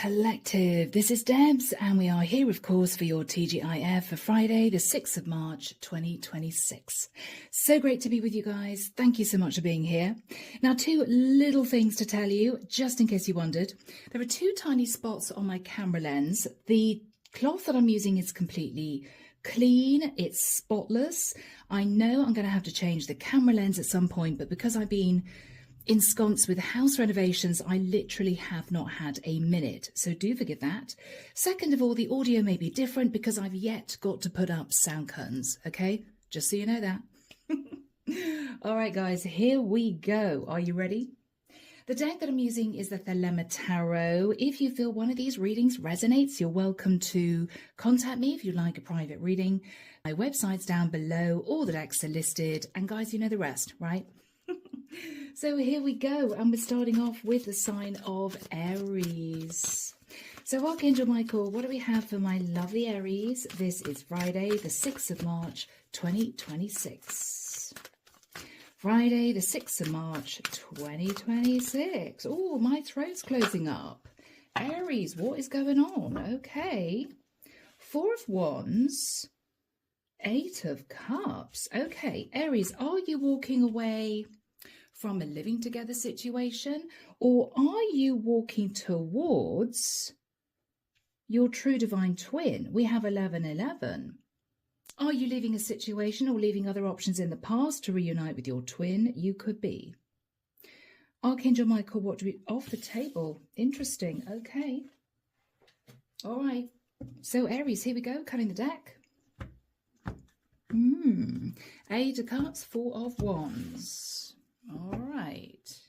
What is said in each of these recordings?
Collective, this is Debs and we are here of course for your TGIF for Friday the 6th of March 2026. So great to be with you guys. Thank you so much for being here. Now, two little things to tell you just in case you wondered. There are two tiny spots on my camera lens. The cloth that I'm using is completely clean, it's spotless. I know I'm going to have to change the camera lens at some point, but because I've been ensconced with house renovations, I literally have not had a minute, so do forgive that. Second of all, the audio may be different because I've yet got to put up sound curtains, okay? Just so you know that. All right, guys, here we go. Are you ready? The deck that I'm using is the Thelema Tarot. If you feel one of these readings resonates, you're welcome to contact me if you'd like a private reading. My website's down below, all the decks are listed, and guys, you know the rest, right? So here we go, and we're starting off with the sign of Aries. So Archangel Michael, what do we have for my lovely Aries? This is Friday, the 6th of March, 2026. Friday, the 6th of March, 2026. Oh, my throat's closing up. Aries, what is going on? Okay. Four of Wands, Eight of Cups. Okay, Aries, are you walking away from a living together situation, or are you walking towards your true divine twin? We have 1111. Are you leaving a situation or leaving other options in the past to reunite with your twin? You could be. Archangel Michael, what do we off the table? Interesting. Okay. All right. So Aries, here we go, cutting the deck. Eight of Cups, Four of Wands. All right.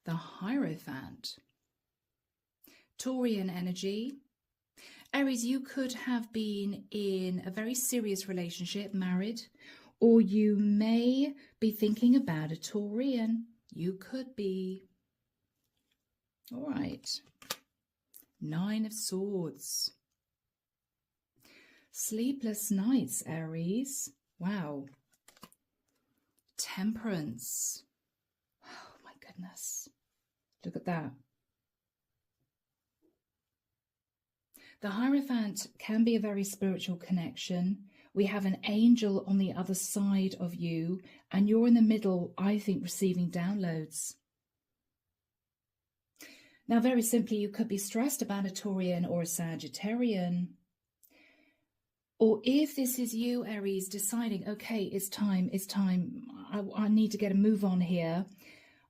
The Hierophant. Taurian energy. Aries, you could have been in a very serious relationship, married, or you may be thinking about a Taurian. You could be. All right. Nine of Swords. Sleepless nights, Aries. Wow. Temperance. Oh my goodness. Look at that. The Hierophant can be a very spiritual connection. We have an angel on the other side of you, and you're in the middle, I think, receiving downloads. Now, very simply, you could be stressed about a Taurian or a Sagittarian. Or if this is you, Aries, deciding, okay, it's time, I need to get a move on here.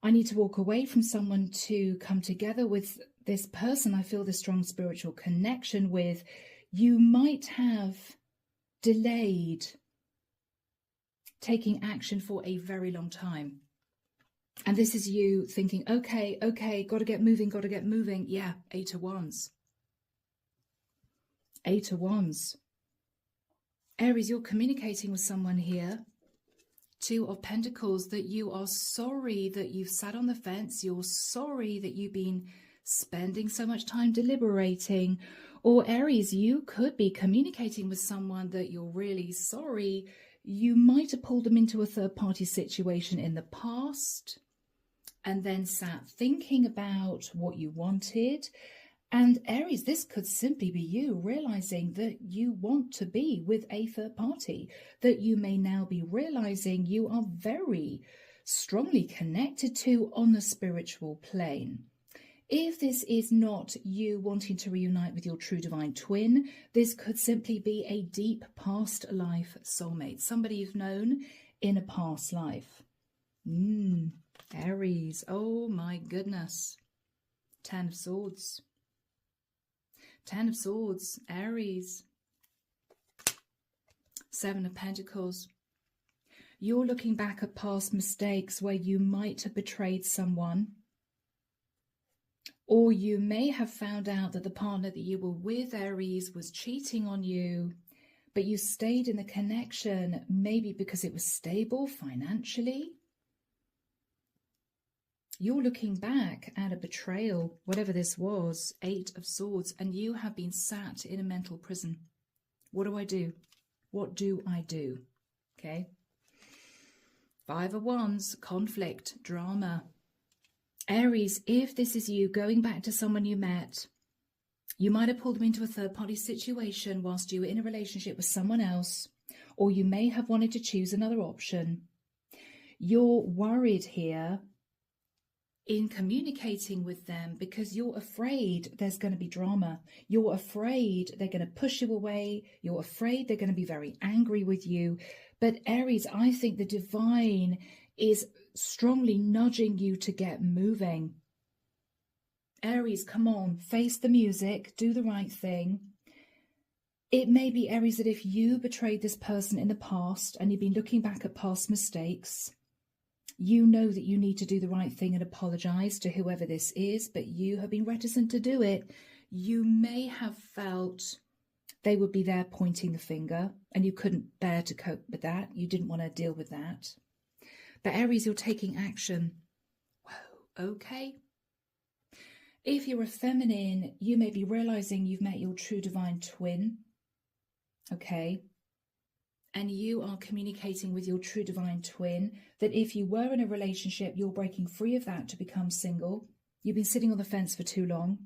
I need to walk away from someone to come together with this person I feel this strong spiritual connection with. You might have delayed taking action for a very long time. And this is you thinking, okay, got to get moving. Yeah, Eight of Wands. Eight of Wands. Aries, you're communicating with someone here. Two of Pentacles, that you are sorry that you've sat on the fence. You're sorry that you've been spending so much time deliberating. Or Aries, you could be communicating with someone that you're really sorry. You might have pulled them into a third-party situation in the past and then sat thinking about what you wanted. And Aries, this could simply be you realizing that you want to be with a third party, that you may now be realizing you are very strongly connected to on the spiritual plane. If this is not you wanting to reunite with your true divine twin, this could simply be a deep past life soulmate, somebody you've known in a past life. Aries, oh my goodness. Ten of Swords. Ten of Swords, Aries. Seven of Pentacles. You're looking back at past mistakes where you might have betrayed someone. Or you may have found out that the partner that you were with, Aries, was cheating on you, but you stayed in the connection maybe because it was stable financially. You're looking back at a betrayal, whatever this was, Eight of Swords, and you have been sat in a mental prison. What do I do? What do I do? Okay. Five of Wands, conflict, drama. Aries, if this is you going back to someone you met, you might have pulled them into a third-party situation whilst you were in a relationship with someone else, or you may have wanted to choose another option. You're worried here in communicating with them because you're afraid there's going to be drama. You're afraid they're going to push you away. You're afraid they're going to be very angry with you. But Aries, I think the divine is strongly nudging you to get moving. Aries, come on, face the music, do the right thing. It may be, Aries, that if you betrayed this person in the past and you've been looking back at past mistakes, you know that you need to do the right thing and apologize to whoever this is, but you have been reticent to do it. You may have felt they would be there pointing the finger and you couldn't bear to cope with that. You didn't want to deal with that. But Aries, you're taking action. Whoa, okay. If you're a feminine, you may be realizing you've met your true divine twin, okay? And you are communicating with your true divine twin that if you were in a relationship, you're breaking free of that to become single. You've been sitting on the fence for too long.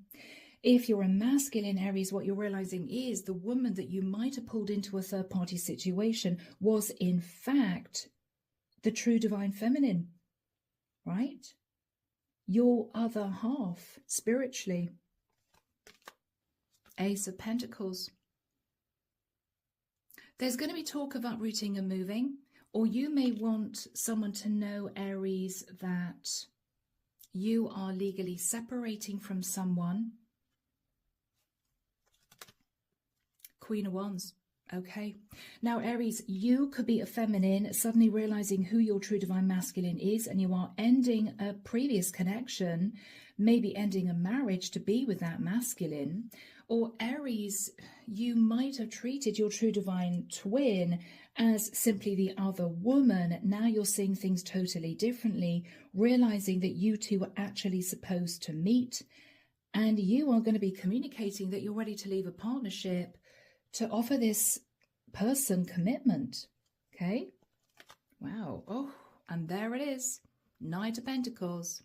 If you're a masculine, Aries, what you're realizing is the woman that you might have pulled into a third-party situation was in fact the true divine feminine, right? Your other half, spiritually. Ace of Pentacles. There's going to be talk of uprooting and moving, or you may want someone to know, Aries, that you are legally separating from someone. Queen of Wands. Okay. Now, Aries, you could be a feminine, suddenly realizing who your true divine masculine is, and you are ending a previous connection, maybe ending a marriage to be with that masculine. Or Aries, you might have treated your true divine twin as simply the other woman. Now you're seeing things totally differently, realizing that you two are actually supposed to meet, and you are going to be communicating that you're ready to leave a partnership to offer this person commitment. Okay. Wow. Oh, and there it is. Knight of Pentacles.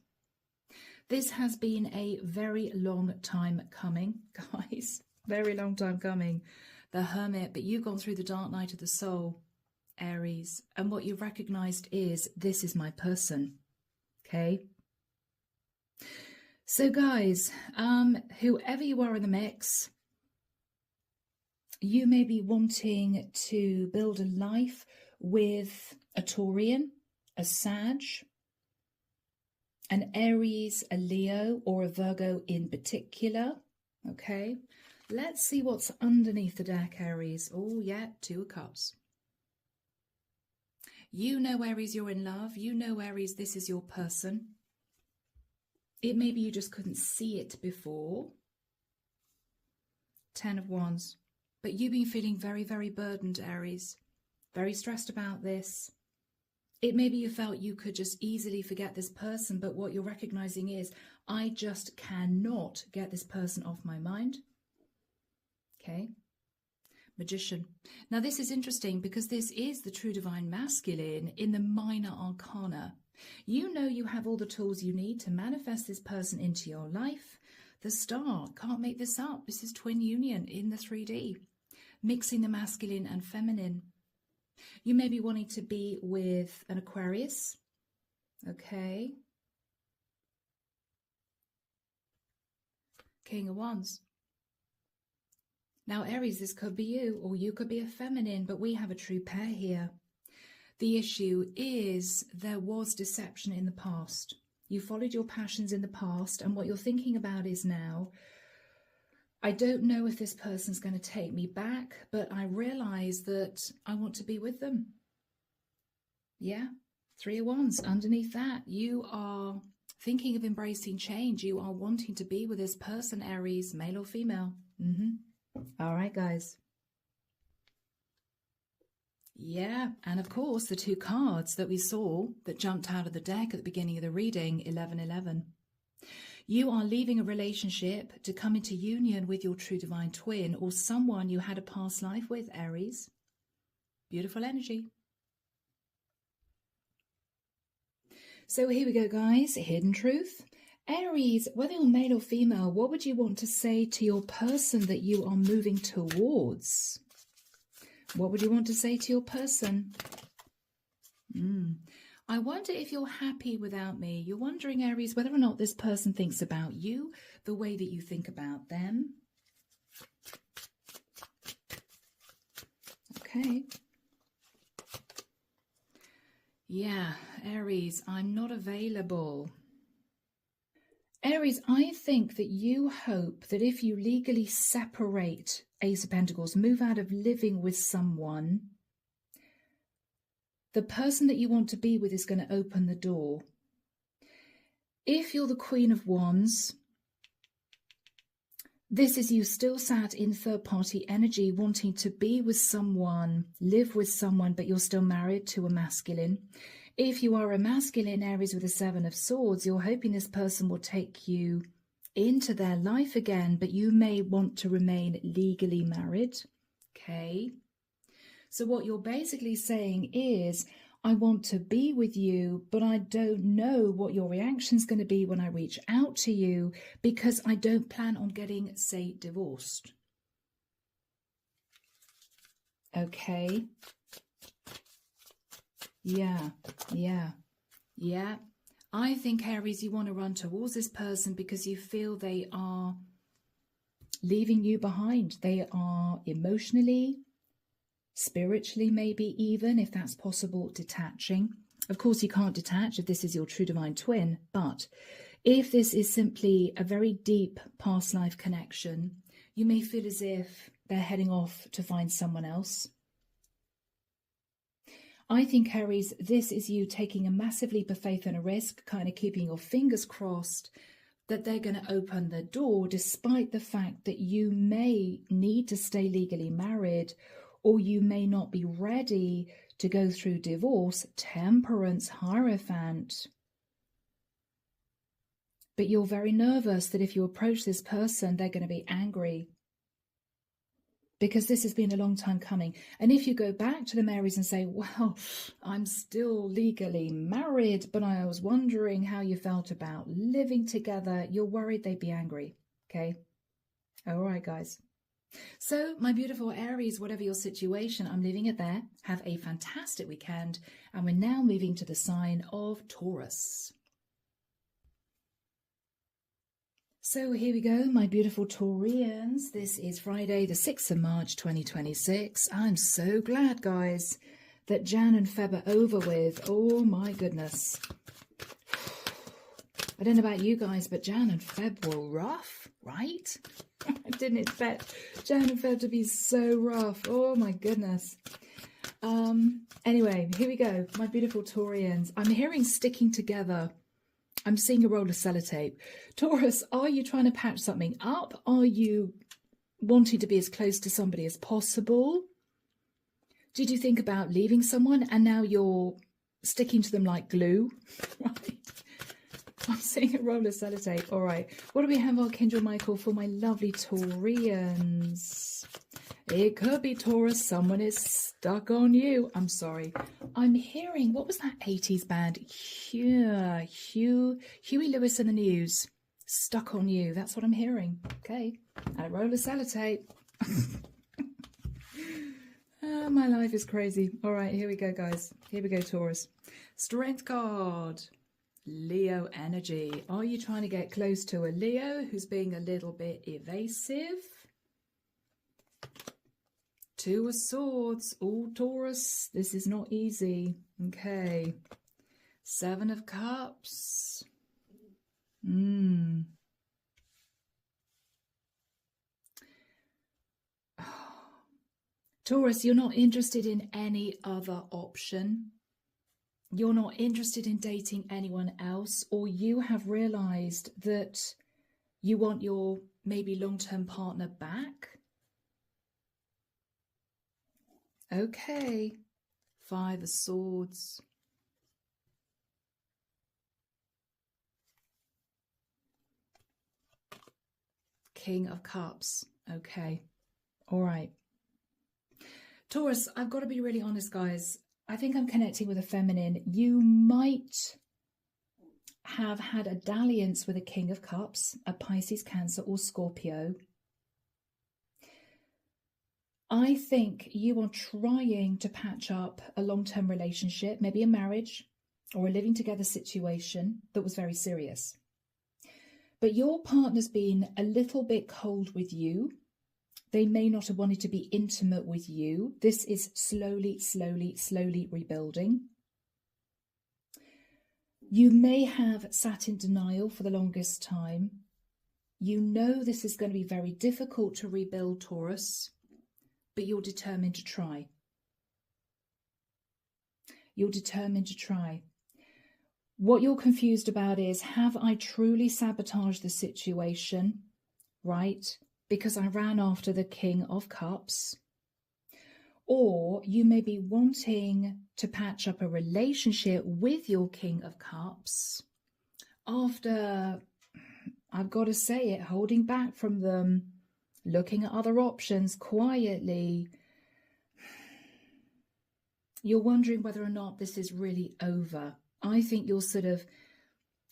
This has been a very long time coming, guys. Very long time coming. The Hermit, but you've gone through the dark night of the soul, Aries. And what you've recognized is, this is my person. Okay. So guys, whoever you are in the mix, you may be wanting to build a life with a Taurian, a Sag, an Aries, a Leo, or a Virgo in particular. Okay, let's see what's underneath the deck, Aries. Oh, yeah, Two of Cups. You know, Aries, you're in love. You know, Aries, this is your person. It may be you just couldn't see it before. Ten of Wands. But you've been feeling very, very burdened, Aries. Very stressed about this. It may be you felt you could just easily forget this person, but what you're recognizing is, I just cannot get this person off my mind. Okay. Magician. Now this is interesting because this is the true divine masculine in the minor arcana. You know you have all the tools you need to manifest this person into your life. The Star, can't make this up. This is twin union in the 3D. Mixing the masculine and feminine. You may be wanting to be with an Aquarius. Okay. King of Wands. Now, Aries, this could be you, or you could be a feminine, but we have a true pair here. The issue is there was deception in the past. You followed your passions in the past, and what you're thinking about is now, I don't know if this person's going to take me back, but I realize that I want to be with them. Yeah, Three of Wands. Underneath that, you are thinking of embracing change. You are wanting to be with this person, Aries, male or female. All right, guys. Yeah, and of course, the two cards that we saw that jumped out of the deck at the beginning of the reading, 1111. You are leaving a relationship to come into union with your true divine twin or someone you had a past life with, Aries. Beautiful energy. So here we go, guys. Hidden truth. Aries, whether you're male or female, what would you want to say to your person that you are moving towards? What would you want to say to your person? I wonder if you're happy without me. You're wondering, Aries, whether or not this person thinks about you the way that you think about them. Okay. Yeah, Aries, I'm not available. Aries, I think that you hope that if you legally separate, Ace of Pentacles, move out of living with someone, the person that you want to be with is going to open the door. If you're the Queen of Wands, this is you still sat in third-party energy, wanting to be with someone, live with someone, but you're still married to a masculine. If you are a masculine, Aries, with a Seven of Swords, you're hoping this person will take you into their life again, but you may want to remain legally married. Okay. So what you're basically saying is, I want to be with you, but I don't know what your reaction is going to be when I reach out to you, because I don't plan on getting, say, divorced. Okay. Yeah. I think, Aries, you want to run towards this person because you feel they are leaving you behind. They are emotionally, spiritually, maybe even, if that's possible, detaching. Of course, you can't detach if this is your true divine twin, but if this is simply a very deep past life connection, you may feel as if they're heading off to find someone else. I think, Aries, this is you taking a massive leap of faith and a risk, kind of keeping your fingers crossed that they're going to open the door, despite the fact that you may need to stay legally married, or you may not be ready to go through divorce. Temperance, Hierophant. But you're very nervous that if you approach this person, they're going to be angry, because this has been a long time coming. And if you go back to the Aries and say, well, I'm still legally married, but I was wondering how you felt about living together, you're worried they'd be angry. Okay. All right, guys. So, my beautiful Aries, whatever your situation, I'm leaving it there. Have a fantastic weekend. And we're now moving to the sign of Taurus. So here we go, my beautiful Taurians. This is Friday, the 6th of March, 2026. I'm so glad, guys, that Jan and Feb are over with. Oh, my goodness. I don't know about you guys, but Jan and Feb were rough, right? I didn't expect Jan and Feb to be so rough. Oh, my goodness. Anyway, here we go, my beautiful Taurians. I'm hearing sticking together. I'm seeing a roll of sellotape. Taurus, are you trying to patch something up? Are you wanting to be as close to somebody as possible? Did you think about leaving someone and now you're sticking to them like glue? Right. I'm seeing a roll of sellotape. All right. What do we have, Archangel Michael, for my lovely Taurians? It could be, Taurus, someone is stuck on you. I'm sorry. I'm hearing, what was that 80s band? Huey Lewis and the News. Stuck on you. That's what I'm hearing. Okay. And a roll of sellotape. My life is crazy. All right, here we go, guys. Here we go, Taurus. Strength card. Leo energy. Are you trying to get close to a Leo who's being a little bit evasive? Two of Swords. Oh, Taurus, this is not easy. Okay. Seven of Cups. Taurus, you're not interested in any other option. You're not interested in dating anyone else, or you have realized that you want your maybe long-term partner back. Okay, Five of Swords. King of Cups. Okay, all right. Taurus, I've got to be really honest, guys. I think I'm connecting with a feminine. You might have had a dalliance with a King of Cups, a Pisces, Cancer or Scorpio, I think you are trying to patch up a long-term relationship, maybe a marriage or a living together situation that was very serious. But your partner's been a little bit cold with you. They may not have wanted to be intimate with you. This is slowly, slowly, slowly rebuilding. You may have sat in denial for the longest time. You know this is going to be very difficult to rebuild, Taurus, but you're determined to try. You're determined to try. What you're confused about is, have I truly sabotaged the situation, right? Because I ran after the King of Cups. Or you may be wanting to patch up a relationship with your King of Cups after, I've got to say it, holding back from them, looking at other options quietly. You're wondering whether or not this is really over. I think you're sort of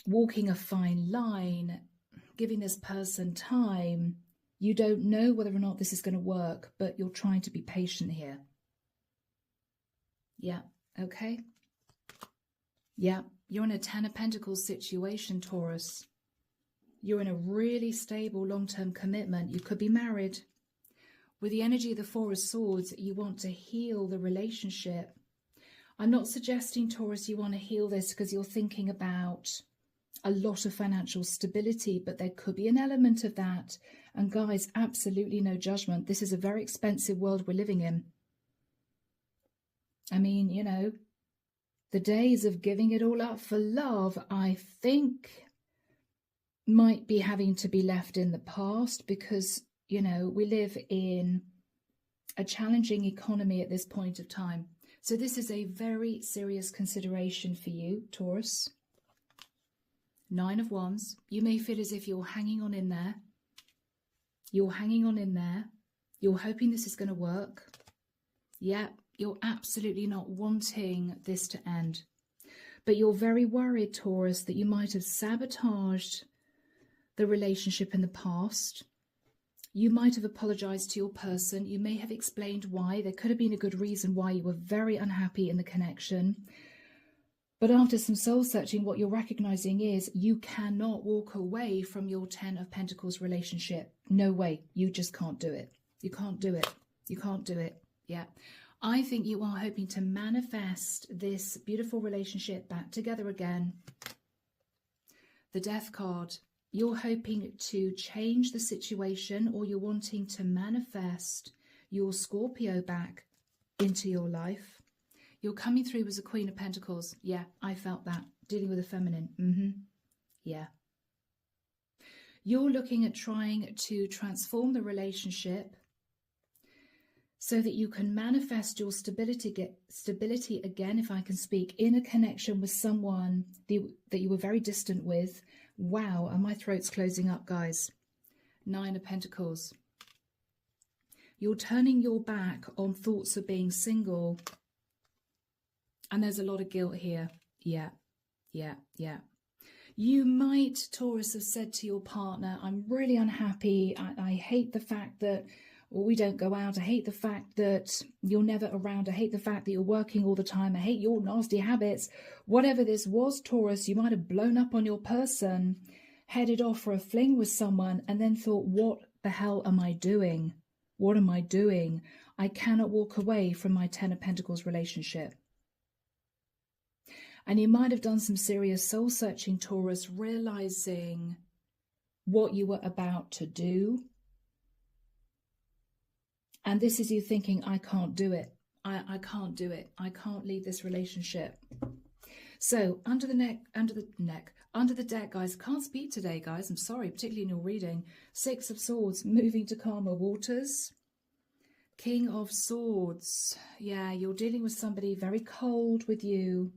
walking a fine line, giving this person time. You don't know whether or not this is going to work, but you're trying to be patient here. Yeah, okay. Yeah, you're in a Ten of Pentacles situation, Taurus. You're in a really stable long-term commitment. You could be married. With the energy of the Four of Swords, you want to heal the relationship. I'm not suggesting, Taurus, you want to heal this because you're thinking about a lot of financial stability, but there could be an element of that. And guys, absolutely no judgment. This is a very expensive world we're living in. I mean, you know, the days of giving it all up for love, I think, might be having to be left in the past because, you know, we live in a challenging economy at this point of time. So this is a very serious consideration for you, Taurus. Nine of Wands. You may feel as if you're hanging on in there. You're hanging on in there. You're hoping this is going to work. Yeah, you're absolutely not wanting this to end. But you're very worried, Taurus, that you might have sabotaged the relationship in the past. You might have apologized to your person. You may have explained why. There could have been a good reason why you were very unhappy in the connection. But after some soul searching, what you're recognizing is you cannot walk away from your Ten of Pentacles relationship. No way. You just can't do it. You can't do it. You can't do it. Yeah. I think you are hoping to manifest this beautiful relationship back together again. The Death card. You're hoping to change the situation, or you're wanting to manifest your Scorpio back into your life. You're coming through as a Queen of Pentacles. Yeah, I felt that. Dealing with the feminine. Yeah. You're looking at trying to transform the relationship so that you can manifest your stability again, if I can speak, in a connection with someone that you were very distant with. Wow, and my throat's closing up, guys. Nine of Pentacles. You're turning your back on thoughts of being single. And there's a lot of guilt here. Yeah. You might, Taurus, have said to your partner, I'm really unhappy. I hate the fact that we don't go out. I hate the fact that you're never around. I hate the fact that you're working all the time. I hate your nasty habits. Whatever this was, Taurus, you might have blown up on your person, headed off for a fling with someone, and then thought, what the hell am I doing? What am I doing? I cannot walk away from my Ten of Pentacles relationship. And you might have done some serious soul searching, Taurus, realizing what you were about to do. And this is you thinking, I can't do it. I can't do it. I can't leave this relationship. So under the deck, guys, can't speak today, guys. I'm sorry, particularly in your reading. Six of Swords, moving to calmer waters. King of Swords. Yeah, you're dealing with somebody very cold with you.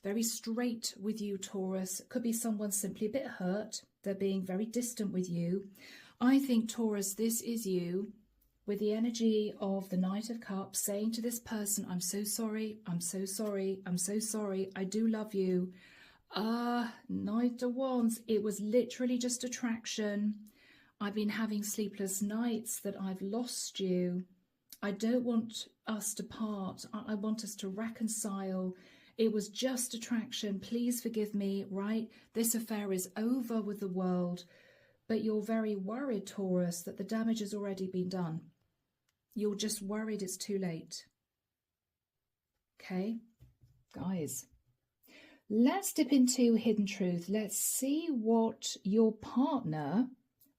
Very straight with you, Taurus. Could be someone simply a bit hurt. They're being very distant with you. I think, Taurus, this is you with the energy of the Knight of Cups saying to this person, I'm so sorry, I'm so sorry, I'm so sorry. I do love you. Knight of Wands. It was literally just attraction. I've been having sleepless nights that I've lost you. I don't want us to part. I want us to reconcile. It was just attraction. Please forgive me, right? This affair is over with the world. But you're very worried, Taurus, that the damage has already been done. You're just worried it's too late. Okay, guys. Let's dip into hidden truth. Let's see what your partner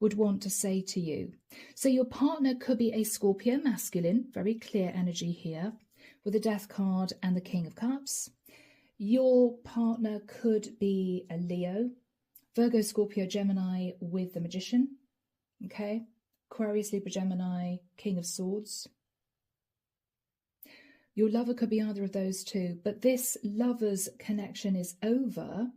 would want to say to you. So your partner could be a Scorpio masculine, very clear energy here, with the Death card and the King of Cups. Your partner could be a Leo, Virgo, Scorpio, Gemini with the Magician. Okay, Aquarius, Libra, Gemini, King of Swords. Your lover could be either of those two, but this lover's connection is over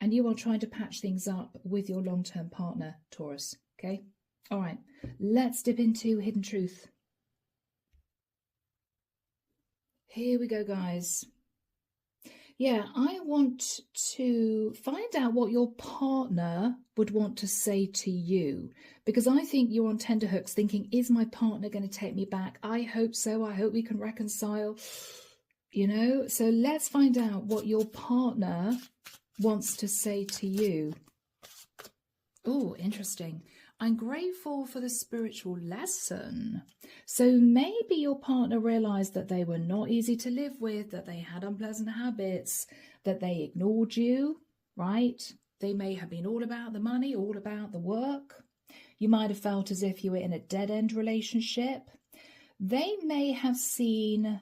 and you are trying to patch things up with your long-term partner, Taurus. Okay? All right, let's dip into hidden truth. Here we go, guys. Yeah, I want to find out what your partner would want to say to you, because I think you're on tenterhooks thinking, is my partner going to take me back? I hope so. I hope we can reconcile, you know. So let's find out what your partner wants to say to you. Oh, interesting. I'm grateful for the spiritual lesson. So maybe your partner realized that they were not easy to live with, that they had unpleasant habits, that they ignored you, right? They may have been all about the money, all about the work. You might have felt as if you were in a dead-end relationship. They may have seen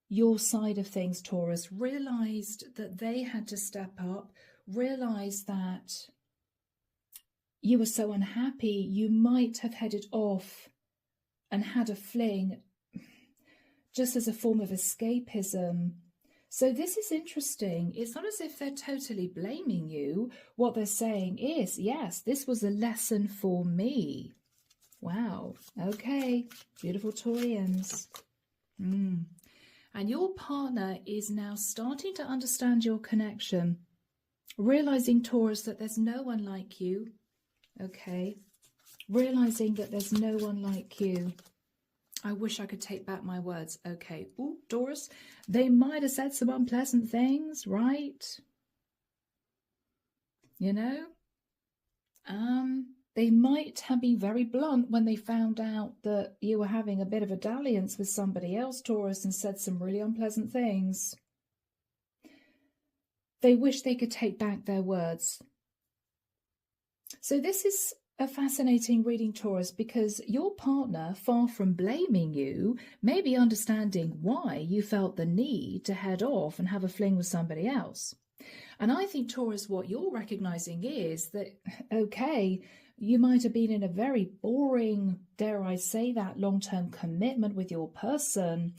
your side of things, Taurus, realized that they had to step up, realized that you were so unhappy, you might have headed off and had a fling just as a form of escapism. So this is interesting. It's not as if they're totally blaming you. What they're saying is, yes, this was a lesson for me. Wow. Okay. Beautiful Taurians. And your partner is now starting to understand your connection, realizing, Taurus, that there's no one like you. Okay. Realizing that there's no one like you. I wish I could take back my words. Okay. Ooh, Taurus, they might have said some unpleasant things, right? You know? They might have been very blunt when they found out that you were having a bit of a dalliance with somebody else, Taurus, and said some really unpleasant things. They wish they could take back their words. So this is a fascinating reading, Taurus, because your partner, far from blaming you, may be understanding why you felt the need to head off and have a fling with somebody else. And I think, Taurus, what you're recognizing is that, okay, you might have been in a very boring, dare I say that, long-term commitment with your person,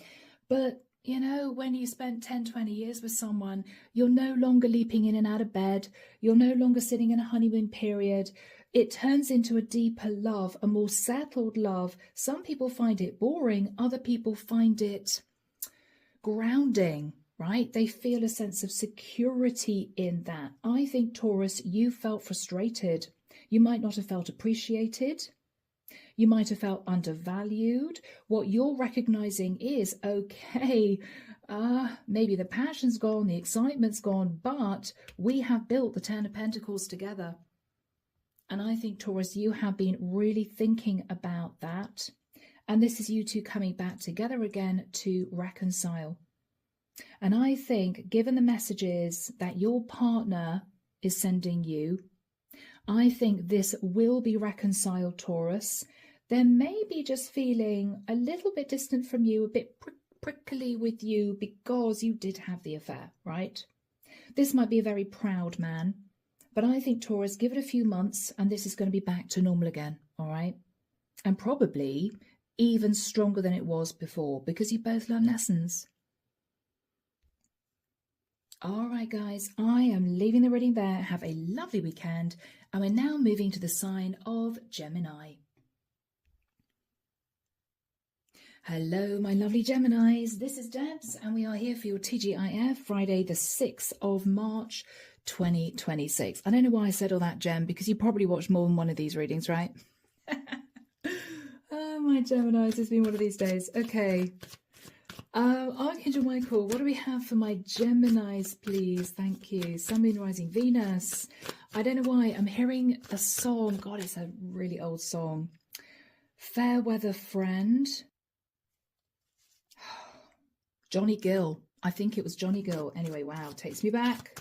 but you know, when you spent 10, 20 years with someone, you're no longer leaping in and out of bed. You're no longer sitting in a honeymoon period. It turns into a deeper love, a more settled love. Some people find it boring. Other people find it grounding, right? They feel a sense of security in that. I think, Taurus, you felt frustrated. You might not have felt appreciated. You might have felt undervalued. What you're recognizing is, okay, maybe the passion's gone, the excitement's gone, but we have built the Ten of Pentacles together. And I think, Taurus, you have been really thinking about that. And this is you two coming back together again to reconcile. And I think, given the messages that your partner is sending you, I think this will be reconciled, Taurus. They may be just feeling a little bit distant from you, a bit prickly with you because you did have the affair, right? This might be a very proud man, but I think, Taurus, give it a few months and this is going to be back to normal again, all right? And probably even stronger than it was before because you both learned lessons. All right, guys, I am leaving the reading there. Have a lovely weekend. And we're now moving to the sign of Gemini. Hello, my lovely Geminis. This is Debs, and we are here for your TGIF, Friday the 6th of March, 2026. I don't know why I said all that, Gem, because you probably watched more than one of these readings, right? Oh, my Geminis, it's been one of these days. Okay. Archangel Michael, what do we have for my Geminis, please? Thank you. Sun, Moon, Rising, Venus. I don't know why I'm hearing a song. God, it's a really old song. Fair Weather Friend. Johnny Gill. I think it was Johnny Gill. Anyway, wow, takes me back.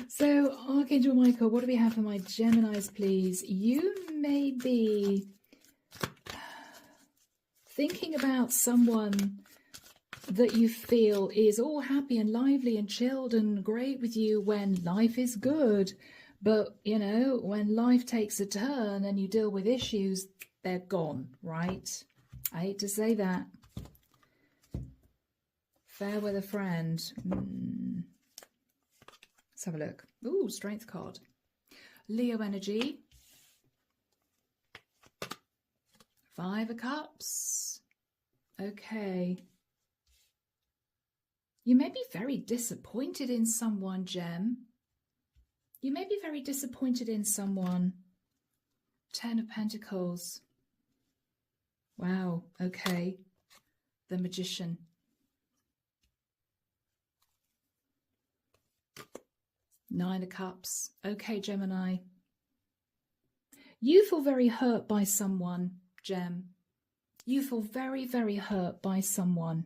So, Archangel Michael, what do we have for my Geminis, please? You may be thinking about someone that you feel is all happy and lively and chilled and great with you when life is good. But, you know, when life takes a turn and you deal with issues, they're gone, right? I hate to say that. Fair Weather Friend. Let's have a look. Ooh, Strength card. Leo energy. 5 of Cups. Okay. You may be very disappointed in someone, Gem. You may be very disappointed in someone. 10 of Pentacles. Wow, okay. The Magician. Nine of Cups. Okay, Gemini. You feel very hurt by someone, Gem. You feel very, very hurt by someone.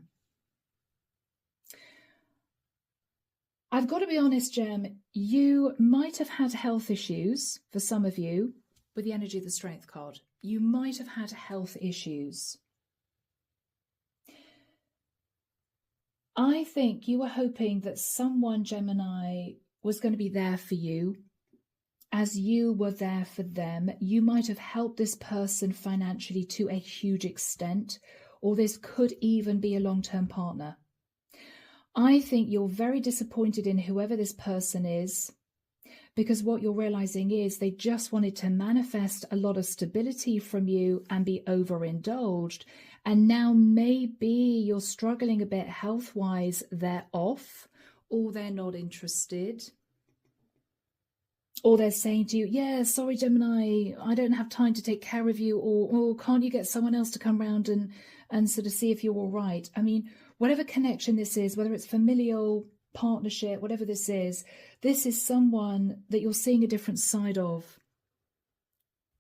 I've got to be honest, Gem, you might have had health issues for some of you with the energy of the Strength card. You might have had health issues. I think you were hoping that someone, Gemini, was going to be there for you as you were there for them. You might have helped this person financially to a huge extent, or this could even be a long-term partner. I think you're very disappointed in whoever this person is, because what you're realizing is they just wanted to manifest a lot of stability from you and be overindulged. And now maybe you're struggling a bit health-wise, they're off, or they're not interested. Or they're saying to you, yeah, sorry, Gemini, I don't have time to take care of you. Or can't you get someone else to come round and sort of see if you're all right? I mean, whatever connection this is, whether it's familial, partnership, whatever this is someone that you're seeing a different side of.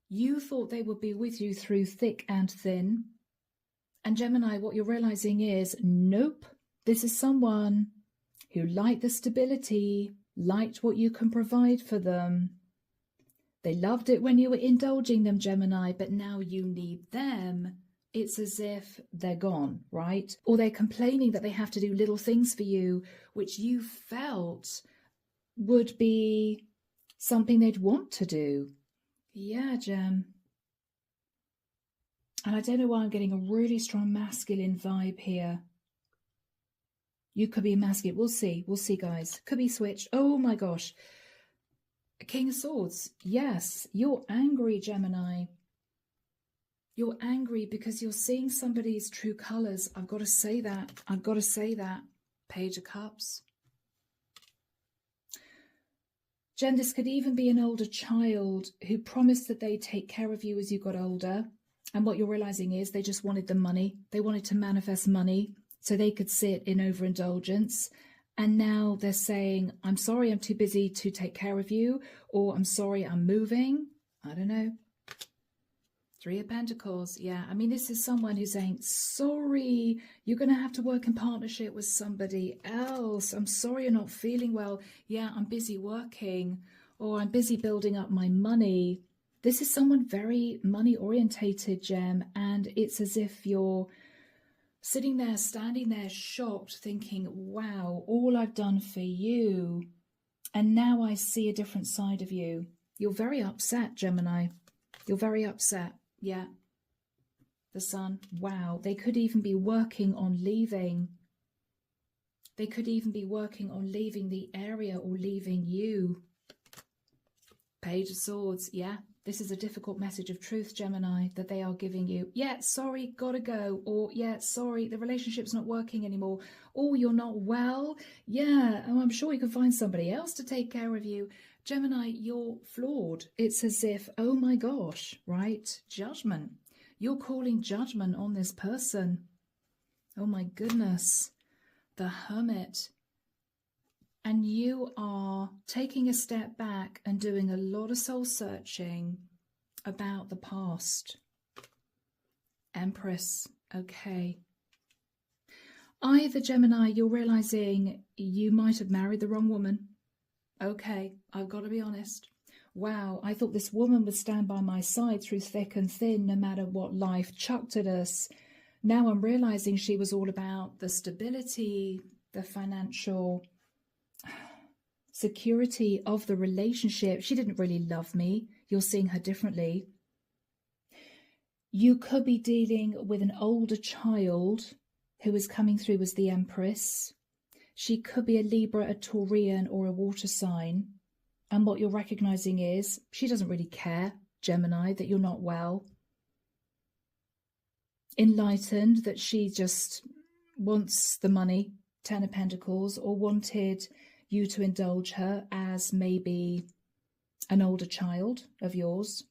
You thought they would be with you through thick and thin. And Gemini, what you're realizing is, nope, this is someone who liked the stability, liked what you can provide for them. They loved it when you were indulging them, Gemini, but now you need them. It's as if they're gone, right? Or they're complaining that they have to do little things for you, which you felt would be something they'd want to do. Yeah, Gem. And I don't know why I'm getting a really strong masculine vibe here. You could be masculine. We'll see. We'll see, guys. Could be switched. Oh, my gosh. King of Swords. Yes, you're angry, Gemini. You're angry because you're seeing somebody's true colours. I've got to say that. I've got to say that. Page of Cups. Jen, this could even be an older child who promised that they'd take care of you as you got older. And what you're realising is they just wanted the money. They wanted to manifest money so they could sit in overindulgence. And now they're saying, I'm sorry, I'm too busy to take care of you. Or I'm sorry, I'm moving. I don't know. 3 of Pentacles. Yeah, I mean, this is someone who's saying, sorry, you're going to have to work in partnership with somebody else. I'm sorry you're not feeling well. Yeah, I'm busy working, or I'm busy building up my money. This is someone very money orientated, Gem, and it's as if you're sitting there, standing there, shocked, thinking, wow, all I've done for you, and now I see a different side of you. You're very upset, Gemini. You're very upset. Yeah. The Sun. Wow. They could even be working on leaving. They could even be working on leaving the area or leaving you. Page of Swords. Yeah. This is a difficult message of truth, Gemini, that they are giving you. Yeah, sorry, gotta go. Or, yeah, sorry, the relationship's not working anymore. Oh, you're not well. Yeah, oh, I'm sure you can find somebody else to take care of you. Gemini, you're flawed. It's as if, oh my gosh, right? Judgment. You're calling judgment on this person. Oh my goodness. The Hermit. And you are taking a step back and doing a lot of soul searching about the past. Empress. Okay. Either, Gemini, you're realizing you might have married the wrong woman. Okay, I've got to be honest. Wow, I thought this woman would stand by my side through thick and thin, no matter what life chucked at us. Now I'm realizing she was all about the stability, the financial security of the relationship. She didn't really love me. You're seeing her differently. You could be dealing with an older child who is coming through as the Empress. She could be a Libra, a Taurian, or a water sign. And what you're recognizing is she doesn't really care, Gemini, that you're not well. Enlightened that she just wants the money, 10 of Pentacles, or wanted you to indulge her as maybe an older child of yours.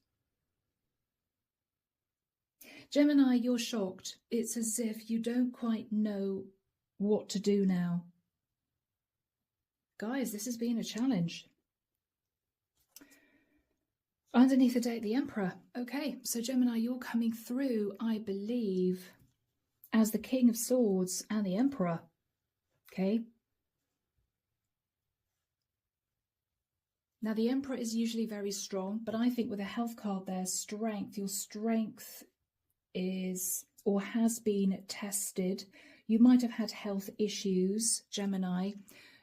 Gemini, you're shocked. It's as if you don't quite know what to do now. Guys, this has been a challenge. Underneath the deck, the Emperor. Okay, so Gemini, you're coming through, I believe, as the King of Swords and the Emperor. Okay. Now, the Emperor is usually very strong, but I think with a health card there, strength, your strength is or has been tested. You might have had health issues, Gemini.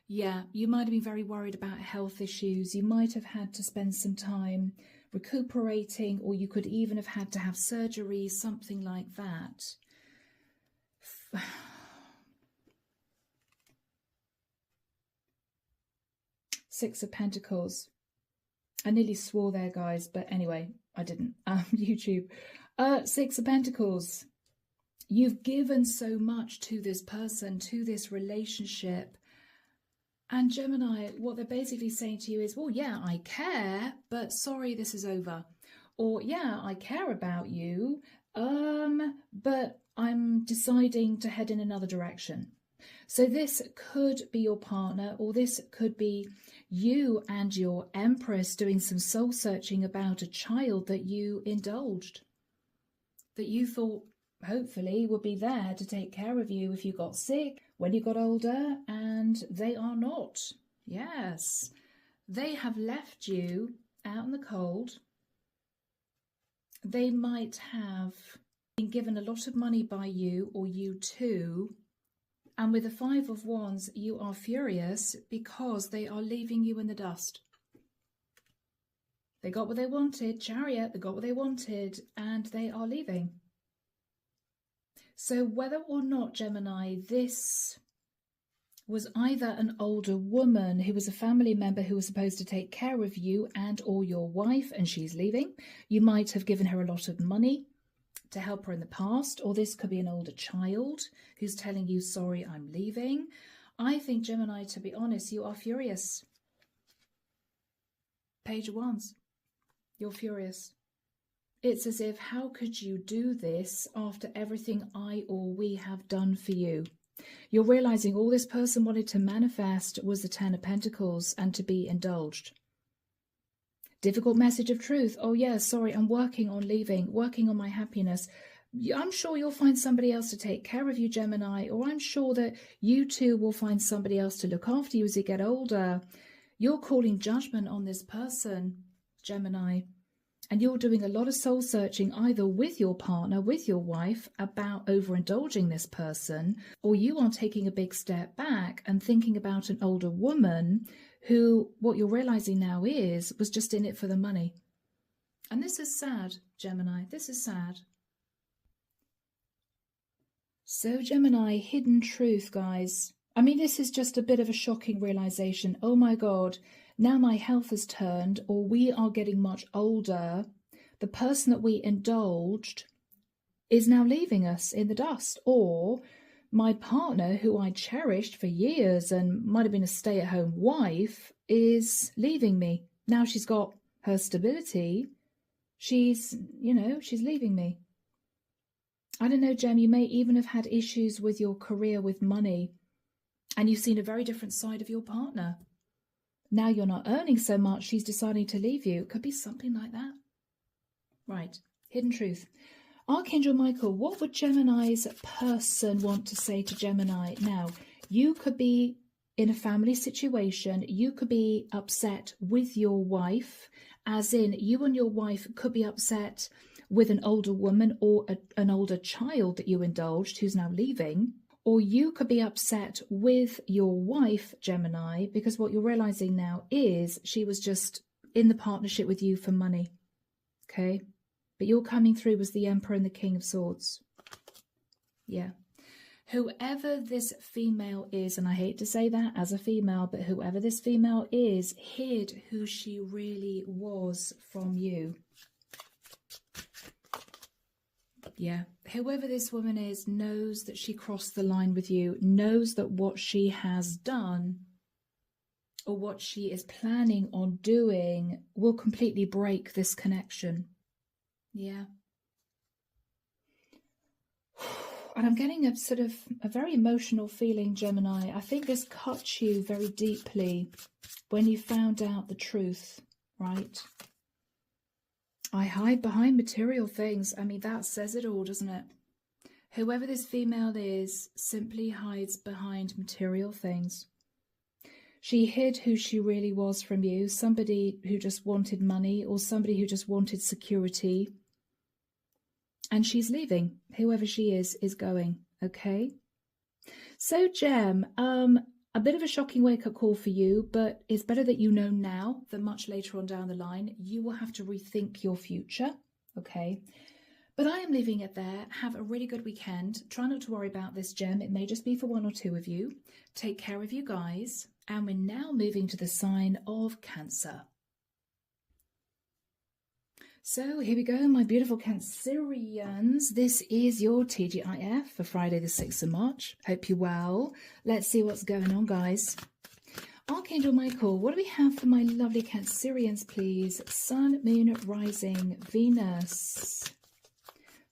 Yeah, you might have been very worried about health issues. You might have had to spend some time recuperating, or you could even have had to have surgery, something like that. Six of Pentacles. I nearly swore there, guys, but anyway, I didn't. YouTube. Six of Pentacles. You've given so much to this person, to this relationship. And Gemini, what they're basically saying to you is, well, yeah, I care, but sorry, this is over. Or, yeah, I care about you, but I'm deciding to head in another direction. So this could be your partner, or this could be you and your Empress doing some soul searching about a child that you indulged, that you thought hopefully would be there to take care of you if you got sick, when you got older, and they are not. Yes, they have left you out in the cold. They might have been given a lot of money by you, or you too. And with the Five of Wands, you are furious because they are leaving you in the dust. They got what they wanted, Chariot, they got what they wanted, and they are leaving. So whether or not, Gemini, this was either an older woman who was a family member who was supposed to take care of you and or your wife, and she's leaving. You might have given her a lot of money to help her in the past, or this could be an older child who's telling you, sorry, I'm leaving. I think, Gemini, to be honest, you are furious. Page of Wands. You're furious. It's as if, how could you do this after everything I or we have done for you? You're realizing all this person wanted to manifest was the Ten of Pentacles and to be indulged. Difficult message of truth. Oh yeah, sorry, I'm working on leaving, working on my happiness. I'm sure you'll find somebody else to take care of you, Gemini, or I'm sure that you too will find somebody else to look after you as you get older. You're calling judgment on this person, Gemini. And you're doing a lot of soul searching either with your partner, with your wife, about overindulging this person, or you are taking a big step back and thinking about an older woman who, what you're realizing now was just in it for the money. And this is sad, Gemini. This is sad. So, Gemini, hidden truth, guys. I mean, this is just a bit of a shocking realization. Oh my God. Now my health has turned, or we are getting much older. the person that we indulged is now leaving us in the dust, or my partner who I cherished for years and might have been a stay-at-home wife is leaving me. Now she's got her stability. She's leaving me. I don't know, Gem, you may even have had issues with your career, with money, and you've seen a very different side of your partner. Now you're not earning so much, she's deciding to leave you. It could be something like that. Right, hidden truth. Archangel Michael, what would Gemini's person want to say to Gemini? Now, you could be in a family situation. You could be upset with your wife, as in you and your wife could be upset with an older woman or an older child that you indulged who's now leaving. Or you could be upset with your wife, Gemini, because what you're realizing now is she was just in the partnership with you for money. Okay? But you're coming through as the Emperor and the King of Swords. Yeah. Whoever this female is, and I hate to say that as a female, but whoever this female is, hid who she really was from you. Yeah. Whoever this woman is knows that she crossed the line with you, knows that what she has done or what she is planning on doing will completely break this connection. Yeah. And I'm getting a sort of a very emotional feeling, Gemini. I think this cut you very deeply when you found out the truth, right? I hide behind material things. I mean, that says it all, doesn't it? Whoever this female is simply hides behind material things. She hid who she really was from you, somebody who just wanted money or somebody who just wanted security. And she's leaving. Whoever she is going, okay? So, Gem, a bit of a shocking wake-up call for you, but it's better that you know now than much later on down the line. You will have to rethink your future, okay? But I am leaving it there. Have a really good weekend. Try not to worry about this, Gem. It may just be for one or two of you. Take care of you guys. And we're now moving to the sign of Cancer. So here we go, my beautiful Cancerians. This is your TGIF for Friday the 6th of March. Hope you're well. Let's see what's going on, guys. Archangel Michael, what do we have for my lovely Cancerians, please? Sun, Moon, Rising, Venus.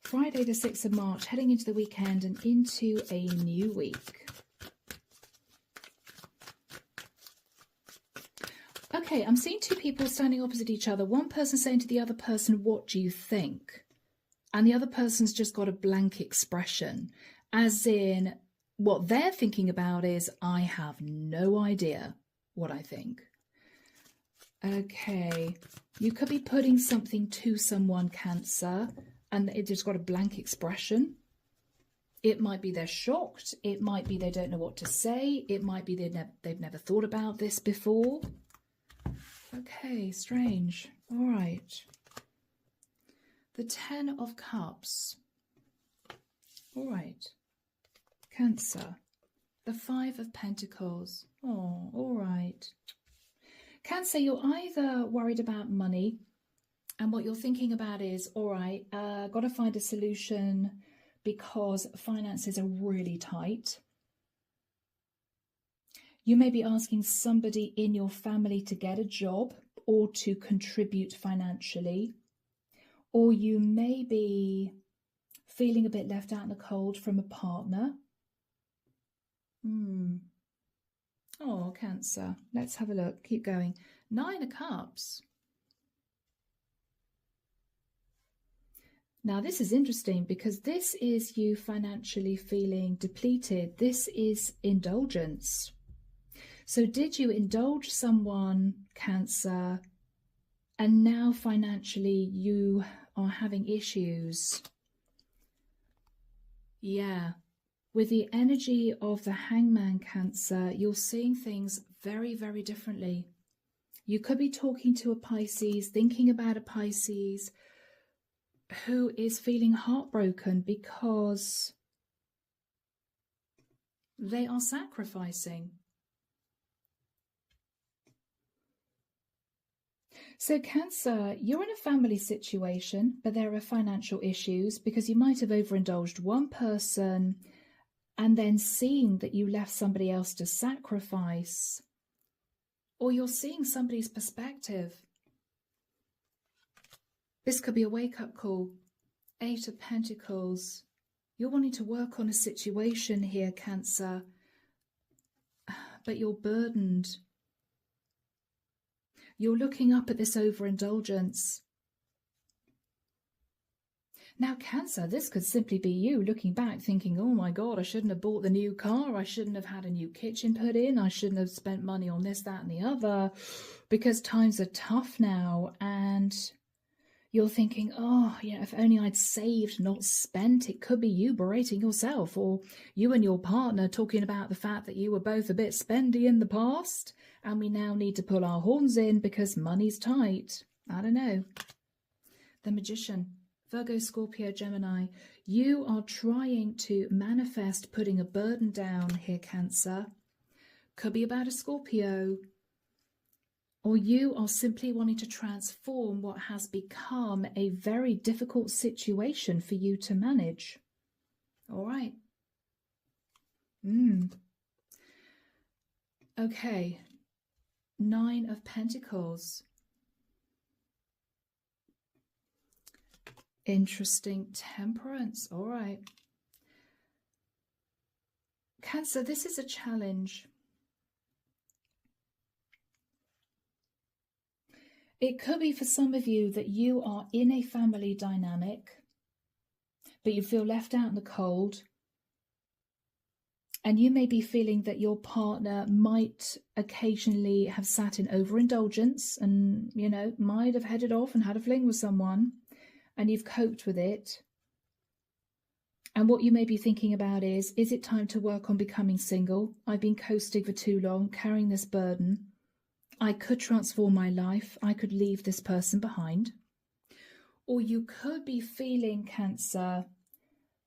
Friday the 6th of March, heading into the weekend and into a new week. Okay, I'm seeing two people standing opposite each other. One person saying to the other person, what do you think? And the other person's just got a blank expression, as in what they're thinking about is, I have no idea what I think. Okay, you could be putting something to someone, Cancer, and it just got a blank expression. It might be they're shocked. It might be they don't know what to say. It might be they've never thought about this before. Okay, strange. All right. The 10 of Cups. All right. Cancer. The 5 of Pentacles. Oh, all right. Cancer, you're either worried about money, and what you're thinking about is, all right, got to find a solution because finances are really tight. You may be asking somebody in your family to get a job or to contribute financially. Or you may be feeling a bit left out in the cold from a partner. Oh, Cancer. Let's have a look. Keep going. 9 of Cups. Now, this is interesting because this is you financially feeling depleted. This is indulgence. So did you indulge someone, Cancer, and now financially you are having issues? Yeah. With the energy of the Hangman, Cancer, you're seeing things very, very differently. You could be talking to a Pisces, thinking about a Pisces who is feeling heartbroken because they are sacrificing. So Cancer, you're in a family situation, but there are financial issues because you might have overindulged one person and then seeing that you left somebody else to sacrifice, or you're seeing somebody's perspective. This could be a wake-up call. 8 of Pentacles. You're wanting to work on a situation here, Cancer, but you're burdened. You're looking up at this overindulgence. Now, Cancer, this could simply be you looking back thinking, oh my God, I shouldn't have bought the new car. I shouldn't have had a new kitchen put in. I shouldn't have spent money on this, that, and the other, because times are tough now. And you're thinking, oh, if only I'd saved, not spent. It could be you berating yourself, or you and your partner talking about the fact that you were both a bit spendy in the past, and we now need to pull our horns in because money's tight. I don't know. The Magician, Virgo, Scorpio, Gemini. You are trying to manifest putting a burden down here, Cancer. Could be about a Scorpio. Or you are simply wanting to transform what has become a very difficult situation for you to manage. All right. Okay. 9 of Pentacles. Interesting. Temperance. All right. Cancer, this is a challenge. It could be for some of you that you are in a family dynamic, but you feel left out in the cold. And you may be feeling that your partner might occasionally have sat in overindulgence and, might have headed off and had a fling with someone, and you've coped with it. And what you may be thinking about is it time to work on becoming single? I've been coasting for too long, carrying this burden. I could transform my life. I could leave this person behind. Or you could be feeling, Cancer,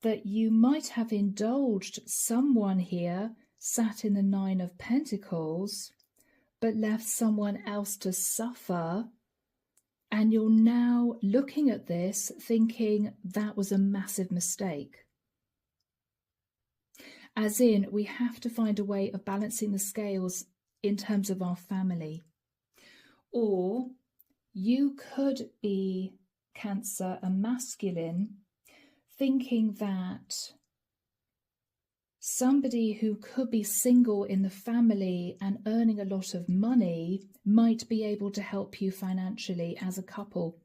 that you might have indulged someone here, sat in the 9 of Pentacles, but left someone else to suffer. And you're now looking at this thinking that was a massive mistake. As in, we have to find a way of balancing the scales in terms of our family. Or you could be, Cancer, a masculine, thinking that somebody who could be single in the family and earning a lot of money might be able to help you financially as a couple.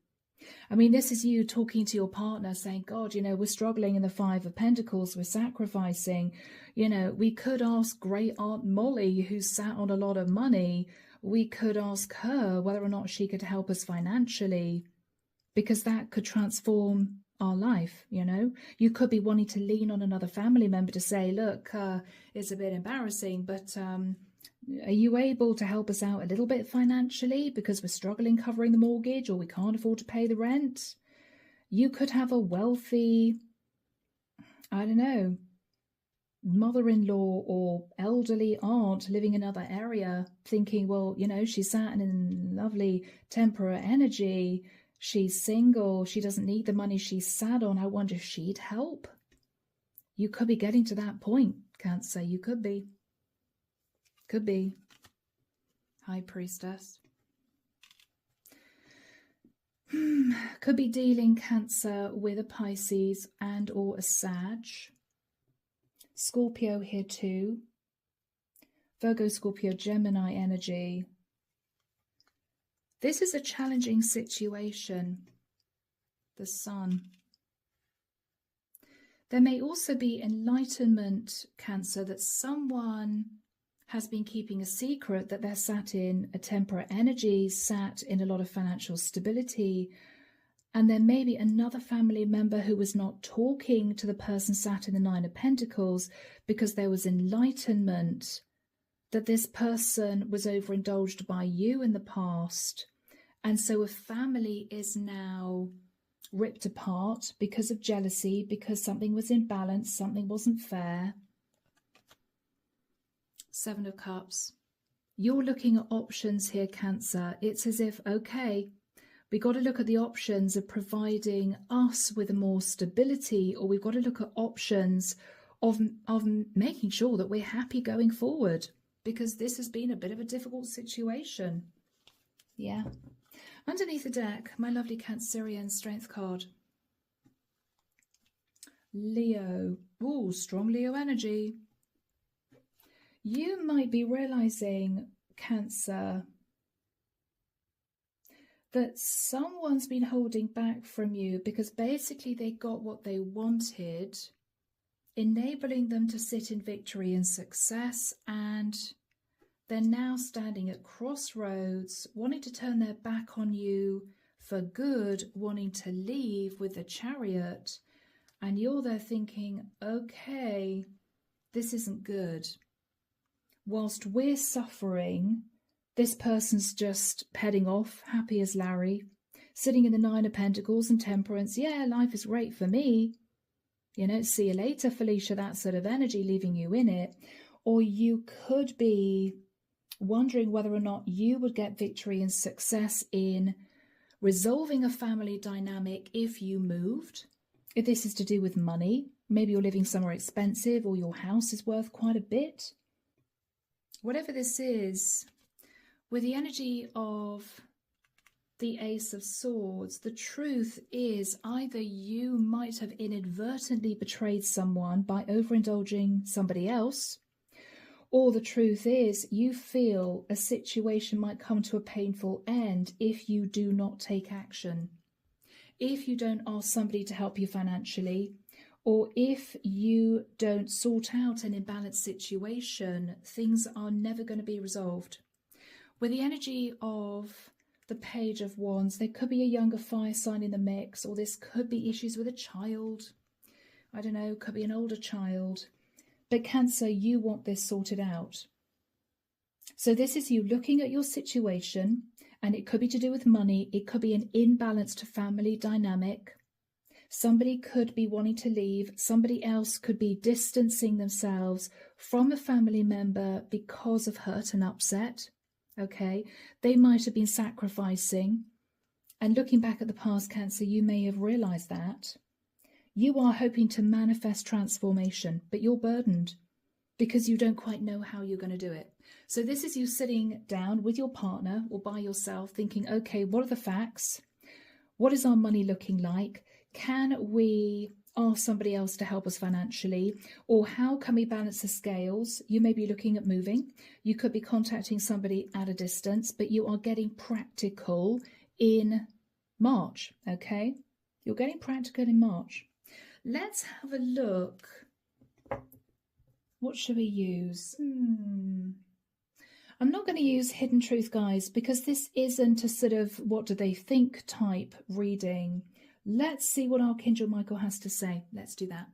I mean, this is you talking to your partner saying, God, we're struggling in the 5 of Pentacles, we're sacrificing. We could ask Great Aunt Molly, who's sat on a lot of money, we could ask her whether or not she could help us financially, because that could transform our life. You could be wanting to lean on another family member to say, look, it's a bit embarrassing, but are you able to help us out a little bit financially because we're struggling covering the mortgage, or we can't afford to pay the rent? You could have a wealthy, I don't know, mother-in-law or elderly aunt living in another area thinking, well, she's sat in lovely temperate energy, she's single, she doesn't need the money she's sat on, I wonder if she'd help. You could be getting to that point, Cancer. You could be. Could be. High Priestess. Could be dealing, Cancer, with a Pisces and or a Sag. Scorpio here too. Virgo, Scorpio, Gemini energy. This is a challenging situation. The Sun. There may also be enlightenment, Cancer, that someone has been keeping a secret, that they're sat in a temperate energy, sat in a lot of financial stability, and there may be another family member who was not talking to the person sat in the 9 of Pentacles because there was enlightenment that this person was overindulged by you in the past. And so a family is now ripped apart because of jealousy, because something was imbalanced, something wasn't fair. 7 of Cups. You're looking at options here, Cancer. It's as if, okay, We've got to look at the options of providing us with more stability, or we've got to look at options of making sure that we're happy going forward, because this has been a bit of a difficult situation. Yeah. Underneath the deck, my lovely Cancerian Strength card. Leo. Ooh, strong Leo energy. You might be realizing, Cancer, that someone's been holding back from you because basically they got what they wanted, enabling them to sit in victory and success, and they're now standing at crossroads, wanting to turn their back on you for good, wanting to leave with the Chariot, and you're there thinking, okay, this isn't good. Whilst we're suffering, this person's just heading off, happy as Larry, sitting in the Nine of Pentacles and Temperance. Yeah, life is great for me. You know, see you later, Felicia, that sort of energy, leaving you in it. Or you could be wondering whether or not you would get victory and success in resolving a family dynamic if you moved. If this is to do with money, maybe you're living somewhere expensive or your house is worth quite a bit. Whatever this is, with the energy of the Ace of Swords, the truth is either you might have inadvertently betrayed someone by overindulging somebody else, or the truth is you feel a situation might come to a painful end if you do not take action. If you don't ask somebody to help you financially, or if you don't sort out an imbalanced situation, things are never going to be resolved. With the energy of the Page of Wands, there could be a younger fire sign in the mix, or this could be issues with a child. I don't know, could be an older child. But Cancer, you want this sorted out. So this is you looking at your situation, and it could be to do with money. It could be an imbalanced family dynamic. Somebody could be wanting to leave. Somebody else could be distancing themselves from a family member because of hurt and upset. Okay, they might have been sacrificing. And looking back at the past, Cancer, you may have realized that. You are hoping to manifest transformation, but you're burdened because you don't quite know how you're going to do it. So this is you sitting down with your partner or by yourself thinking, okay, what are the facts? What is our money looking like? Can we ask somebody else to help us financially? Or how can we balance the scales? You may be looking at moving. You could be contacting somebody at a distance, but you are getting practical in March, okay? You're getting practical in March. Let's have a look. What should we use? I'm not going to use Hidden Truth, guys, because this isn't a sort of what do they think type reading. Let's see what Archangel Michael has to say. Let's do that.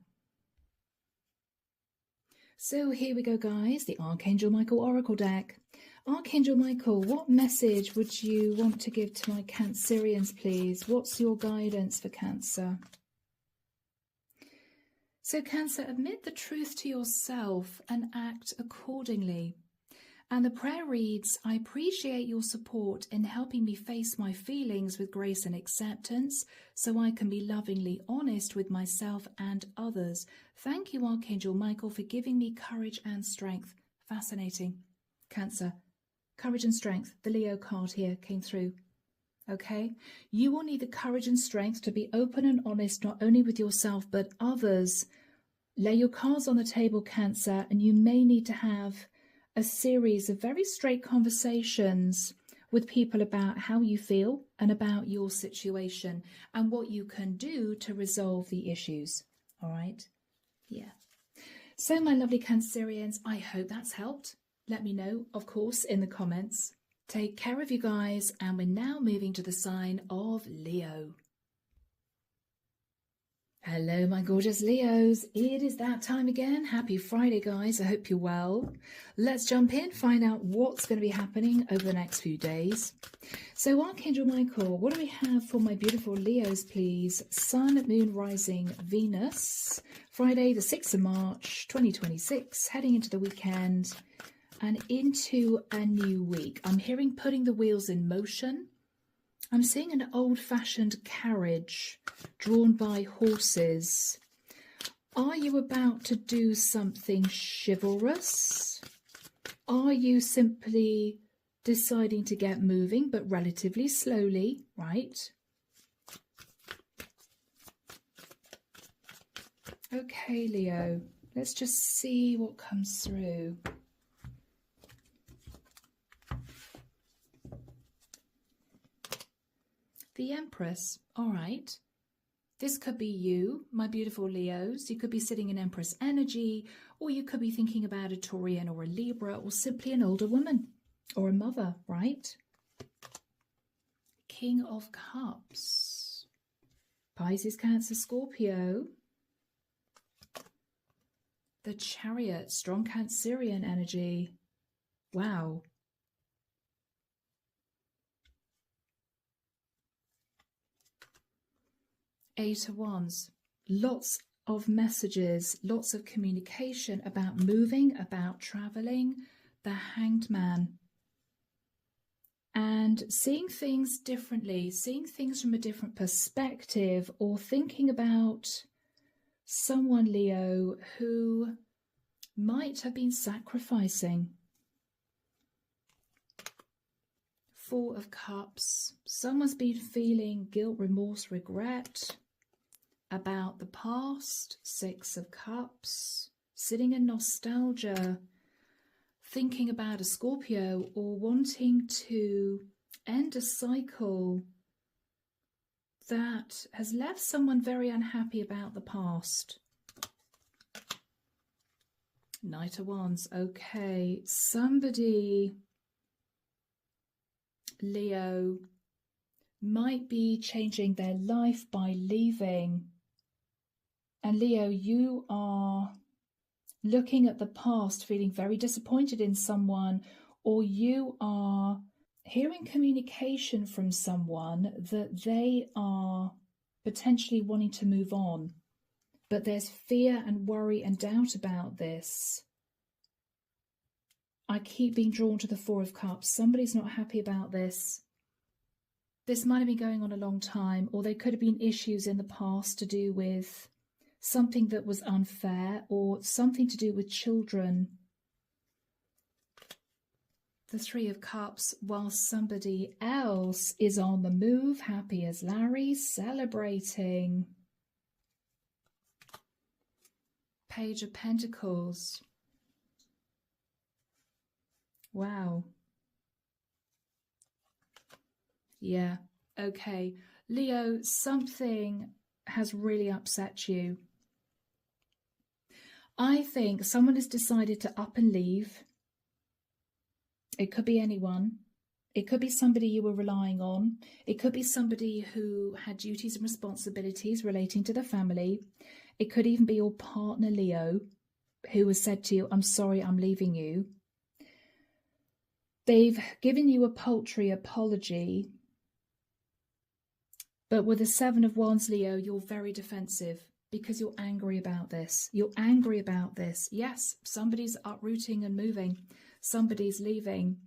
So here we go, guys, the Archangel Michael Oracle deck. Archangel Michael, what message would you want to give to my Cancerians, please? What's your guidance for Cancer? So Cancer, admit the truth to yourself and act accordingly. And the prayer reads, I appreciate your support in helping me face my feelings with grace and acceptance so I can be lovingly honest with myself and others. Thank you, Archangel Michael, for giving me courage and strength. Fascinating. Cancer, courage and strength. The Leo card here came through. Okay, you will need the courage and strength to be open and honest, not only with yourself, but others. Lay your cards on the table, Cancer, and you may need to have a series of very straight conversations with people about how you feel and about your situation and what you can do to resolve the issues. All right? Yeah. So my lovely Cancerians, I hope that's helped. Let me know, of course, in the comments. Take care of you guys, and we're now moving to the sign of Leo. Hello, my gorgeous Leos. It is that time again. Happy Friday, guys. I hope you're well. Let's jump in, find out what's going to be happening over the next few days. So, Archangel Michael, what do we have for my beautiful Leos, please? Sun, Moon, Rising, Venus. Friday, the 6th of March, 2026, heading into the weekend and into a new week. I'm hearing putting the wheels in motion. I'm seeing an old-fashioned carriage drawn by horses. Are you about to do something chivalrous? Are you simply deciding to get moving, but relatively slowly, right? Okay, Leo, let's just see what comes through. The Empress, all right. This could be you, my beautiful Leos. You could be sitting in Empress energy, or you could be thinking about a Taurian or a Libra, or simply an older woman or a mother, right? King of Cups. Pisces, Cancer, Scorpio. The Chariot, strong Cancerian energy. Wow. Eight of Wands. Lots of messages, lots of communication about moving, about traveling. The Hanged Man. And seeing things differently, seeing things from a different perspective, or thinking about someone, Leo, who might have been sacrificing. Four of Cups. Someone's been feeling guilt, remorse, regret about the past. Six of Cups. Sitting in nostalgia, thinking about a Scorpio, or wanting to end a cycle that has left someone very unhappy about the past. Knight of Wands. Okay, somebody, Leo, might be changing their life by leaving. And Leo, you are looking at the past, feeling very disappointed in someone, or you are hearing communication from someone that they are potentially wanting to move on. But there's fear and worry and doubt about this. I keep being drawn to the Four of Cups. Somebody's not happy about this. This might have been going on a long time, or there could have been issues in the past to do with something that was unfair, or something to do with children. The Three of Cups, while somebody else is on the move, happy as Larry, celebrating. Page of Pentacles. Wow. Yeah, okay. Leo, something has really upset you. I think someone has decided to up and leave. It could be anyone. It could be somebody you were relying on. It could be somebody who had duties and responsibilities relating to the family. It could even be your partner, Leo, who has said to you, I'm sorry, I'm leaving you. They've given you a paltry apology. But with the Seven of Wands, Leo, you're very defensive because you're angry about this. You're angry about this. Yes, somebody's uprooting and moving. Somebody's leaving.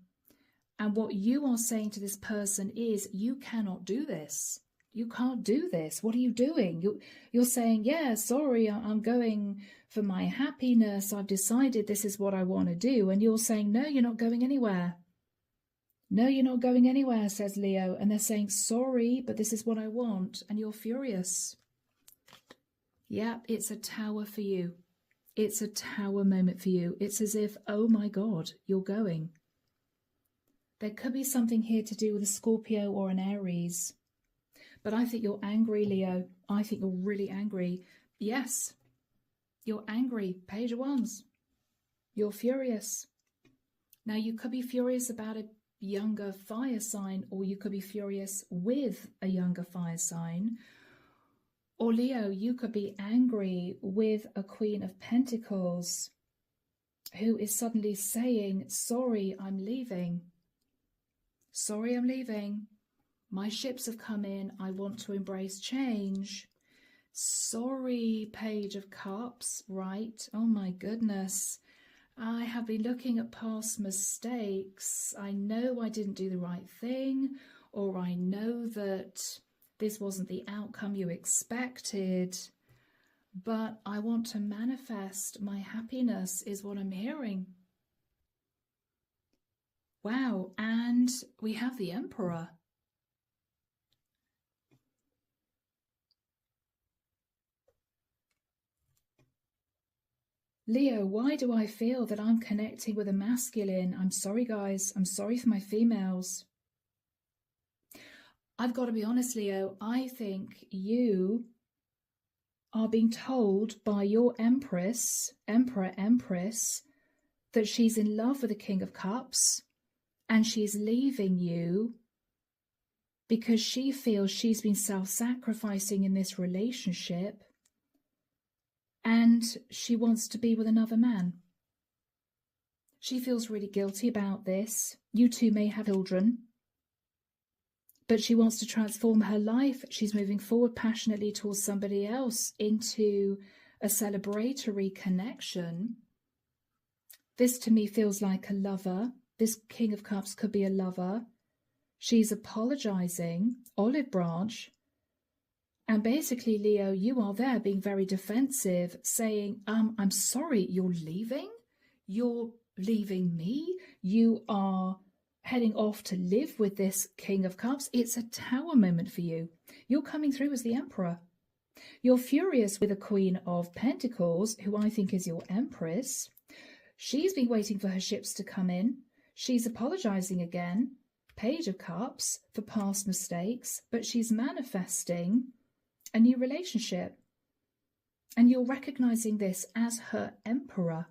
And what you are saying to this person is, you cannot do this. You can't do this. What are you doing? You're saying, yeah, sorry, I'm going for my happiness. I've decided this is what I want to do. And you're saying, no, you're not going anywhere. No, you're not going anywhere, says Leo. And they're saying, sorry, but this is what I want. And you're furious. Yeah, it's a tower for you. It's a tower moment for you. It's as if, oh my God, you're going. There could be something here to do with a Scorpio or an Aries. But I think you're angry, Leo. I think you're really angry. Yes, you're angry. Page of Wands. You're furious. Now, you could be furious about a younger fire sign, or you could be furious with a younger fire sign. Or Leo, you could be angry with a Queen of Pentacles who is suddenly saying, sorry, I'm leaving. Sorry, I'm leaving. My ships have come in. I want to embrace change. Sorry, Page of Cups, right? Oh my goodness. I have been looking at past mistakes. I know I didn't do the right thing, or I know that this wasn't the outcome you expected, but I want to manifest my happiness, is what I'm hearing. Wow, and we have the Emperor. Leo, why do I feel that I'm connecting with a masculine? I'm sorry, guys. I'm sorry for my females. I've got to be honest, Leo. I think you are being told by your Empress, that she's in love with the King of Cups and she's leaving you because she feels she's been self-sacrificing in this relationship and she wants to be with another man. She feels really guilty about this. You two may have children, but she wants to transform her life. She's moving forward passionately towards somebody else into a celebratory connection. This to me feels like a lover. This King of Cups could be a lover. She's apologizing, olive branch. And basically, Leo, you are there being very defensive, saying, I'm sorry, you're leaving? You're leaving me? You are heading off to live with this King of Cups? It's a Tower moment for you. You're coming through as the Emperor. You're furious with the Queen of Pentacles, who I think is your Empress. She's been waiting for her ships to come in. She's apologizing again, Page of Cups, for past mistakes, but she's manifesting a new relationship. And you're recognizing this as her Emperor.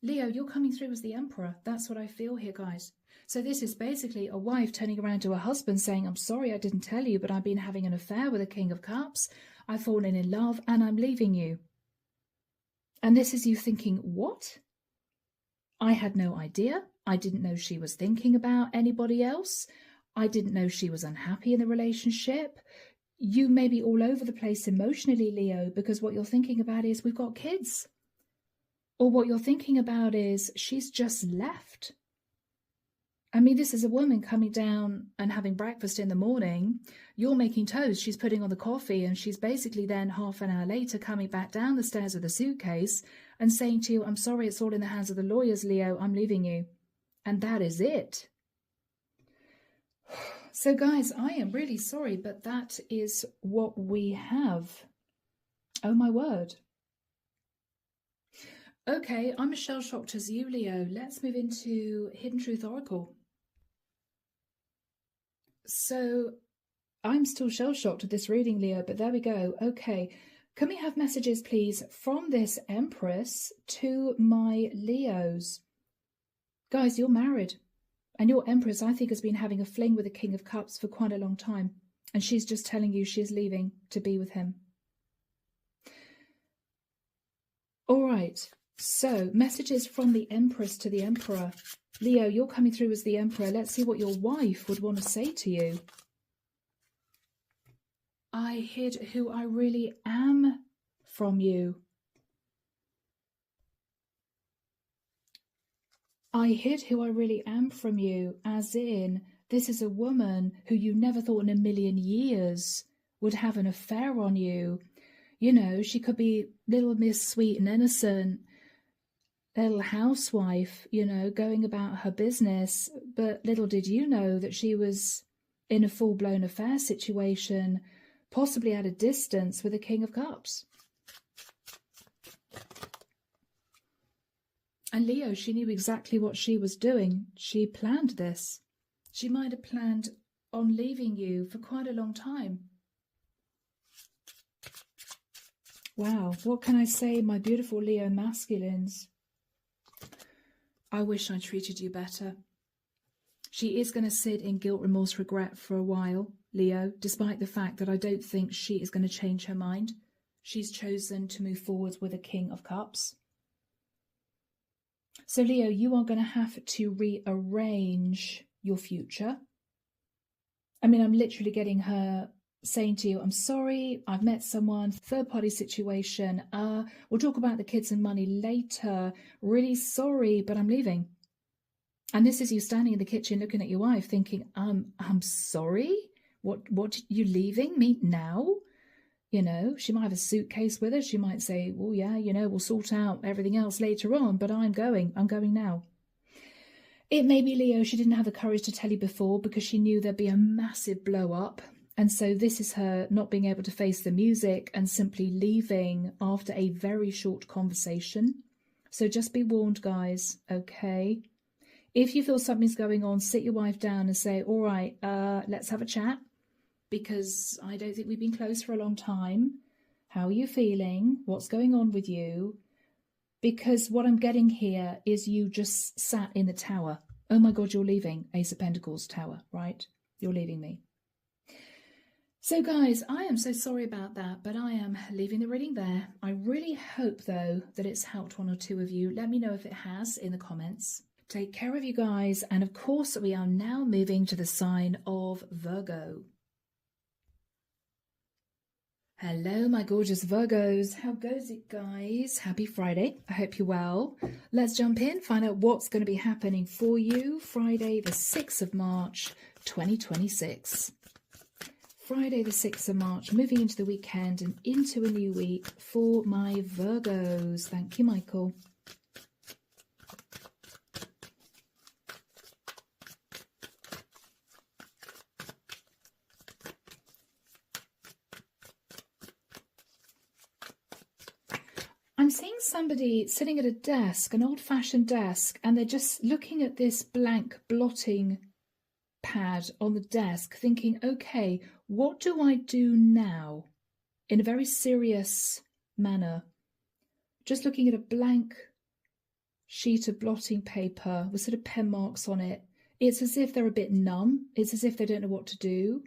Leo, you're coming through as the Emperor. That's what I feel here, guys. So this is basically a wife turning around to her husband saying, I'm sorry I didn't tell you, but I've been having an affair with a King of Cups. I've fallen in love and I'm leaving you. And this is you thinking, what? I had no idea. I didn't know she was thinking about anybody else. I didn't know she was unhappy in the relationship. You may be all over the place emotionally, Leo, because what you're thinking about is we've got kids. Or what you're thinking about is she's just left. I mean, this is a woman coming down and having breakfast in the morning. You're making toast. She's putting on the coffee and she's basically then half an hour later coming back down the stairs with a suitcase and saying to you, I'm sorry, it's all in the hands of the lawyers, Leo. I'm leaving you. And that is it. So guys, I am really sorry, but that is what we have. Oh my word. Okay, I'm as shell-shocked as you, Leo. Let's move into Hidden Truth Oracle. So I'm still shell-shocked at this reading, Leo, but there we go. Okay, can we have messages, please, from this Empress to my Leos? Guys, you're married. And your Empress, I think, has been having a fling with the King of Cups for quite a long time. And she's just telling you she's leaving to be with him. All right. So, messages from the Empress to the Emperor. Leo, you're coming through as the Emperor. Let's see what your wife would want to say to you. I hid who I really am from you. I hid who I really am from you, as in, this is a woman who you never thought in a million years would have an affair on you. You know, she could be little Miss Sweet and Innocent, little housewife, you know, going about her business. But little did you know that she was in a full-blown affair situation, possibly at a distance with the King of Cups. And Leo, she knew exactly what she was doing. She planned this. She might have planned on leaving you for quite a long time. Wow, what can I say, my beautiful Leo masculines? I wish I treated you better. She is going to sit in guilt, remorse, regret for a while, Leo, despite the fact that I don't think she is going to change her mind. She's chosen to move forward with a King of Cups. So, Leo, you are going to have to rearrange your future. I mean, I'm literally getting her saying to you, I'm sorry, I've met someone, third-party situation. We'll talk about the kids and money later. Really sorry, but I'm leaving. And this is you standing in the kitchen looking at your wife thinking, I'm sorry? What, you leaving me now? You know, she might have a suitcase with her. She might say, well, yeah, you know, we'll sort out everything else later on, but I'm going now. It may be, Leo, she didn't have the courage to tell you before because she knew there'd be a massive blow up. And so this is her not being able to face the music and simply leaving after a very short conversation. So just be warned, guys, okay? If you feel something's going on, sit your wife down and say, all right, let's have a chat, because I don't think we've been close for a long time. How are you feeling? What's going on with you? Because what I'm getting here is you just sat in the tower. Oh my God, you're leaving. Ace of Pentacles tower, right? You're leaving me. So guys, I am so sorry about that, but I am leaving the reading there. I really hope, though, that it's helped one or two of you. Let me know if it has in the comments. Take care of you guys. And of course, we are now moving to the sign of Virgo. Hello, my gorgeous Virgos. How goes it, guys? Happy Friday. I hope you're well. Let's jump in, find out what's going to be happening for you Friday, the 6th of March, 2026. Friday, the 6th of March, moving into the weekend and into a new week for my Virgos. Thank you, Michael. I'm seeing somebody sitting at a desk, an old-fashioned desk, and they're just looking at this blank blotting pad on the desk thinking, okay, what do I do now? In a very serious manner. Just looking at a blank sheet of blotting paper with sort of pen marks on it. It's as if they're a bit numb. It's as if they don't know what to do.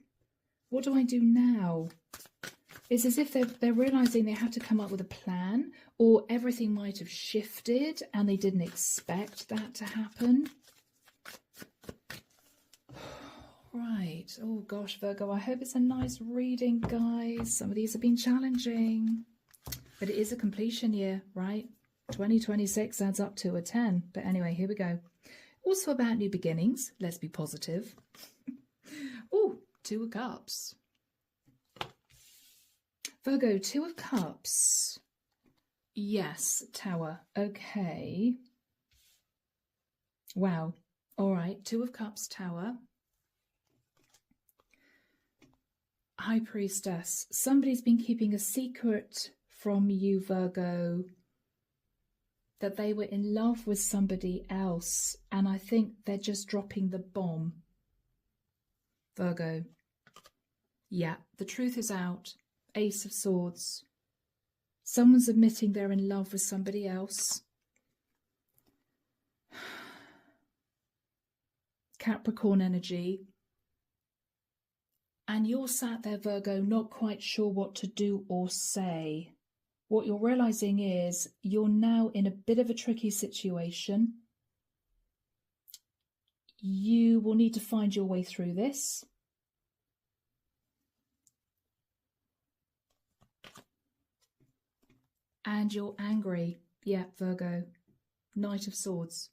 What do I do now? It's as if they're realising they have to come up with a plan, or everything might have shifted and they didn't expect that to happen. Right. Oh gosh, Virgo, I hope it's a nice reading, guys. Some of these have been challenging. But it is a completion year, right? 2026 adds up to a 10. But anyway, here we go. Also about new beginnings. Let's be positive. Oh, 2 of Cups. Virgo, 2 of Cups. Yes, Tower. Okay. Wow. All right. 2 of Cups, Tower. High Priestess. Somebody's been keeping a secret from you, Virgo, that they were in love with somebody else. And I think they're just dropping the bomb. Virgo. Yeah, the truth is out. Ace of Swords. Someone's admitting they're in love with somebody else. Capricorn energy. And you're sat there, Virgo, not quite sure what to do or say. What you're realizing is you're now in a bit of a tricky situation. You will need to find your way through this. And you're angry. Yeah, Virgo. Knight of Swords.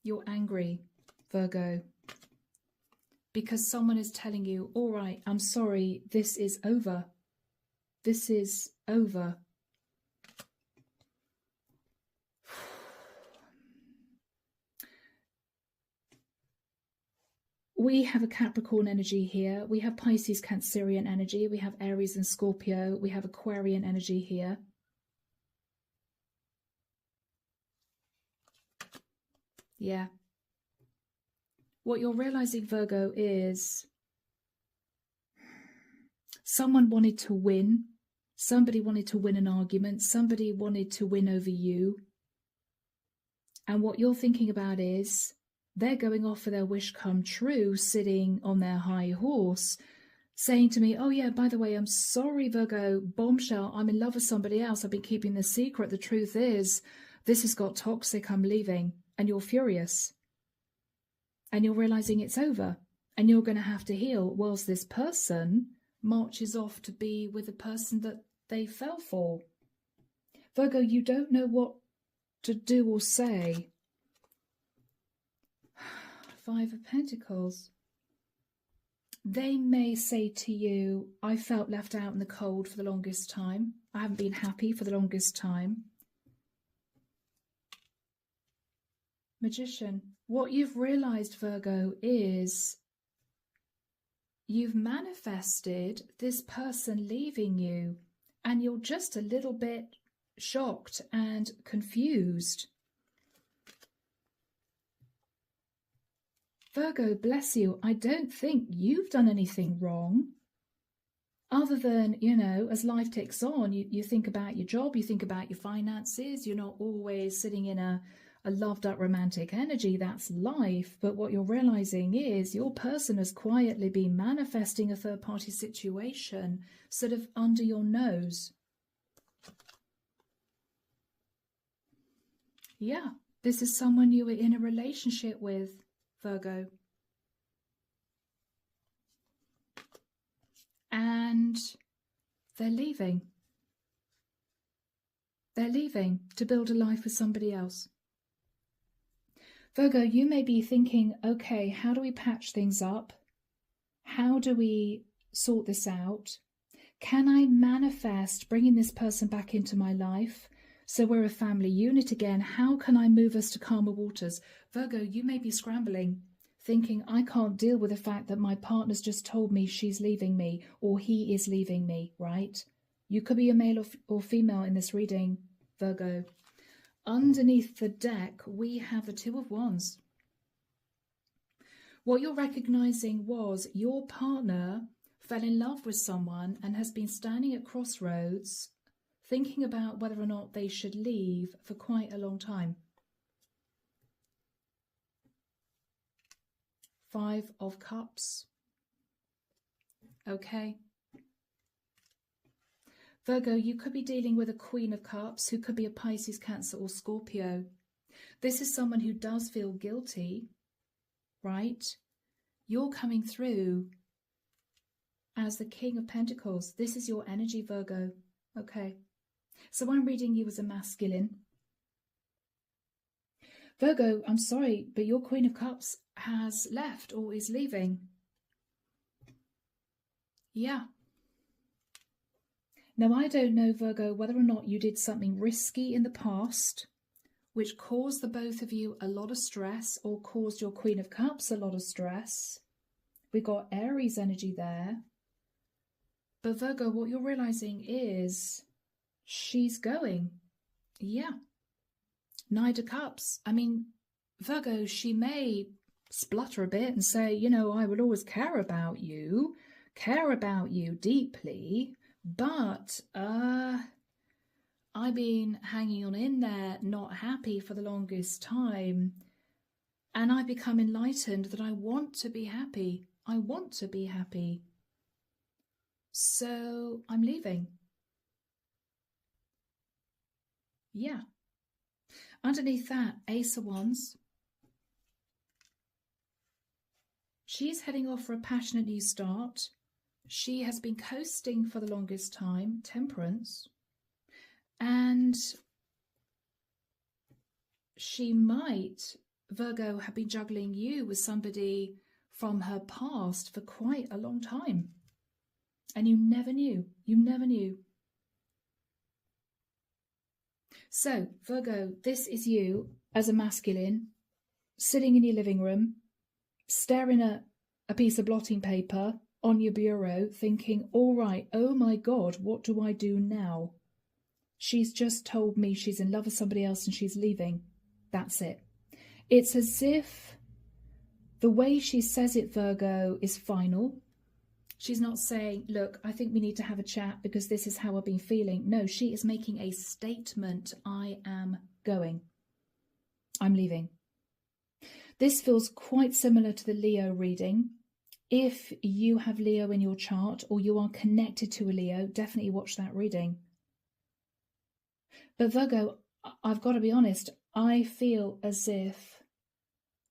You're angry, Virgo. Because someone is telling you, all right, I'm sorry, this is over. This is over. We have a Capricorn energy here. We have Pisces, Cancerian energy. We have Aries and Scorpio. We have Aquarian energy here. Yeah. What you're realizing, Virgo, is someone wanted to win. Somebody wanted to win an argument. Somebody wanted to win over you. And what you're thinking about is they're going off for their wish come true, sitting on their high horse, saying to me, oh yeah, by the way, I'm sorry, Virgo, bombshell, I'm in love with somebody else. I've been keeping this secret. The truth is, this has got toxic. I'm leaving. And you're furious. And you're realizing it's over. And you're going to have to heal whilst this person marches off to be with the person that they fell for. Virgo, you don't know what to do or say. 5 of Pentacles. They may say to you, I felt left out in the cold for the longest time. I haven't been happy for the longest time. Magician. What you've realized, Virgo, is you've manifested this person leaving you, and you're just a little bit shocked and confused. Virgo, bless you, I don't think you've done anything wrong. Other than, you know, as life ticks on, you think about your job, you think about your finances. You're not always sitting in a loved up romantic energy. That's life. But what you're realizing is your person has quietly been manifesting a third party situation sort of under your nose. Yeah, this is someone you were in a relationship with, Virgo. And they're leaving. They're leaving to build a life with somebody else. Virgo, you may be thinking, okay, how do we patch things up? How do we sort this out? Can I manifest bringing this person back into my life so we're a family unit again? How can I move us to calmer waters? Virgo, you may be scrambling, thinking, I can't deal with the fact that my partner's just told me she's leaving me or he is leaving me, right? You could be a male or female in this reading, Virgo. Underneath the deck, we have the Two of Wands. What you're recognizing was your partner fell in love with someone and has been standing at crossroads, thinking about whether or not they should leave for quite a long time. 5 of Cups. Okay. Virgo, you could be dealing with a Queen of Cups who could be a Pisces, Cancer or Scorpio. This is someone who does feel guilty, right? You're coming through as the King of Pentacles. This is your energy, Virgo. Okay. So I'm reading you as a masculine. Virgo, I'm sorry, but your Queen of Cups has left or is leaving. Yeah. Now, I don't know, Virgo, whether or not you did something risky in the past, which caused the both of you a lot of stress or caused your Queen of Cups a lot of stress. We got Aries energy there. But Virgo, what you're realizing is she's going. Yeah. Knight of Cups. I mean, Virgo, she may splutter a bit and say, you know, I will always care about you deeply, but I've been hanging on in there, not happy for the longest time, and I've become enlightened that I want to be happy. I want to be happy. So I'm leaving. Yeah. Underneath that, Ace of Wands. She's heading off for a passionate new start. She has been coasting for the longest time, Temperance. And she might, Virgo, have been juggling you with somebody from her past for quite a long time. And you never knew. You never knew. So, Virgo, this is you as a masculine, sitting in your living room, staring at a piece of blotting paper on your bureau, thinking, all right, oh my God, what do I do now? She's just told me she's in love with somebody else and she's leaving. That's it. It's as if the way she says it, Virgo, is final. She's not saying, look, I think we need to have a chat because this is how I've been feeling. No, she is making a statement. I am going. I'm leaving. This feels quite similar to the Leo reading. If you have Leo in your chart or you are connected to a Leo, definitely watch that reading. But Virgo, I've got to be honest, I feel as if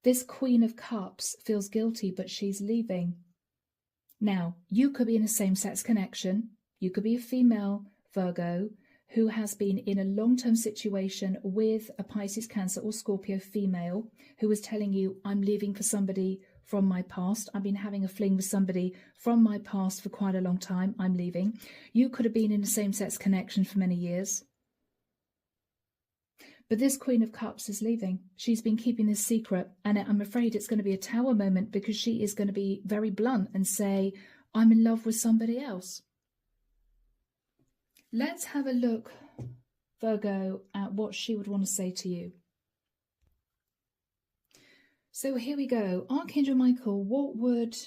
this Queen of Cups feels guilty, but she's leaving. Now, you could be in a same-sex connection. You could be a female, Virgo, who has been in a long-term situation with a Pisces, Cancer or Scorpio female who is telling you, I'm leaving for somebody from my past. I've been having a fling with somebody from my past for quite a long time. I'm leaving. You could have been in a same-sex connection for many years. But this Queen of Cups is leaving. She's been keeping this secret, and I'm afraid it's going to be a Tower moment because she is going to be very blunt and say, I'm in love with somebody else. Let's have a look, Virgo, at what she would want to say to you. So here we go. Archangel Michael, what would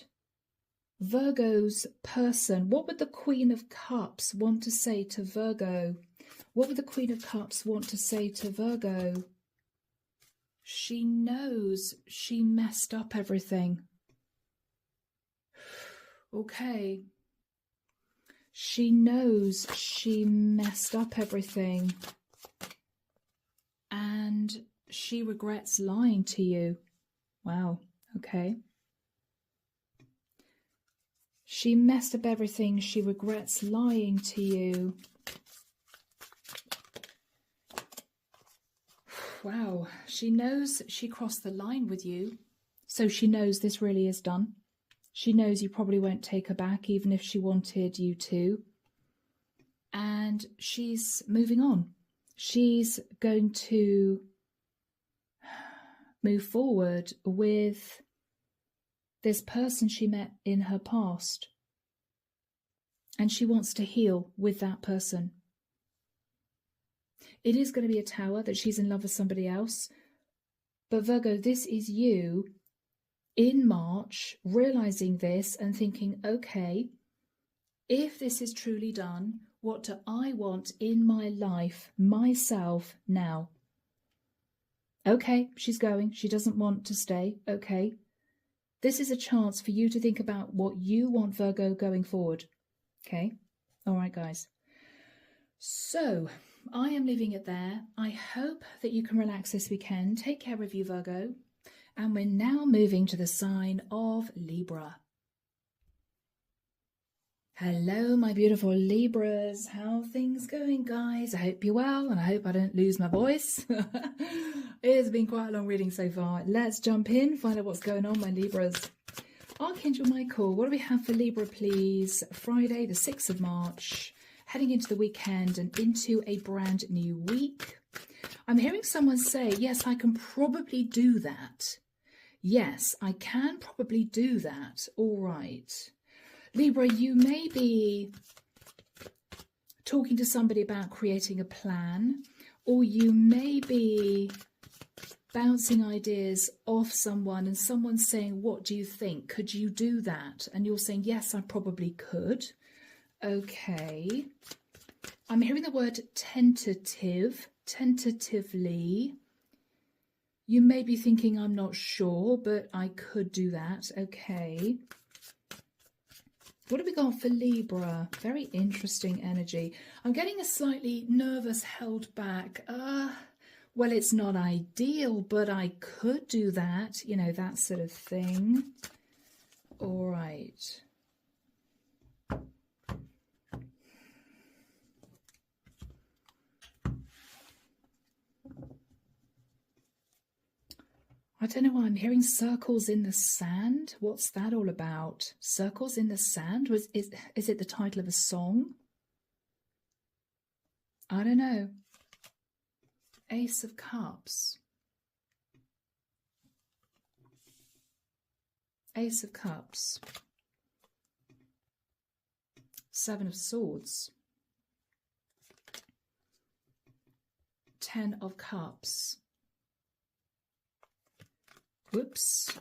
Virgo's person, what would the Queen of Cups want to say to Virgo? What would the Queen of Cups want to say to Virgo? She knows she messed up everything. Okay. She knows she messed up everything. And she regrets lying to you. Wow. Okay. She messed up everything. She regrets lying to you. Wow, she knows she crossed the line with you, so she knows this really is done. She knows you probably won't take her back, even if she wanted you to. And she's moving on. She's going to move forward with this person she met in her past. And she wants to heal with that person. It is going to be a Tower that she's in love with somebody else. But Virgo, this is you in March realizing this and thinking, okay, if this is truly done, what do I want in my life, myself, now? Okay, she's going. She doesn't want to stay. Okay. This is a chance for you to think about what you want, Virgo, going forward. Okay. All right, guys. So I am leaving it there. I hope that you can relax this weekend. Take care of you, Virgo. And we're now moving to the sign of Libra. Hello, my beautiful Libras. How are things going, guys? I hope you're well, and I hope I don't lose my voice. It has been quite a long reading so far. Let's jump in, find out what's going on, my Libras. Archangel Michael, what do we have for Libra, please? Friday, the 6th of March, heading into the weekend and into a brand new week. I'm hearing someone say, yes, I can probably do that. Yes, I can probably do that. All right. Libra, you may be talking to somebody about creating a plan, or you may be bouncing ideas off someone and someone's saying, what do you think? Could you do that? And you're saying, yes, I probably could. Okay. I'm hearing the word tentative, tentatively. You may be thinking, I'm not sure, but I could do that. Okay. What have we got for Libra? Very interesting energy. I'm getting a slightly nervous, held back. Well, it's not ideal, but I could do that. You know, that sort of thing. All right. I don't know why I'm hearing circles in the sand. What's that all about? Circles in the sand? Is it the title of a song? I don't know. Ace of Cups. Ace of Cups. Seven of Swords. 10 of Cups. Whoops.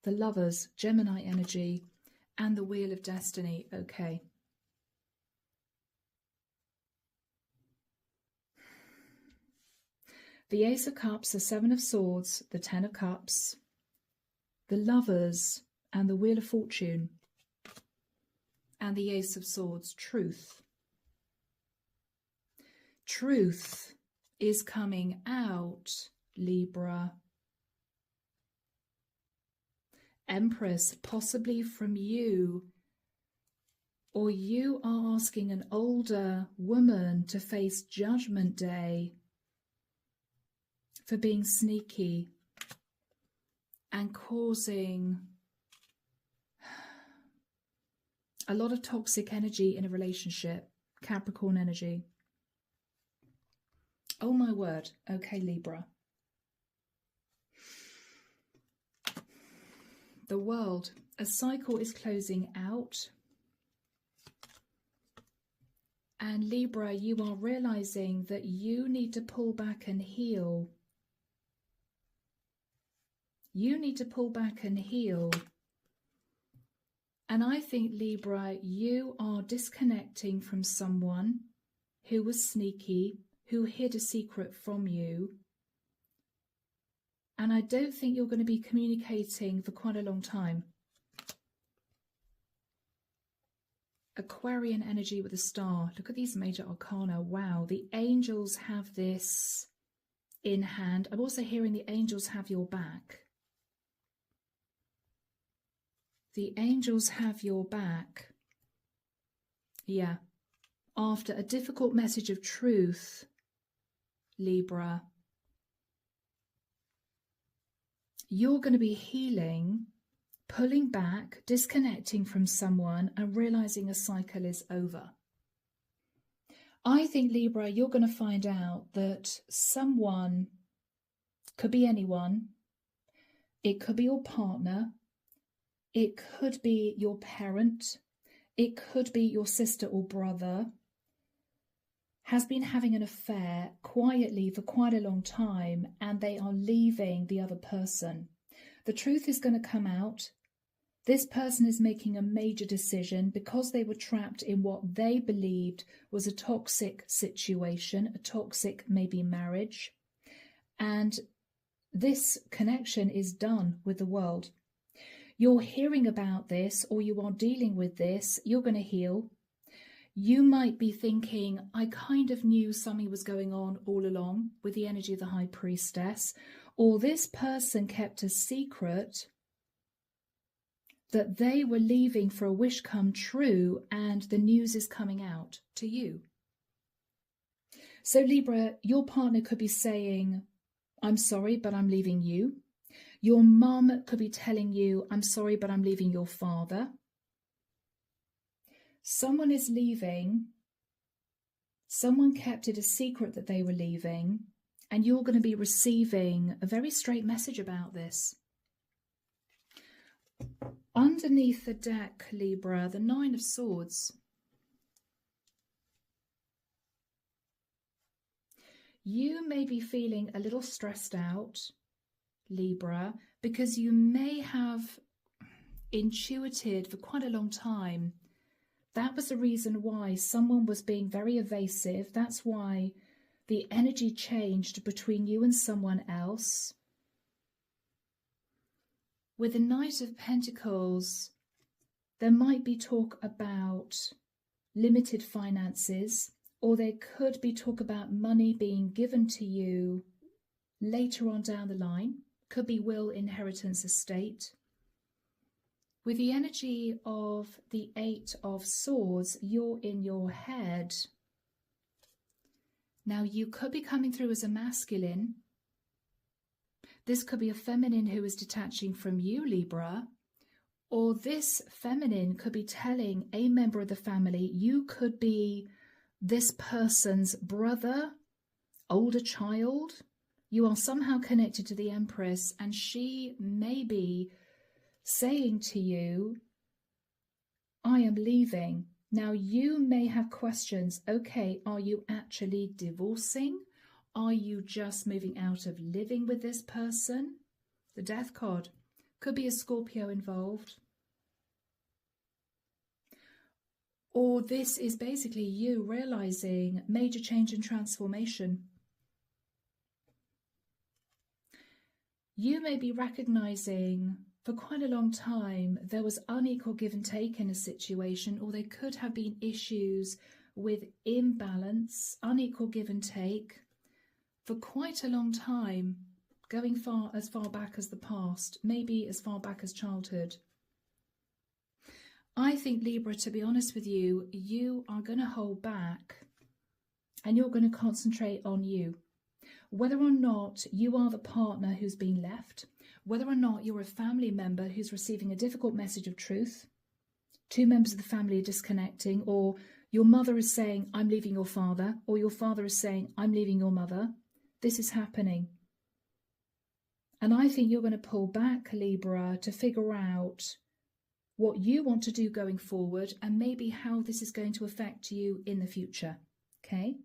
The Lovers, Gemini energy, and the Wheel of Destiny. Okay. The Ace of Cups, the Seven of Swords, the 10 of Cups, the Lovers, and the Wheel of Fortune, and the Ace of Swords. Truth. Truth is coming out, Libra. Empress, possibly from you, or you are asking an older woman to face Judgment Day for being sneaky and causing a lot of toxic energy in a relationship. Capricorn energy. Oh my word. Okay, Libra. The world. A cycle is closing out. And Libra, you are realizing that you need to pull back and heal. You need to pull back and heal. And I think, Libra, you are disconnecting from someone who was sneaky, who hid a secret from you. And I don't think you're going to be communicating for quite a long time. Aquarian energy with a star. Look at these major arcana. Wow, the angels have this in hand. I'm also hearing the angels have your back. The angels have your back. Yeah. After a difficult message of truth, Libra, you're going to be healing, pulling back, disconnecting from someone and realizing a cycle is over. I think, Libra, you're going to find out that someone, could be anyone, it could be your partner, it could be your parent, it could be your sister or brother, has been having an affair quietly for quite a long time, and they are leaving the other person. The truth is going to come out. This person is making a major decision because they were trapped in what they believed was a toxic situation, a toxic maybe marriage. And this connection is done with the world. You're hearing about this, or you are dealing with this, you're going to heal. You might be thinking, I kind of knew something was going on all along with the energy of the High Priestess, or this person kept a secret that they were leaving for a wish come true, and the news is coming out to you. So Libra, your partner could be saying, I'm sorry, but I'm leaving you. Your mum could be telling you, I'm sorry, but I'm leaving your father. Someone is leaving. Someone kept it a secret that they were leaving, and you're going to be receiving a very straight message about this. Underneath the deck, Libra, the Nine of Swords. You may be feeling a little stressed out, Libra, because you may have intuited for quite a long time that was the reason why someone was being very evasive. That's why the energy changed between you and someone else. With the Knight of Pentacles, there might be talk about limited finances, or there could be talk about money being given to you later on down the line. Could be will, inheritance, estate. With the energy of the Eight of Swords, you're in your head. Now, you could be coming through as a masculine. This could be a feminine who is detaching from you, Libra. Or this feminine could be telling a member of the family, you could be this person's brother, older child. You are somehow connected to the Empress, and she may be saying to you, I am leaving. Now, you may have questions. Okay, are you actually divorcing? Are you just moving out of living with this person? The Death card. Could be a Scorpio involved. Or this is basically you realizing major change and transformation. You may be recognizing for quite a long time there was unequal give and take in a situation, or there could have been issues with imbalance, unequal give and take for quite a long time, going as far back as the past, maybe as far back as childhood. I think, Libra, to be honest with you, you are going to hold back and you're going to concentrate on you. Whether or not you are the partner who's been left, whether or not you're a family member who's receiving a difficult message of truth, two members of the family are disconnecting, or your mother is saying, I'm leaving your father, or your father is saying, I'm leaving your mother. This is happening. And I think you're going to pull back, Libra, to figure out what you want to do going forward and maybe how this is going to affect you in the future. Okay?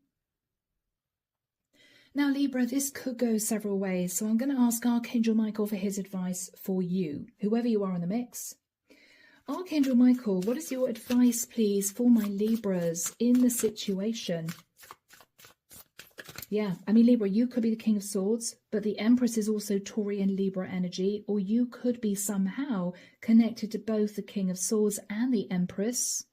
Now, Libra, this could go several ways. So I'm going to ask Archangel Michael for his advice for you, whoever you are in the mix. Archangel Michael, what is your advice, please, for my Libras in the situation? Yeah, I mean, Libra, you could be the King of Swords, but the Empress is also Taurian Libra energy, or you could be somehow connected to both the King of Swords and the Empress.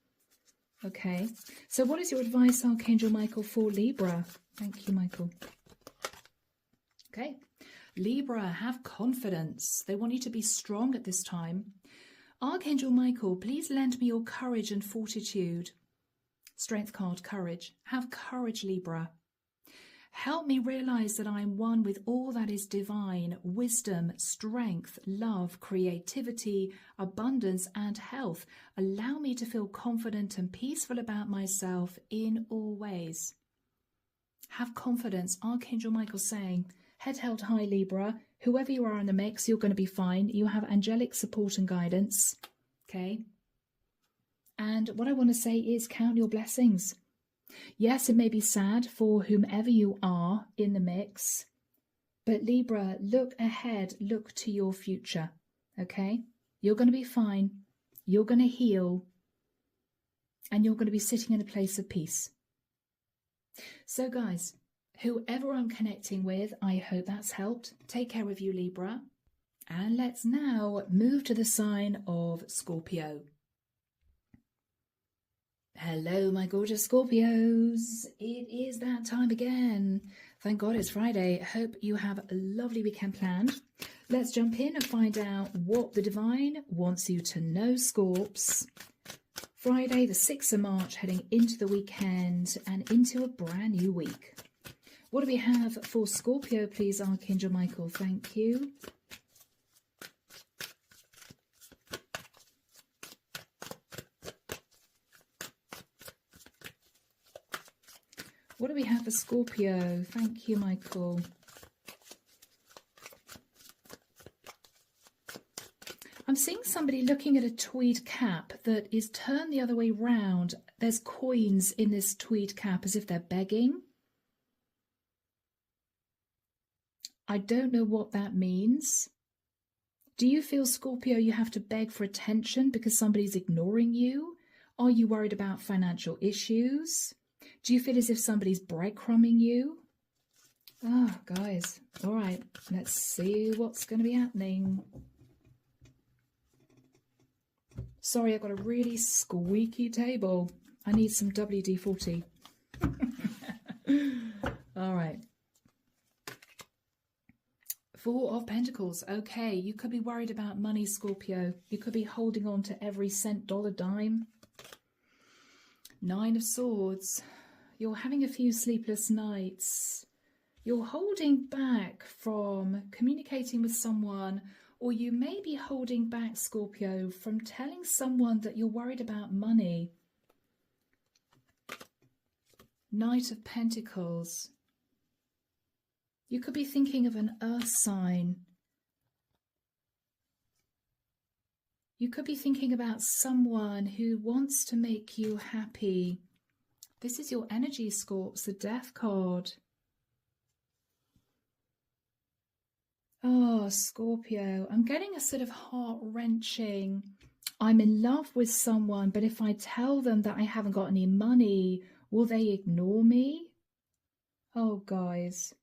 Okay, so what is your advice, Archangel Michael, for Libra? Thank you, Michael. Okay, Libra, have confidence. They want you to be strong at this time. Archangel Michael, please lend me your courage and fortitude. Strength card, courage. Have courage, Libra. Help me realize that I am one with all that is divine, wisdom, strength, love, creativity, abundance, and health. Allow me to feel confident and peaceful about myself in all ways. Have confidence. Archangel Michael saying, head held high, Libra. Whoever you are in the mix, you're going to be fine. You have angelic support and guidance. Okay. And what I want to say is count your blessings. Yes, it may be sad for whomever you are in the mix, but Libra, look ahead, look to your future, okay? You're going to be fine, you're going to heal, and you're going to be sitting in a place of peace. So guys, whoever I'm connecting with, I hope that's helped. Take care of you, Libra. And let's now move to the sign of Scorpio. Hello, my gorgeous Scorpios. It is that time again. Thank God it's Friday. Hope you have a lovely weekend planned. Let's jump in and find out what the Divine wants you to know, Scorps. Friday, the 6th of March, heading into the weekend and into a brand new week. What do we have for Scorpio, please, Archangel Michael? Thank you. What do we have for Scorpio? Thank you, Michael. I'm seeing somebody looking at a tweed cap that is turned the other way round. There's coins in this tweed cap as if they're begging. I don't know what that means. Do you feel, Scorpio, you have to beg for attention because somebody's ignoring you? Are you worried about financial issues? Do you feel as if somebody's breadcrumbing you? Oh, guys. All right. Let's see what's going to be happening. Sorry, I've got a really squeaky table. I need some WD-40. All right. Four of Pentacles. Okay, you could be worried about money, Scorpio. You could be holding on to every cent, dollar, dime. 9 of Swords. You're having a few sleepless nights. You're holding back from communicating with someone, or you may be holding back, Scorpio, from telling someone that you're worried about money. Knight of Pentacles. You could be thinking of an earth sign. You could be thinking about someone who wants to make you happy. This is your energy, Scorps, the Death card. Oh, Scorpio, I'm getting a sort of heart-wrenching, I'm in love with someone, but if I tell them that I haven't got any money, will they ignore me? Oh, guys.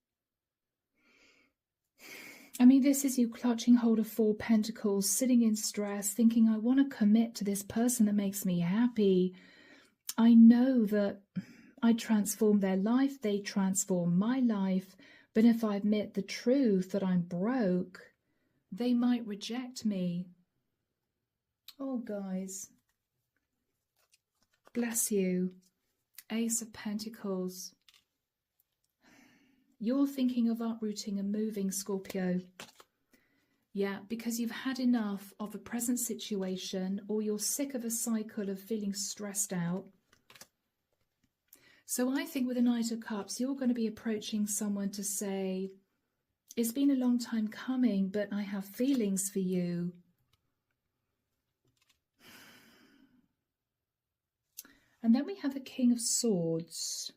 I mean, this is you clutching hold of 4 Pentacles, sitting in stress, thinking, I want to commit to this person that makes me happy. I know that I transform their life, they transform my life, but if I admit the truth that I'm broke, they might reject me. Oh, guys. Bless you. Ace of Pentacles. You're thinking of uprooting and moving, Scorpio. Yeah, because you've had enough of a present situation, or you're sick of a cycle of feeling stressed out. So I think with the Knight of Cups, you're going to be approaching someone to say, it's been a long time coming, but I have feelings for you. And then we have the King of Swords.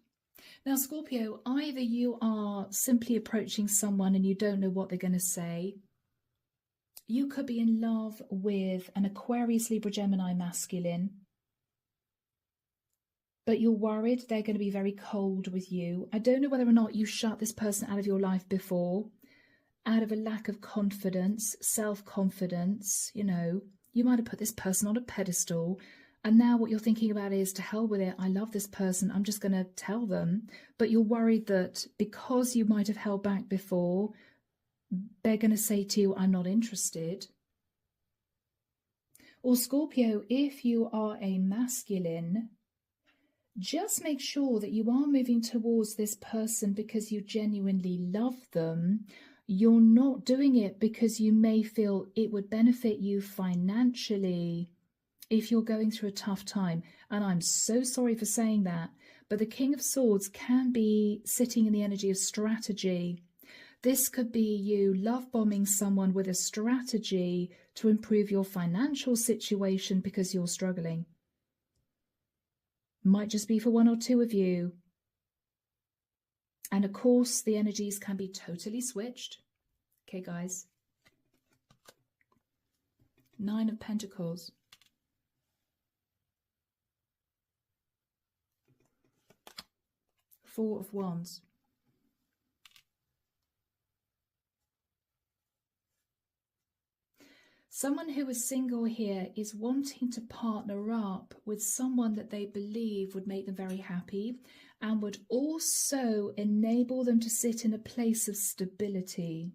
Now, Scorpio, either you are simply approaching someone and you don't know what they're going to say. You could be in love with an Aquarius, Libra, Gemini masculine, but you're worried they're going to be very cold with you. I don't know whether or not you shut this person out of your life before, out of a lack of confidence, self-confidence. You know, you might have put this person on a pedestal, and now what you're thinking about is, to hell with it, I love this person, I'm just going to tell them. But you're worried that because you might have held back before, they're going to say to you, I'm not interested. Or Scorpio, if you are a masculine, just make sure that you are moving towards this person because you genuinely love them. You're not doing it because you may feel it would benefit you financially if you're going through a tough time. And I'm so sorry for saying that, but the King of Swords can be sitting in the energy of strategy. This could be you love bombing someone with a strategy to improve your financial situation because you're struggling. Might just be for one or two of you. And of course, the energies can be totally switched. Okay, guys. Nine of Pentacles. Four of Wands. Someone who is single here is wanting to partner up with someone that they believe would make them very happy and would also enable them to sit in a place of stability.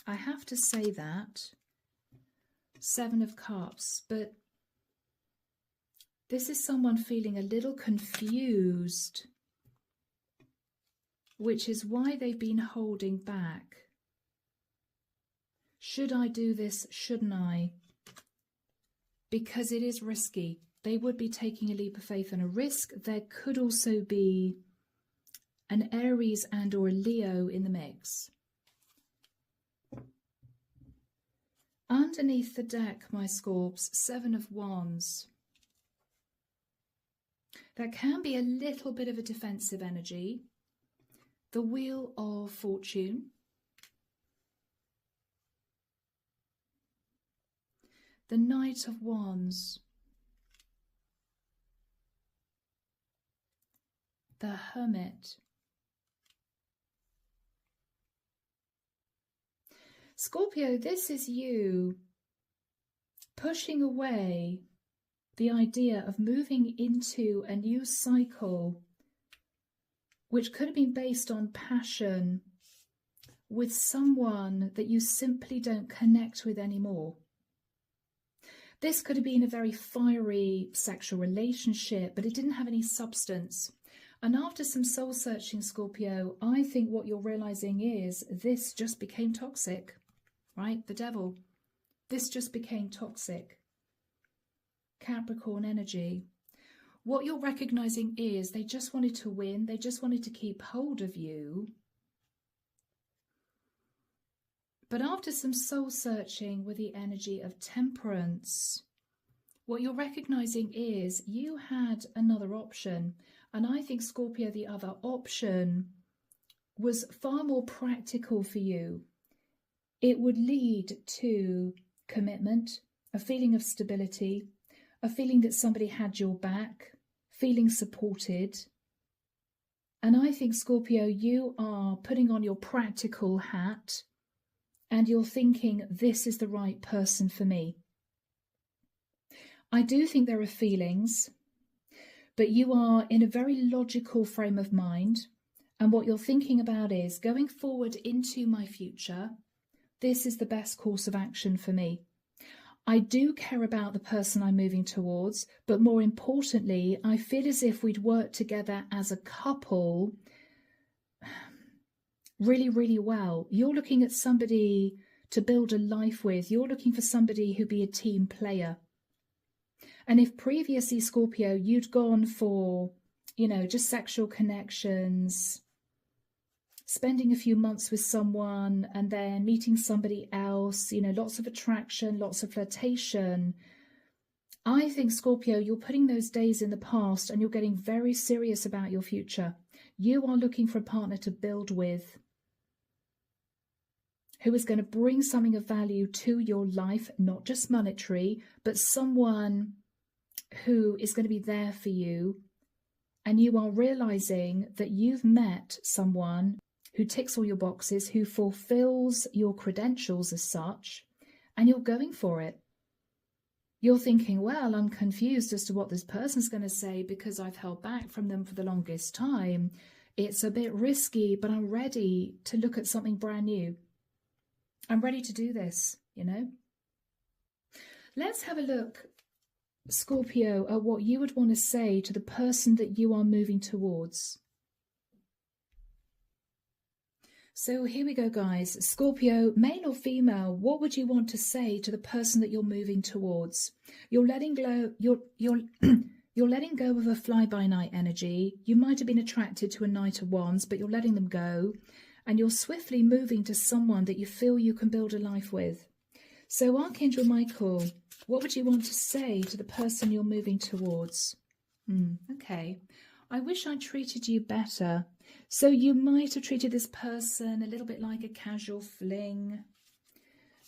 I have to say that. Seven of Cups, but this is someone feeling a little confused, which is why they've been holding back. Should I do this? Shouldn't I? Because it is risky. They would be taking a leap of faith and a risk. There could also be an Aries and or a Leo in the mix. Underneath the deck, my Scorps, Seven of Wands. That can be a little bit of a defensive energy. The Wheel of Fortune. The Knight of Wands. The Hermit. Scorpio, this is you pushing away the idea of moving into a new cycle, which could have been based on passion with someone that you simply don't connect with anymore. This could have been a very fiery sexual relationship, but it didn't have any substance. And after some soul searching, Scorpio, I think what you're realizing is this just became toxic, right? The Devil. This just became toxic. Capricorn energy. What you're recognizing is they just wanted to win. They just wanted to keep hold of you. But after some soul searching with the energy of Temperance, what you're recognizing is you had another option. And I think, Scorpio, the other option was far more practical for you. It would lead to commitment, a feeling of stability, a feeling that somebody had your back, feeling supported. And I think, Scorpio, you are putting on your practical hat and you're thinking, this is the right person for me. I do think there are feelings, but you are in a very logical frame of mind. And what you're thinking about is, going forward into my future, this is the best course of action for me. I do care about the person I'm moving towards, but more importantly, I feel as if we'd work together as a couple really, really well. You're looking at somebody to build a life with. You're looking for somebody who'd be a team player. And if previously, Scorpio, you'd gone for, you know, just sexual connections, spending a few months with someone and then meeting somebody else, you know, lots of attraction, lots of flirtation. I think, Scorpio, you're putting those days in the past and you're getting very serious about your future. You are looking for a partner to build with, who is going to bring something of value to your life, not just monetary, but someone who is going to be there for you. And you are realizing that you've met someone who ticks all your boxes, who fulfills your credentials as such, and you're going for it. You're thinking, well, I'm confused as to what this person's going to say because I've held back from them for the longest time. It's a bit risky, but I'm ready to look at something brand new. I'm ready to do this, you know. Let's have a look, Scorpio, at what you would want to say to the person that you are moving towards. So here we go, guys. Scorpio, male or female, what would you want to say to the person that you're moving towards? You're letting go, you're letting go of a fly-by-night energy. You might have been attracted to a Knight of Wands, but you're letting them go. And you're swiftly moving to someone that you feel you can build a life with. So Archangel Michael, what would you want to say to the person you're moving towards? Okay. I wish I treated you better. So you might have treated this person a little bit like a casual fling.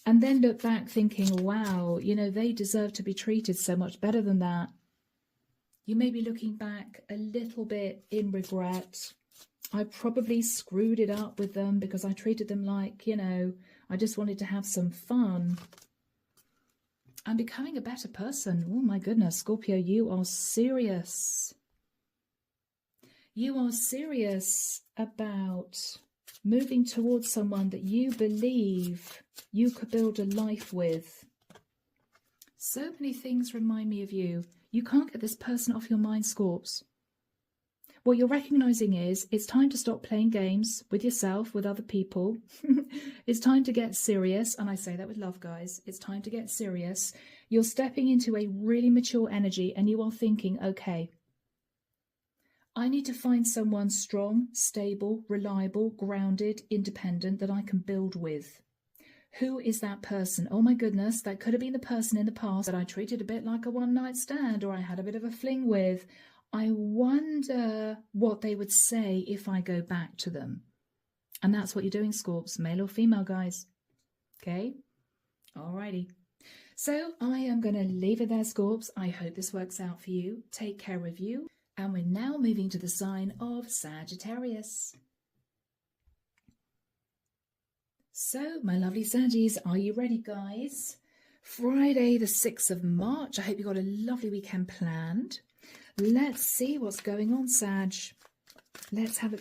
And then look back thinking, wow, you know, they deserve to be treated so much better than that. You may be looking back a little bit in regret. I probably screwed it up with them because I treated them like, you know, I just wanted to have some fun. I'm becoming a better person. Oh my goodness, Scorpio, you are serious. You are serious about moving towards someone that you believe you could build a life with. So many things remind me of you. You can't get this person off your mind, Scorps. What you're recognizing is it's time to stop playing games with yourself, with other people. It's time to get serious. And I say that with love, guys. It's time to get serious. You're stepping into a really mature energy and you are thinking, okay, I need to find someone strong, stable, reliable, grounded, independent that I can build with. Who is that person? Oh my goodness, that could have been the person in the past that I treated a bit like a one-night stand or I had a bit of a fling with. I wonder what they would say if I go back to them. And that's what you're doing, Scorps, male or female, guys. Okay? Alrighty. So I am going to leave it there, Scorps. I hope this works out for you. Take care of you. And we're now moving to the sign of Sagittarius. So, my lovely Saggies, are you ready, guys? Friday, the 6th of March. I hope you got a lovely weekend planned. Let's see what's going on, Sag. Let's have a...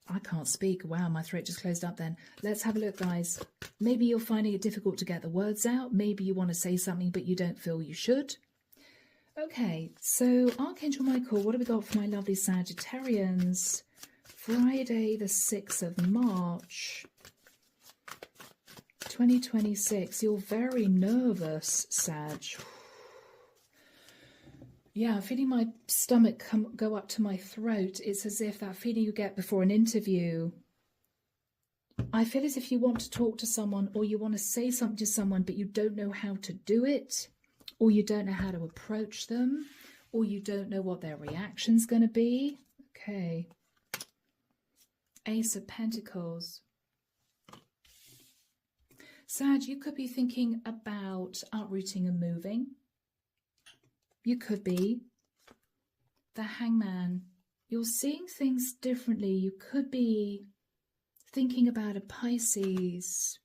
I can't speak. Wow, my throat just closed up then. Let's have a look, guys. Maybe you're finding it difficult to get the words out. Maybe you want to say something, but you don't feel you should. Okay, so Archangel Michael, what have we got for my lovely Sagittarians? Friday, the 6th of March, 2026. You're very nervous, Sag. Yeah, I'm feeling my stomach go up to my throat. It's as if that feeling you get before an interview. I feel as if you want to talk to someone or you want to say something to someone, but you don't know how to do it, or you don't know how to approach them, or you don't know what their reaction's going to be. Okay. Ace of Pentacles. Sag, you could be thinking about uprooting and moving. You could be the Hangman. You're seeing things differently. You could be thinking about a Pisces,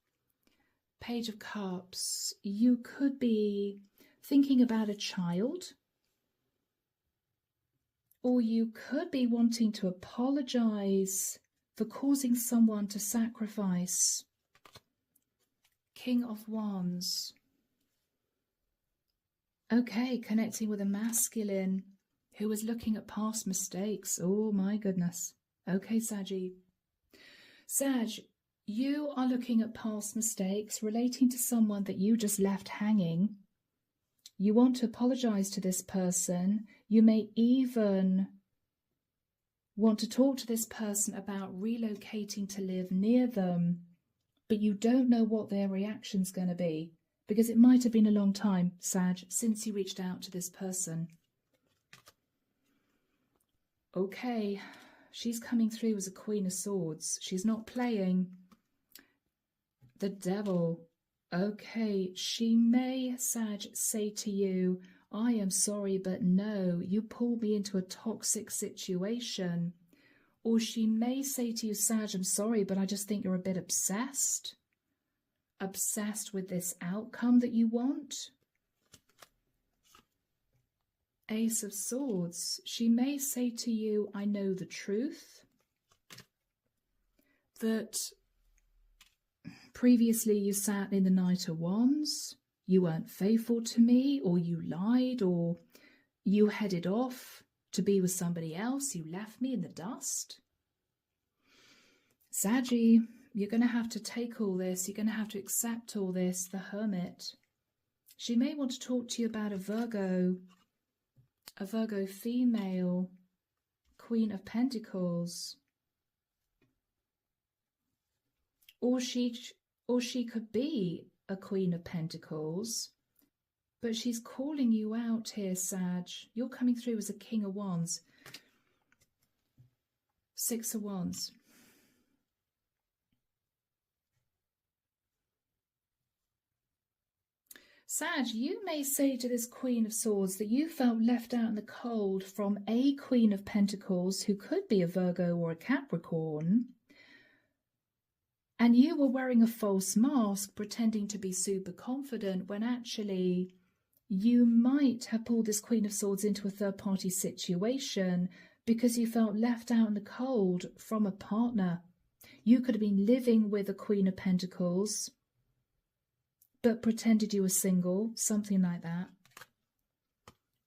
Page of Cups. You could be thinking about a child. Or you could be wanting to apologize for causing someone to sacrifice. King of Wands. Okay, connecting with a masculine who was looking at past mistakes. Oh my goodness. Okay, Saggy. Sag, you are looking at past mistakes relating to someone that you just left hanging. You want to apologize to this person. You may even want to talk to this person about relocating to live near them, but you don't know what their reaction's going to be, because it might have been a long time, Sag, since you reached out to this person. Okay, she's coming through as a Queen of Swords. She's not playing. The Devil. Okay, she may, Sag, say to you, I am sorry, but no, you pulled me into a toxic situation. Or she may say to you, Sag, I'm sorry, but I just think you're a bit obsessed. Obsessed with this outcome that you want. Ace of Swords. She may say to you, I know the truth. That previously you sat in the Knight of Wands, you weren't faithful to me, or you lied, or you headed off to be with somebody else, you left me in the dust. Saggy, you're going to have to take all this, you're going to have to accept all this, the Hermit. She may want to talk to you about a Virgo female, Queen of Pentacles. Or she could be a Queen of Pentacles, but she's calling you out here, Sag. You're coming through as a King of Wands. Six of Wands. Sag, you may say to this Queen of Swords that you felt left out in the cold from a Queen of Pentacles who could be a Virgo or a Capricorn. And you were wearing a false mask, pretending to be super confident, when actually you might have pulled this Queen of Swords into a third-party situation because you felt left out in the cold from a partner. You could have been living with a Queen of Pentacles, but pretended you were single, something like that.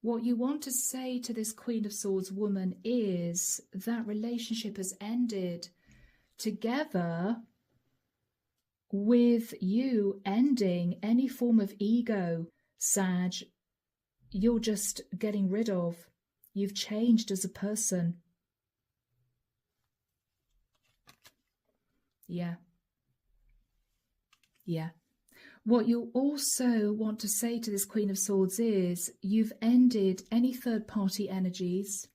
What you want to say to this Queen of Swords woman is that relationship has ended together with you ending any form of ego, Sag. You're just getting rid of. You've changed as a person. Yeah. Yeah. What you also want to say to this Queen of Swords is you've ended any third-party energies.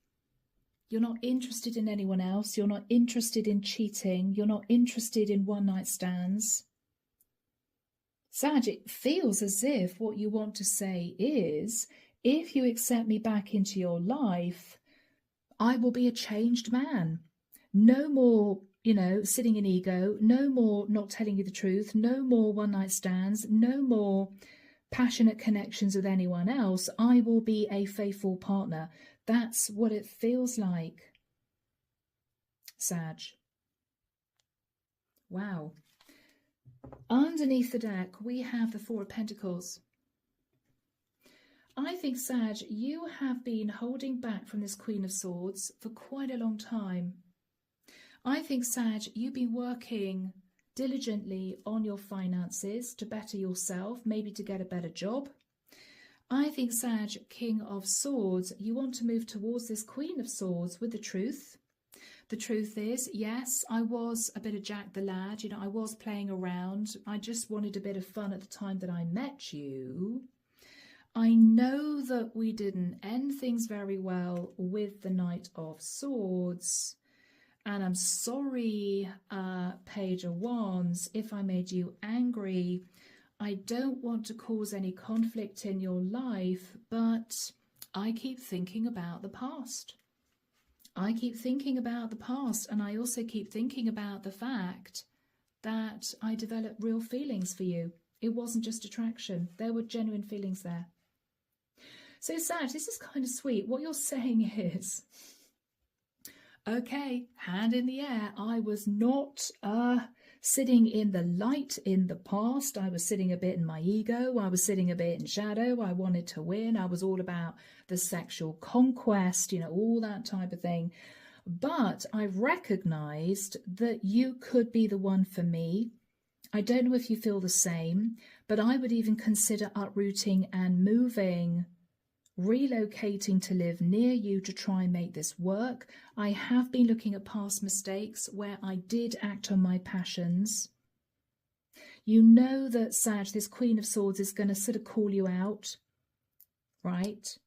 You're not interested in anyone else. You're not interested in cheating. You're not interested in one-night stands. Sag, it feels as if what you want to say is, if you accept me back into your life, I will be a changed man. No more, sitting in ego. No more not telling you the truth. No more one-night stands. No more passionate connections with anyone else. I will be a faithful partner. That's what it feels like, Sag. Wow. Underneath the deck, we have the Four of Pentacles. I think, Sag, you have been holding back from this Queen of Swords for quite a long time. I think, Sag, you've been working diligently on your finances to better yourself, maybe to get a better job. I think, Sag, King of Swords, you want to move towards this Queen of Swords with the truth. The truth is, yes, I was a bit of Jack the Lad. I was playing around. I just wanted a bit of fun at the time that I met you. I know that we didn't end things very well with the Knight of Swords. And I'm sorry, Page of Wands, if I made you angry. I don't want to cause any conflict in your life, but I keep thinking about the past. I keep thinking about the past, and I also keep thinking about the fact that I developed real feelings for you. It wasn't just attraction. There were genuine feelings there. So, Sag, this is kind of sweet. What you're saying is, okay, hand in the air. I was not sitting in the light in the past. I was sitting a bit in my ego. I was sitting a bit in shadow. I wanted to win. I was all about the sexual conquest, you know, all that type of thing. But I recognized that you could be the one for me. I don't know if you feel the same, but I would even consider uprooting and moving, relocating to live near you to try and make this work. I have been looking at past mistakes where I did act on my passions. You know that, Sag, this Queen of Swords is going to sort of call you out, right?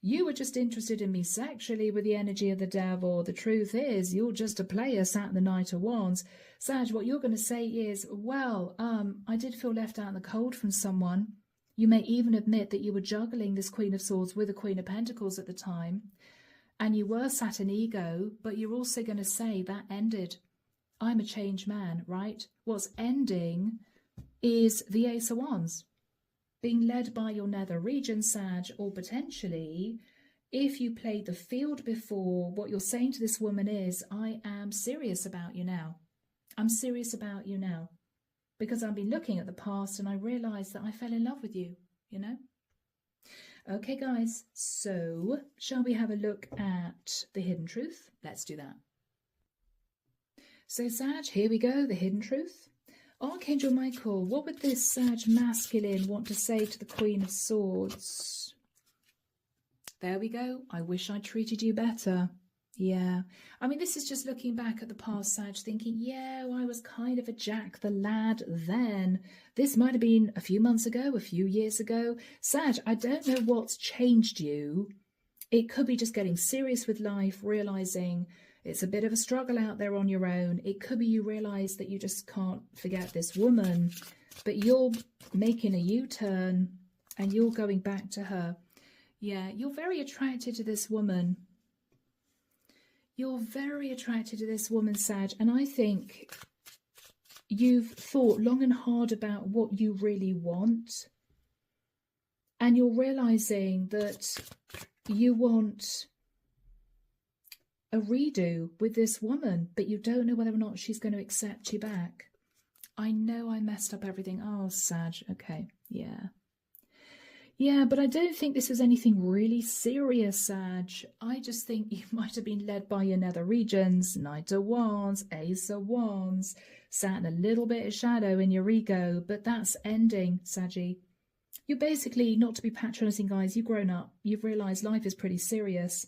You were just interested in me sexually with the energy of the devil. The truth is, you're just a player sat in the Knight of Wands. Sag, what you're going to say is, well, I did feel left out in the cold from someone. You may even admit that you were juggling this Queen of Swords with the Queen of Pentacles at the time, and you were sat in ego, but you're also going to say that ended. I'm a changed man, right? What's ending is the Ace of Wands. Being led by your nether region, Sag, or potentially, if you played the field before, what you're saying to this woman is, I am serious about you now. I'm serious about you now. Because I've been looking at the past and I realised that I fell in love with you, you know? Okay, guys, so shall we have a look at the hidden truth? Let's do that. So, Sag, here we go, the hidden truth. Archangel Michael, what would this Sag masculine want to say to the Queen of Swords? There we go. I wish I treated you better. Yeah. I mean, this is just looking back at the past, Sag, thinking, yeah, well, I was kind of a Jack the lad then. This might have been a few months ago, a few years ago. Sag, I don't know what's changed you. It could be just getting serious with life, realising it's a bit of a struggle out there on your own. It could be you realise that you just can't forget this woman, but you're making a U-turn and you're going back to her. Yeah, you're very attracted to this woman. You're very attracted to this woman, Sag, and I think you've thought long and hard about what you really want, and you're realising that you want a redo with this woman, but you don't know whether or not she's going to accept you back. I know I messed up everything. Oh, Sag, okay, yeah. Yeah, but I don't think this is anything really serious, Sag. I just think you might have been led by your nether regions, Knight of Wands, Ace of Wands, sat in a little bit of shadow in your ego, but that's ending, Saggy. You're basically, not to be patronising, guys, you've grown up, you've realised life is pretty serious.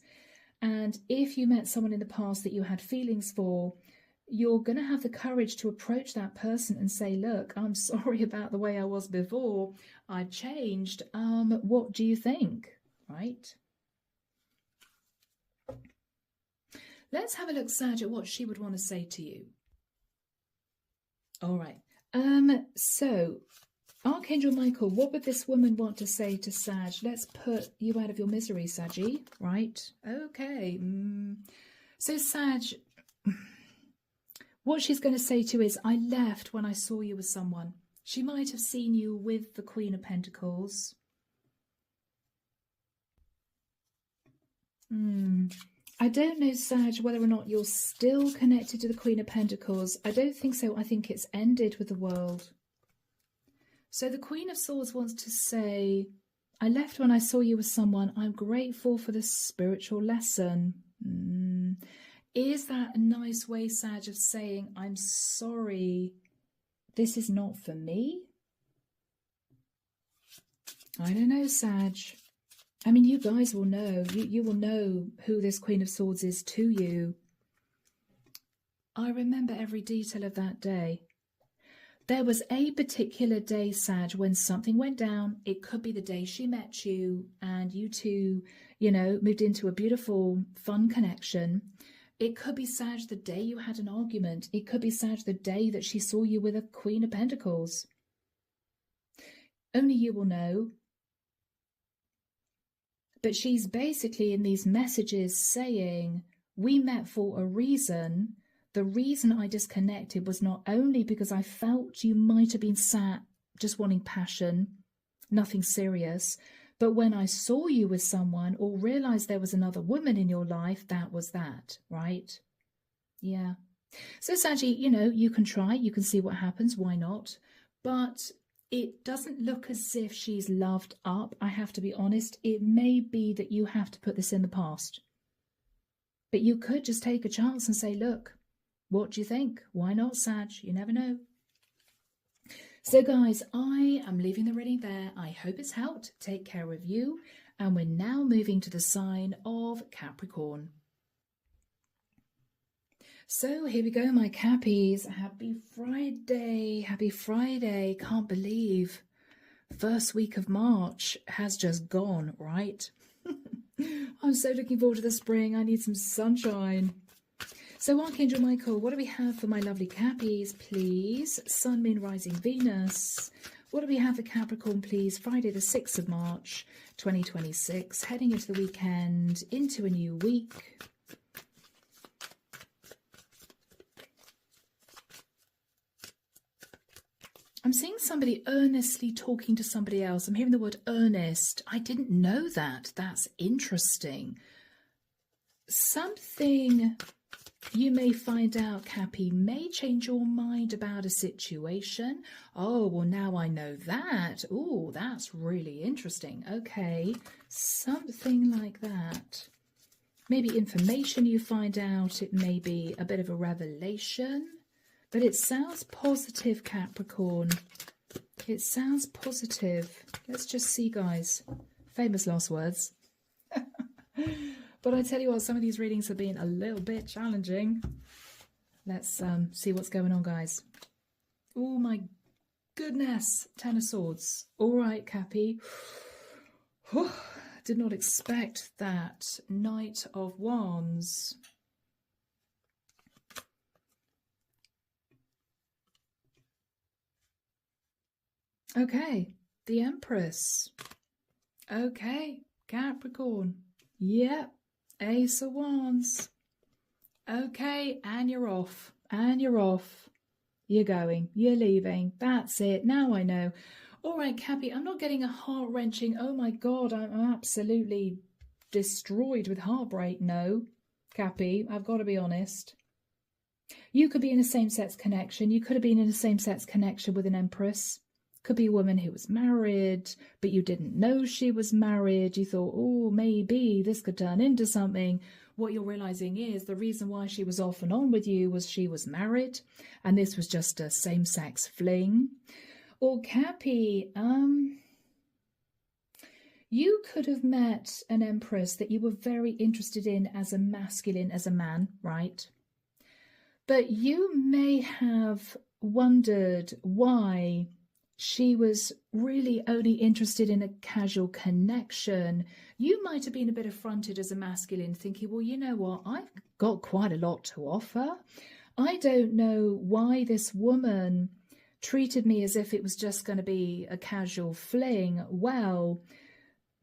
And if you met someone in the past that you had feelings for, you're going to have the courage to approach that person and say, look, I'm sorry about the way I was before. I've changed. What do you think? Right? Let's have a look, Sag, at what she would want to say to you. All right. So, Archangel Michael, what would this woman want to say to Sag? Let's put you out of your misery, Saggy. Right? Okay. So, Sag, what she's going to say to you is, I left when I saw you with someone. She might have seen you with the Queen of Pentacles. I don't know, Sag, whether or not you're still connected to the Queen of Pentacles. I don't think so. I think it's ended with the world. So the Queen of Swords wants to say, I left when I saw you with someone. I'm grateful for the spiritual lesson. Is that a nice way, Sag, of saying, I'm sorry, this is not for me? I don't know, Sag. I mean, you guys will know. You will know who this Queen of Swords is to you. I remember every detail of that day. There was a particular day, Sag, when something went down. It could be the day she met you and you two, you know, moved into a beautiful, fun connection. It could be, Sag, the day you had an argument. It could be, Sag, the day that she saw you with a Queen of Pentacles. Only you will know. But she's basically in these messages saying, we met for a reason. The reason I disconnected was not only because I felt you might have been sat just wanting passion, nothing serious, but when I saw you with someone or realised there was another woman in your life, that was that, right? Yeah. So Saggy, you know, you can try, you can see what happens, why not? But it doesn't look as if she's loved up, I have to be honest. It may be that you have to put this in the past. But you could just take a chance and say, look, what do you think? Why not, Sag? You never know. So guys, I am leaving the reading there. I hope it's helped. Take care of you. And we're now moving to the sign of Capricorn. So here we go, my Cappies. Happy Friday. Happy Friday. Can't believe first week of March has just gone, right? I'm so looking forward to the spring. I need some sunshine. So Archangel Michael, what do we have for my lovely Cappies, please? Sun, Moon, Rising, Venus. What do we have for Capricorn, please? Friday the 6th of March, 2026. Heading into the weekend, into a new week. I'm seeing somebody earnestly talking to somebody else. I'm hearing the word earnest. I didn't know that. That's interesting. Something you may find out, Cappy, may change your mind about a situation. Oh, well, now I know that. Oh, that's really interesting. Okay, something like that. Maybe information you find out. It may be a bit of a revelation. But it sounds positive, Capricorn. It sounds positive. Let's just see, guys. Famous last words. But I tell you what, some of these readings have been a little bit challenging. Let's see what's going on, guys. Oh, my goodness. 10 of Swords. All right, Cappy. Did not expect that. Knight of Wands. Okay, the Empress. Okay, Capricorn. Yep, Ace of Wands. Okay, and you're off. And you're off. You're going. You're leaving. That's it. Now I know. All right, Cappy, I'm not getting a heart-wrenching, oh my God, I'm absolutely destroyed with heartbreak. No, Cappy, I've got to be honest. You could be in a same-sex connection. You could have been in a same-sex connection with an Empress. Could be a woman who was married, but you didn't know she was married. You thought, oh, maybe this could turn into something. What you're realizing is the reason why she was off and on with you was she was married, and this was just a same-sex fling. Or Cappy, you could have met an Empress that you were very interested in as a masculine, as a man, right? But you may have wondered why she was really only interested in a casual connection. You might have been a bit affronted as a masculine, thinking, well, you know what, I've got quite a lot to offer. I don't know why this woman treated me as if it was just going to be a casual fling. Well,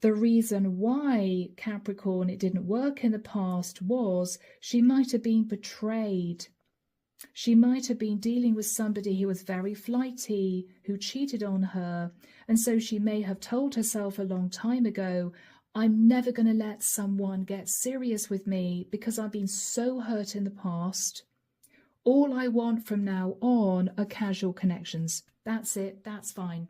the reason why, Capricorn, it didn't work in the past was she might have been betrayed. She might have been dealing with somebody who was very flighty, who cheated on her, and so she may have told herself a long time ago, I'm never going to let someone get serious with me because I've been so hurt in the past. All I want from now on are casual connections. That's it. That's fine.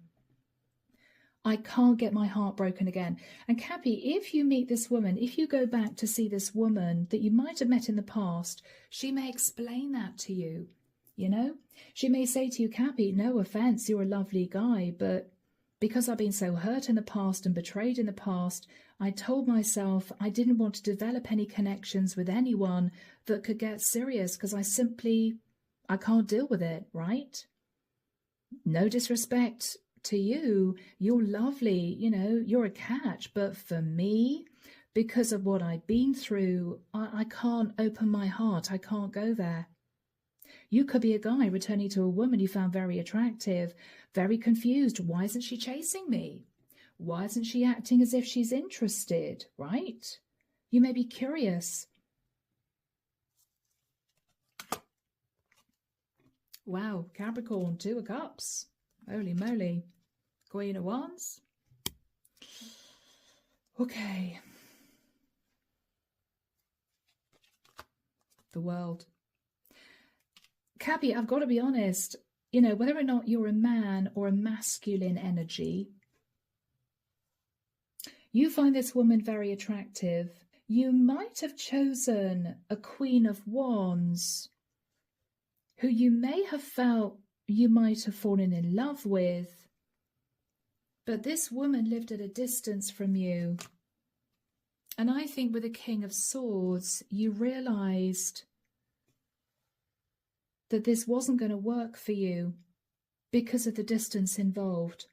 I can't get my heart broken again. And Cappy, if you meet this woman, if you go back to see this woman that you might have met in the past, she may explain that to you, you know? She may say to you, Cappy, no offense, you're a lovely guy, but because I've been so hurt in the past and betrayed in the past, I told myself I didn't want to develop any connections with anyone that could get serious because I can't deal with it, right? No disrespect to you, you're lovely, you know, you're a catch, but for me, because of what I've been through, I can't open my heart. I can't go there. You could be a guy returning to a woman you found very attractive, very confused. Why isn't she chasing me? Why isn't she acting as if she's interested, right? You may be curious. Wow, Capricorn, 2 of Cups. Holy moly. Queen of Wands. Okay. The World. Cappy, I've got to be honest, you know, whether or not you're a man or a masculine energy, you find this woman very attractive. You might have chosen a Queen of Wands who you may have felt you might have fallen in love with, but this woman lived at a distance from you. And I think with the King of Swords, you realized that this wasn't going to work for you because of the distance involved.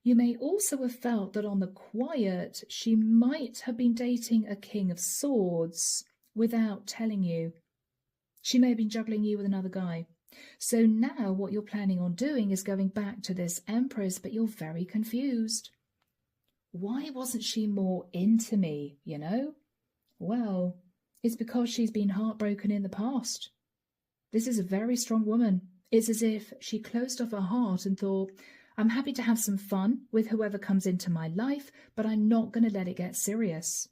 You may also have felt that on the quiet, she might have been dating a King of Swords without telling you. She may have been juggling you with another guy. So now what you're planning on doing is going back to this Empress, but you're very confused. Why wasn't she more into me, you know? Well, it's because she's been heartbroken in the past. This is a very strong woman. It's as if she closed off her heart and thought, I'm happy to have some fun with whoever comes into my life, but I'm not going to let it get serious.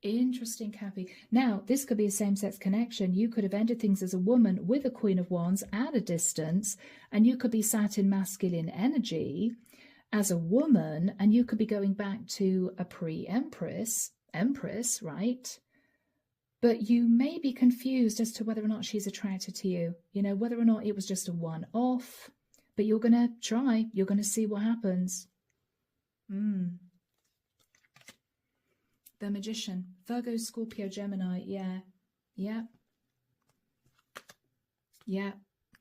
Interesting, Cappy. Now, this could be a same-sex connection. You could have ended things as a woman with a Queen of Wands at a distance, and you could be sat in masculine energy as a woman, and you could be going back to a pre-Empress, right? But you may be confused as to whether or not she's attracted to you, you know, whether or not it was just a one-off, but you're going to try, you're going to see what happens. The Magician, Virgo, Scorpio, Gemini, yeah.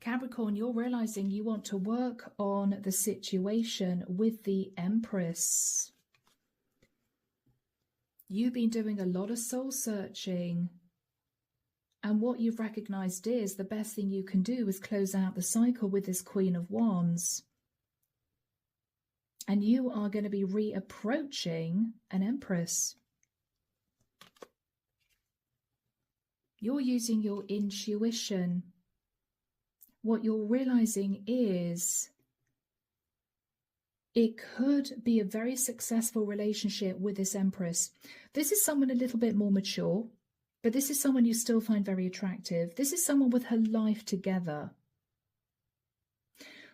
Capricorn, you're realizing you want to work on the situation with the Empress. You've been doing a lot of soul searching. And what you've recognized is the best thing you can do is close out the cycle with this Queen of Wands. And you are going to be reapproaching an Empress. You're using your intuition. What you're realizing is it could be a very successful relationship with this Empress. This is someone a little bit more mature, but this is someone you still find very attractive. This is someone with her life together.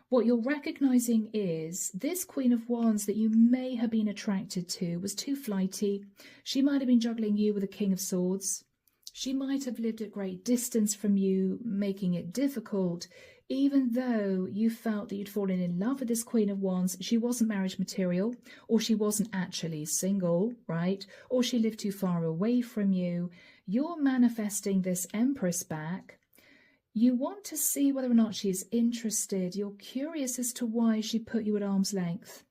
What you're recognizing is this Queen of Wands that you may have been attracted to was too flighty. She might have been juggling you with a King of Swords. She might have lived at great distance from you, making it difficult. Even though you felt that you'd fallen in love with this Queen of Wands, she wasn't marriage material, or she wasn't actually single, right? Or she lived too far away from you. You're manifesting this Empress back. You want to see whether or not she's interested. You're curious as to why she put you at arm's length.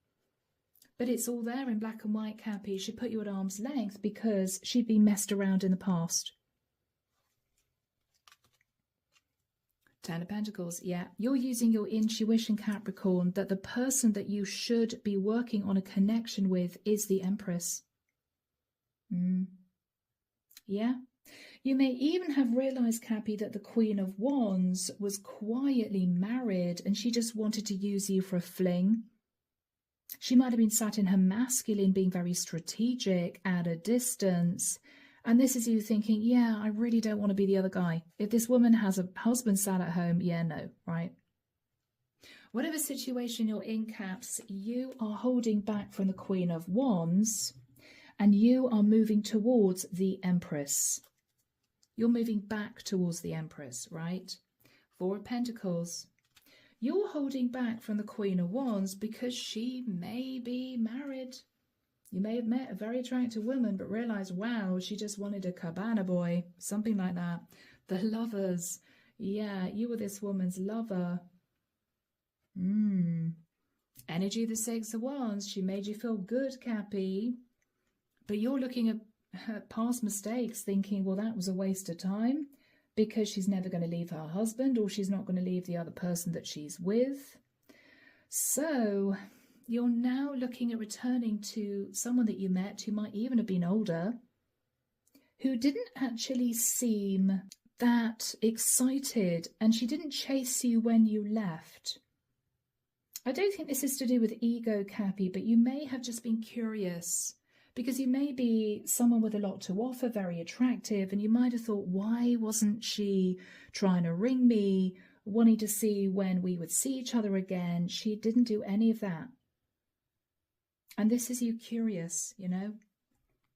But it's all there in black and white, Cappy. She put you at arm's length because she'd been messed around in the past. Ten of Pentacles, yeah. You're using your intuition, Capricorn, that the person that you should be working on a connection with is the Empress. Yeah. You may even have realized, Cappy, that the Queen of Wands was quietly married and she just wanted to use you for a fling. She might have been sat in her masculine, being very strategic at a distance. And this is you thinking, yeah, I really don't want to be the other guy. If this woman has a husband sat at home, yeah, no, right? Whatever situation you're in, Caps, you are holding back from the Queen of Wands and you are moving towards the Empress. You're moving back towards the Empress, right? Four of Pentacles. You're holding back from the Queen of Wands because she may be married. You may have met a very attractive woman, but realized, wow, she just wanted a cabana boy, something like that. The Lovers. Yeah, you were this woman's lover. Energy of the Six of Wands. She made you feel good, Cappy. But you're looking at her past mistakes thinking, well, that was a waste of time because she's never going to leave her husband or she's not going to leave the other person that she's with. So you're now looking at returning to someone that you met who might even have been older, who didn't actually seem that excited, and she didn't chase you when you left. I don't think this is to do with ego, Cappy, but you may have just been curious because you may be someone with a lot to offer, very attractive, and you might have thought, why wasn't she trying to ring me, wanting to see when we would see each other again? She didn't do any of that. And this is you curious, you know?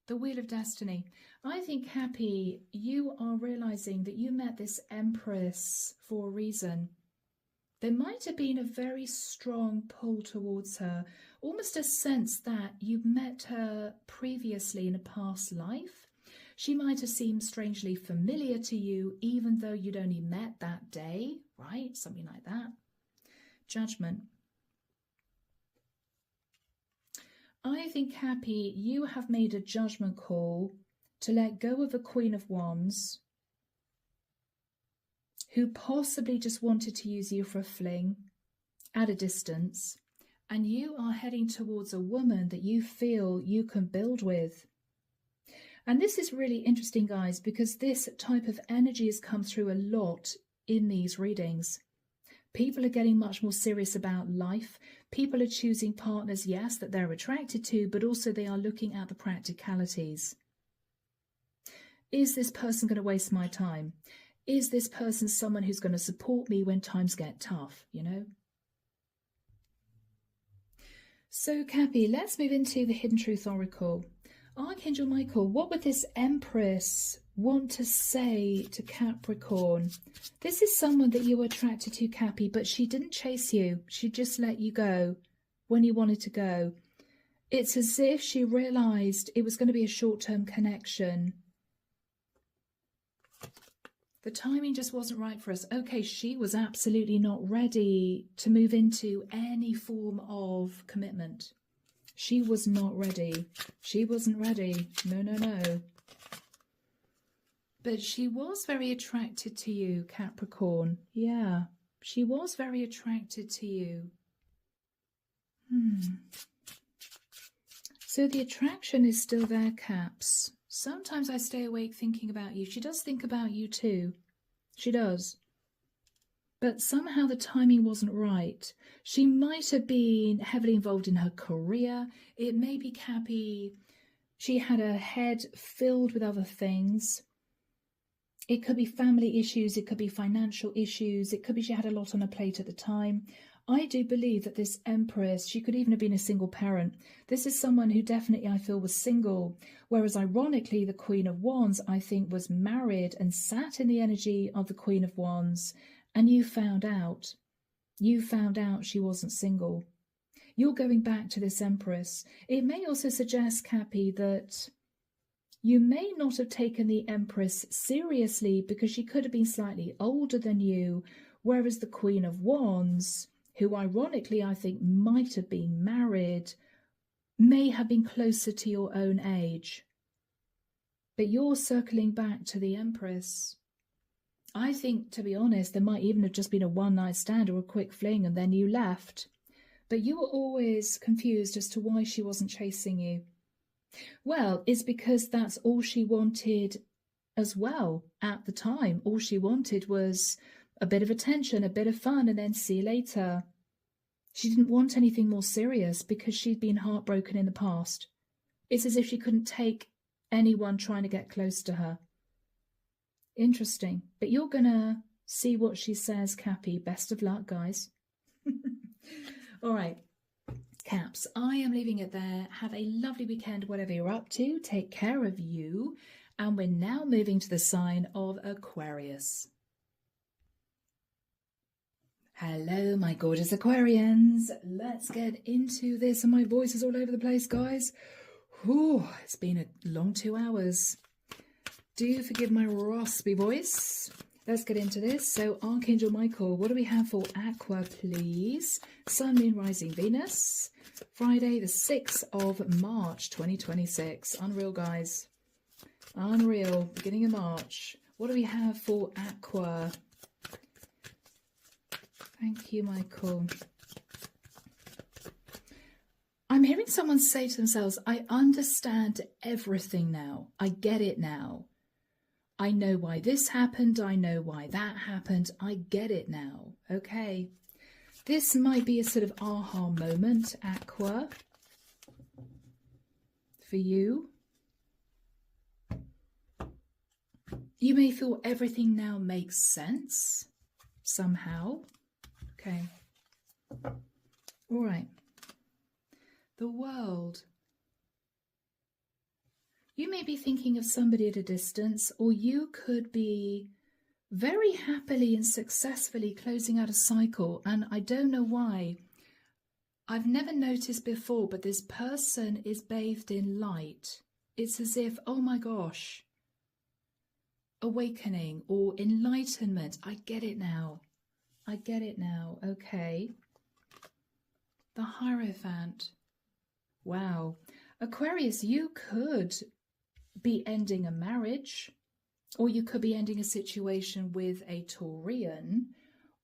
The Wheel of Destiny. I think, Happy, you are realizing that you met this Empress for a reason. There might have been a very strong pull towards her, almost a sense that you met her previously in a past life. She might have seemed strangely familiar to you, even though you'd only met that day, right? Something like that. Judgment. I think, Happy, you have made a judgment call to let go of a Queen of Wands who possibly just wanted to use you for a fling at a distance, and you are heading towards a woman that you feel you can build with. And this is really interesting, guys, because this type of energy has come through a lot in these readings. People are getting much more serious about life. People are choosing partners, yes, that they're attracted to, but also they are looking at the practicalities. Is this person going to waste my time? Is this person someone who's going to support me when times get tough, you know? So, Cappy, let's move into the Hidden Truth Oracle. Archangel Michael, what would this Empress want to say to Capricorn? This is someone that you were attracted to, Cappy, but she didn't chase you. She just let you go when you wanted to go. It's as if she realized it was going to be a short-term connection. The timing just wasn't right for us. Okay, she was absolutely not ready to move into any form of commitment. She was not ready. She wasn't ready. No, no, no. But she was very attracted to you, Capricorn. Yeah, she was very attracted to you. So the attraction is still there, Caps. Sometimes I stay awake thinking about you. She does think about you too. She does. But somehow the timing wasn't right. She might have been heavily involved in her career. It may be, Cappy, she had her head filled with other things. It could be family issues. It could be financial issues. It could be she had a lot on her plate at the time. I do believe that this Empress, she could even have been a single parent. This is someone who definitely, I feel, was single. Whereas ironically, the Queen of Wands, I think, was married and sat in the energy of the Queen of Wands. And you found out she wasn't single. You're going back to this Empress. It may also suggest, Cappy, that you may not have taken the Empress seriously because she could have been slightly older than you, whereas the Queen of Wands, who ironically I think might have been married, may have been closer to your own age. But you're circling back to the Empress. I think, to be honest, there might even have just been a one-night stand or a quick fling and then you left. But you were always confused as to why she wasn't chasing you. Well, it's because that's all she wanted as well at the time. All she wanted was a bit of attention, a bit of fun, and then see you later. She didn't want anything more serious because she'd been heartbroken in the past. It's as if she couldn't take anyone trying to get close to her. Interesting. But you're going to see what she says, Cappy. Best of luck, guys. All right. Caps, I am leaving it there. Have a lovely weekend, whatever you're up to. Take care of you. And we're now moving to the sign of Aquarius. Hello, my gorgeous Aquarians. Let's get into this. And my voice is all over the place, guys. Whew, it's been a long 2 hours. Do forgive my raspy voice. Let's get into this. So, Archangel Michael, what do we have for Aqua, please? Sun, Moon, Rising, Venus. Friday, the 6th of March, 2026. Unreal, guys. Unreal. Beginning of March. What do we have for Aqua? Thank you, Michael. I'm hearing someone say to themselves, I understand everything now. I get it now. I know why this happened. I know why that happened. I get it now. Okay. This might be a sort of aha moment, Aqua. for you. You may feel everything now makes sense somehow. Okay. All right. The World. You may be thinking of somebody at a distance, or you could be very happily and successfully closing out a cycle. And I don't know why. I've never noticed before, but this person is bathed in light. It's as if, oh my gosh, awakening or enlightenment. I get it now. I get it now. Okay. The Hierophant. Wow. Aquarius, you could be ending a marriage, or you could be ending a situation with a Taurian,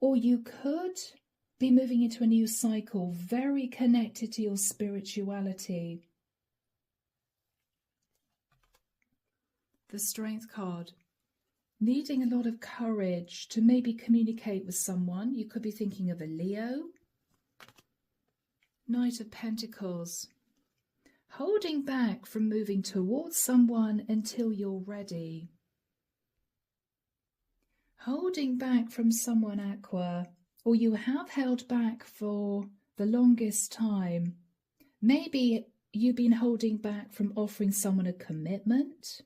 or you could be moving into a new cycle, very connected to your spirituality. The Strength card. Needing a lot of courage to maybe communicate with someone. You could be thinking of a Leo. Knight of Pentacles. Holding back from moving towards someone until you're ready. Holding back from someone, Aqua, or you have held back for the longest time. Maybe you've been holding back from offering someone a commitment.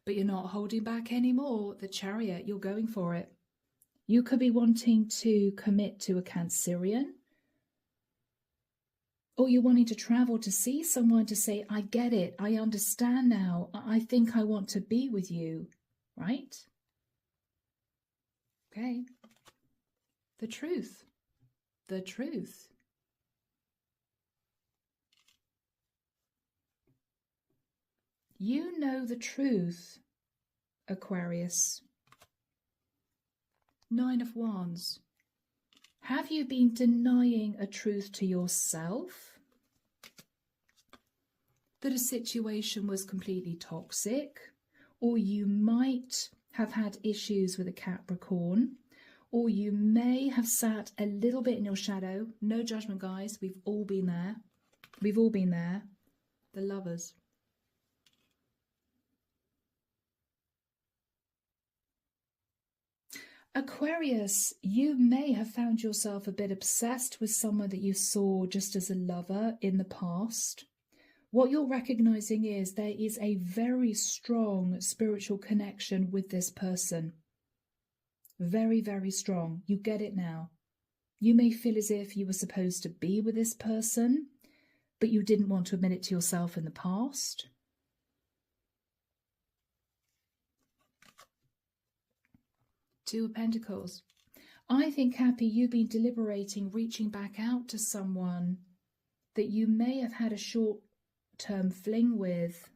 But you're not holding back anymore. The Chariot, you're going for it. You could be wanting to commit to a Cancerian. Or you're wanting to travel to see someone to say, I get it, I understand now, I think I want to be with you, right? Okay. The Truth. The Truth. You know the truth, Aquarius. Nine of Wands. Have you been denying a truth to yourself? That a situation was completely toxic, or you might have had issues with a Capricorn, or you may have sat a little bit in your shadow. No judgment, guys. We've all been there. We've all been there. The Lovers. Aquarius, you may have found yourself a bit obsessed with someone that you saw just as a lover in the past. What you're recognizing is there is a very strong spiritual connection with this person. Very, very strong. You get it now. You may feel as if you were supposed to be with this person, but you didn't want to admit it to yourself in the past. Two of Pentacles. I think, Happy, you've been deliberating, reaching back out to someone that you may have had a short-term fling with.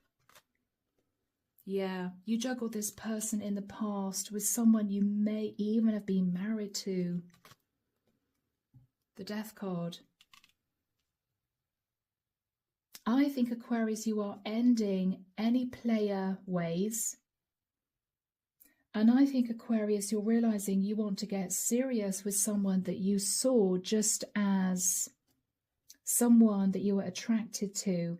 Yeah, you juggled this person in the past with someone you may even have been married to. The Death card. I think, Aquarius, you are ending any player ways. And I think, Aquarius, you're realizing you want to get serious with someone that you saw just as someone that you were attracted to,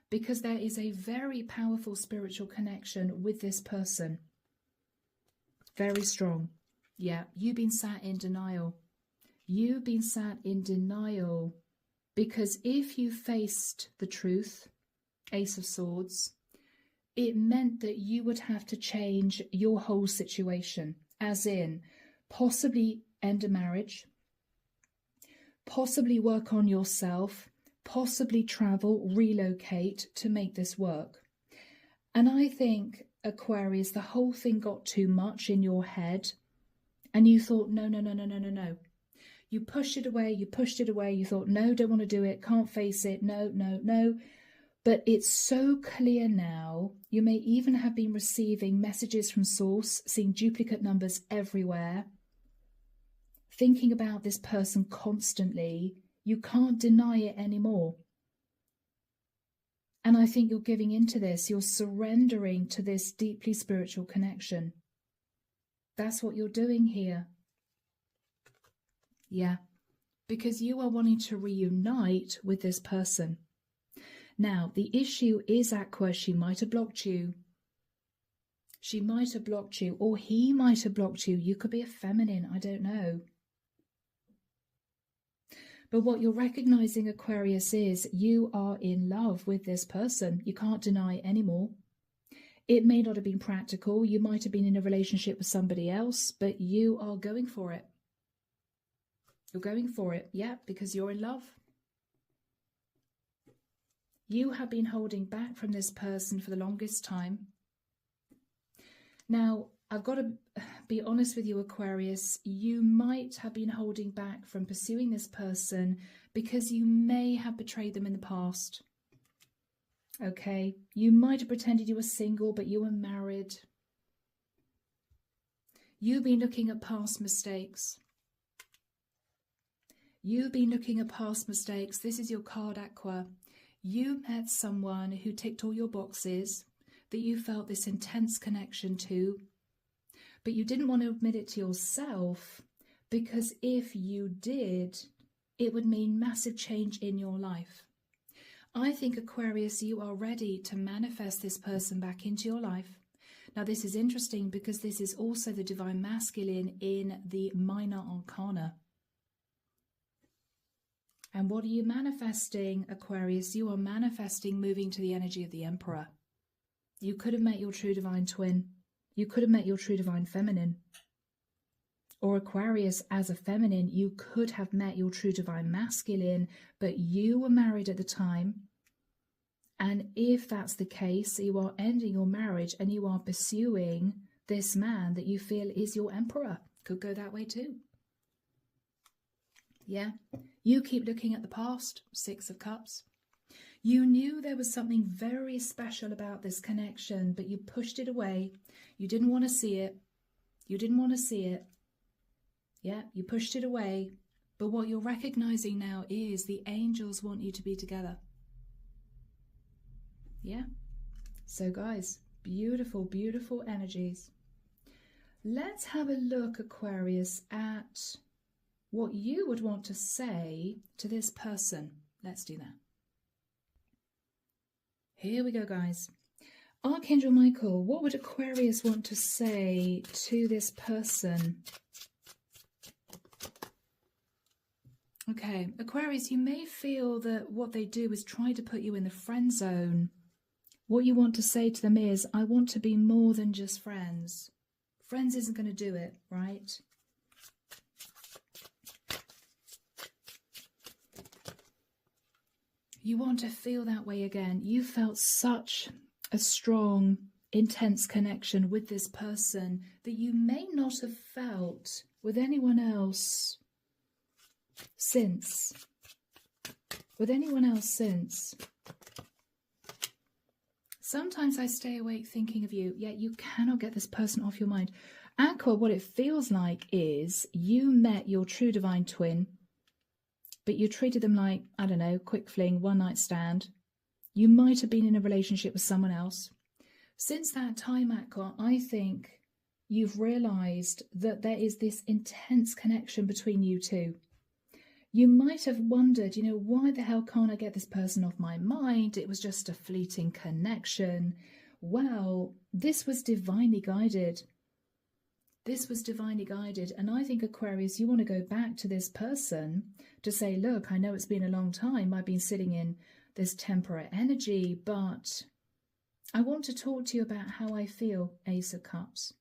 because there is a very powerful spiritual connection with this person. Very strong. Yeah, you've been sat in denial. You've been sat in denial because if you faced the truth, Ace of Swords, it meant that you would have to change your whole situation, as in possibly end a marriage, possibly work on yourself, possibly travel, relocate to make this work. And I think, Aquarius, the whole thing got too much in your head and you thought, no. You pushed it away, you thought, no, don't want to do it, can't face it, no. But it's so clear now. You may even have been receiving messages from source, seeing duplicate numbers everywhere, thinking about this person constantly. You can't deny it anymore. And I think you're giving into this. You're surrendering to this deeply spiritual connection. That's what you're doing here. Yeah, because you are wanting to reunite with this person. Now, the issue is, Aqua, she might have blocked you. She might have blocked you, or he might have blocked you. You could be a feminine, I don't know. But what you're recognizing, Aquarius, is you are in love with this person. You can't deny anymore. It may not have been practical. You might have been in a relationship with somebody else, but you are going for it. You're going for it, yeah, because you're in love. You have been holding back from this person for the longest time. Now, I've got to be honest with you, Aquarius. You might have been holding back from pursuing this person because you may have betrayed them in the past. Okay, you might have pretended you were single, but you were married. You've been looking at past mistakes. You've been looking at past mistakes. This is your card, Aqua. You met someone who ticked all your boxes, that you felt this intense connection to, but you didn't want to admit it to yourself, because if you did, it would mean massive change in your life. I think, Aquarius, you are ready to manifest this person back into your life. Now, this is interesting because this is also the divine masculine in the minor arcana. And what are you manifesting, Aquarius? You are manifesting moving to the energy of the Emperor. You could have met your true divine twin. You could have met your true divine feminine. Or Aquarius, as a feminine, you could have met your true divine masculine, but you were married at the time. And if that's the case, you are ending your marriage and you are pursuing this man that you feel is your emperor. Could go that way too. Yeah. You keep looking at the past, Six of Cups. You knew there was something very special about this connection, but you pushed it away. You didn't want to see it. You didn't want to see it. Yeah, you pushed it away. But what you're recognizing now is the angels want you to be together. Yeah. So guys, beautiful, beautiful energies. Let's have a look, Aquarius, at what you would want to say to this person. Let's do that. Here we go, guys. Archangel Michael, what would Aquarius want to say to this person? Okay, Aquarius, you may feel that what they do is try to put you in the friend zone. What you want to say to them is, I want to be more than just friends. Friends isn't going to do it, right? You want to feel that way again. You felt such a strong, intense connection with this person that you may not have felt with anyone else since. Sometimes I stay awake thinking of you, yet you cannot get this person off your mind. Aqua, what it feels like is you met your true divine twin, but you treated them like, I don't know, quick fling, one night stand. You might have been in a relationship with someone else. Since that time, Aqua, I think you've realized that there is this intense connection between you two. You might have wondered, you know, why the hell can't I get this person off my mind? It was just a fleeting connection. Well, this was divinely guided. This was divinely guided. And I think, Aquarius, you want to go back to this person to say, look, I know it's been a long time. I've been sitting in this temperate energy, but I want to talk to you about how I feel, Ace of Cups.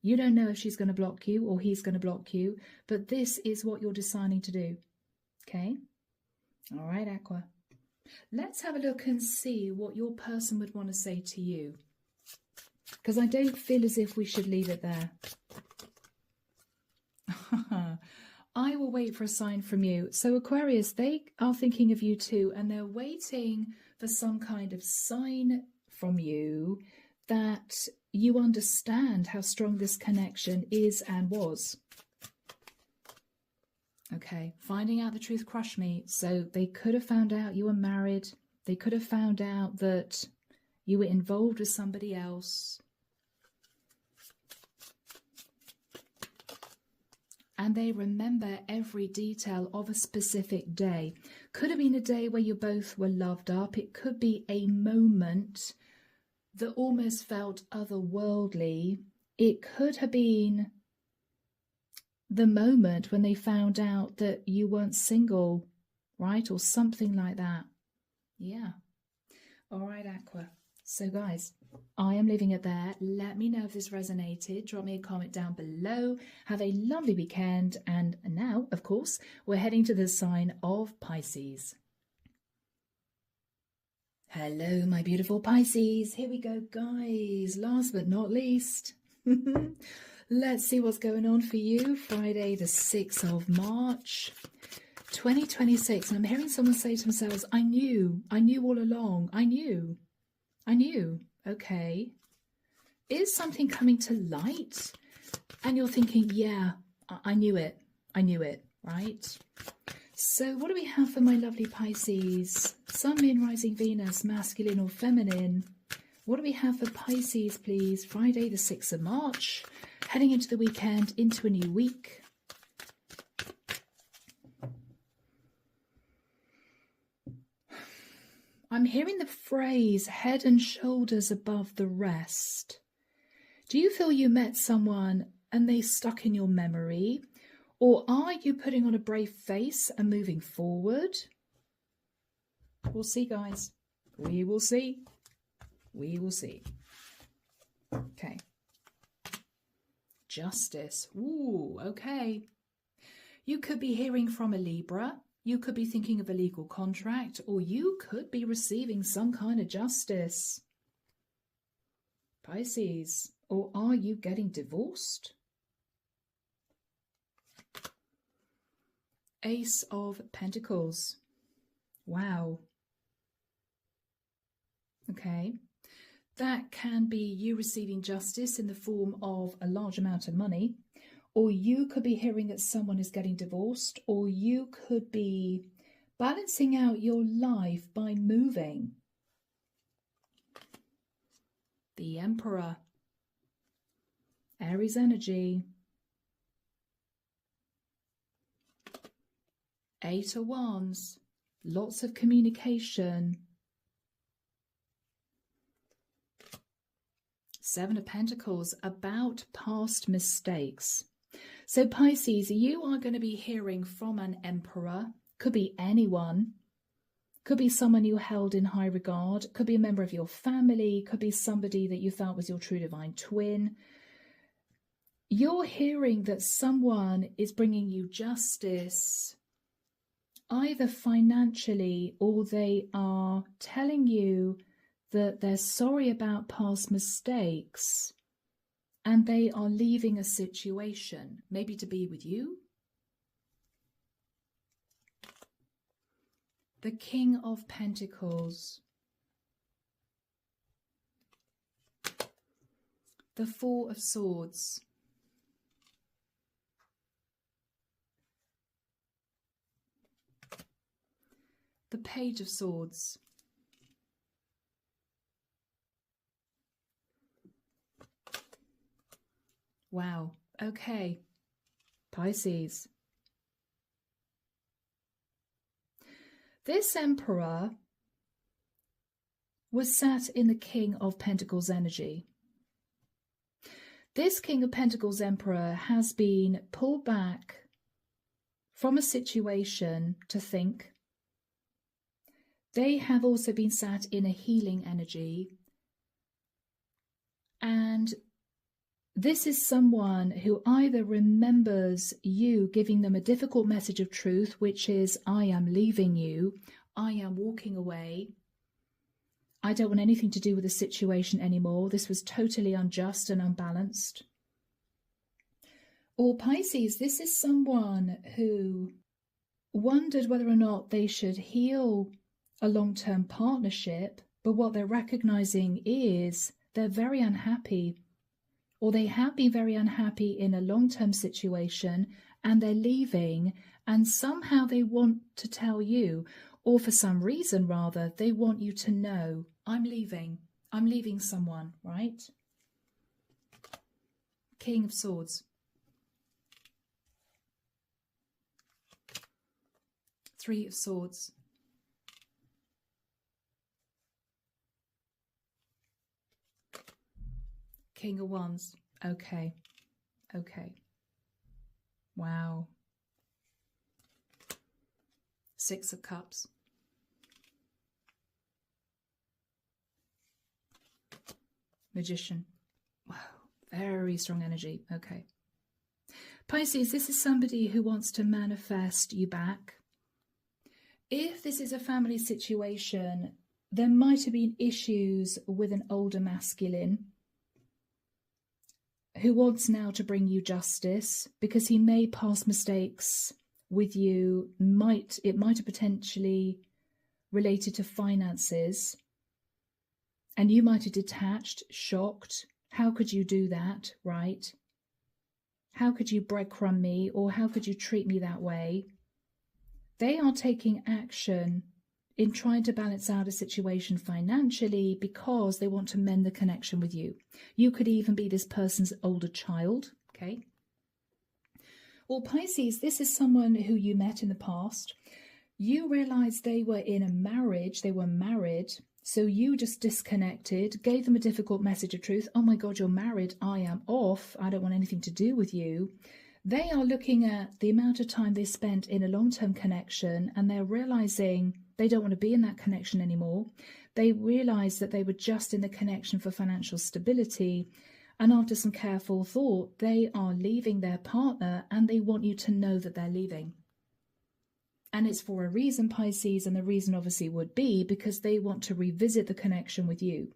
You don't know if she's going to block you or he's going to block you, but this is what you're deciding to do. Okay? All right, Aqua. Let's have a look and see what your person would want to say to you. Because I don't feel as if we should leave it there. I will wait for a sign from you. So Aquarius, they are thinking of you too, and they're waiting for some kind of sign from you that you understand how strong this connection is and was. Okay, finding out the truth crushed me. So they could have found out you were married. They could have found out that you were involved with somebody else. And they remember every detail of a specific day. Could have been a day where you both were loved up. It could be a moment that almost felt otherworldly. It could have been the moment when they found out that you weren't single, right? Or something like that. Yeah. All right, Aqua. So guys, I am leaving it there. Let me know if this resonated. Drop me a comment down below. Have a lovely weekend. And now, of course, we're heading to the sign of Pisces. Hello, my beautiful Pisces. Here we go, guys. Last but not least, let's see what's going on for you. Friday, the 6th of March, 2026. And I'm hearing someone say to themselves, I knew all along. I knew. Okay. Is something coming to light? And you're thinking, yeah, I knew it, right? So what do we have for my lovely Pisces? Sun, Moon, Rising, Venus, masculine or feminine? What do we have for Pisces, please? Friday, the 6th of March, heading into the weekend, into a new week. I'm hearing the phrase head and shoulders above the rest. Do you feel you met someone and they stuck in your memory? Or are you putting on a brave face and moving forward? We'll see, guys. We will see. We will see. Okay. Justice. Ooh, okay. You could be hearing from a Libra. You could be thinking of a legal contract, or you could be receiving some kind of justice. Pisces, or are you getting divorced? Ace of Pentacles. Wow. Okay. That can be you receiving justice in the form of a large amount of money. Or you could be hearing that someone is getting divorced, or you could be balancing out your life by moving. The Emperor. Aries energy. 8 of Wands. Lots of communication. 7 of Pentacles, about past mistakes. So Pisces, you are going to be hearing from an Emperor. Could be anyone. Could be someone you held in high regard. Could be a member of your family. Could be somebody that you felt was your true divine twin. You're hearing that someone is bringing you justice, either financially, or they are telling you that they're sorry about past mistakes and they are leaving a situation, maybe to be with you. The King of Pentacles. The 4 of Swords. The Page of Swords. Wow. Okay. Pisces. This Emperor was sat in the King of Pentacles energy. This King of Pentacles Emperor has been pulled back from a situation to think. They have also been sat in a healing energy. And this is someone who either remembers you giving them a difficult message of truth, which is, I am leaving you, I am walking away, I don't want anything to do with the situation anymore, this was totally unjust and unbalanced. Or Pisces, this is someone who wondered whether or not they should heal a long-term partnership, but what they're recognizing is they're very unhappy, or they have been very unhappy in a long-term situation and they're leaving, and somehow they want to tell you, or for some reason rather, they want you to know, I'm leaving someone, right? King of Swords. 3 of Swords. King of Wands. Okay. Okay. Wow. Six of Cups. Magician. Wow. Very strong energy. Okay. Pisces, this is somebody who wants to manifest you back. If this is a family situation, there might have been issues with an older masculine who wants now to bring you justice because he may pass mistakes with you. It might have potentially related to finances, and you might have detached, shocked. How could you do that, right? How could you breadcrumb me, or how could you treat me that way? They are taking action in trying to balance out a situation financially because they want to mend the connection with you. You could even be this person's older child, okay? Or Pisces, this is someone who you met in the past. You realized they were in a marriage, they were married, so you just disconnected, gave them a difficult message of truth. Oh my God, you're married, I am off, I don't want anything to do with you. They are looking at the amount of time they spent in a long-term connection, and they're realizing they don't want to be in that connection anymore. They realize that they were just in the connection for financial stability, and after some careful thought, they are leaving their partner, and they want you to know that they're leaving. And it's for a reason, Pisces, and the reason obviously would be because they want to revisit the connection with you.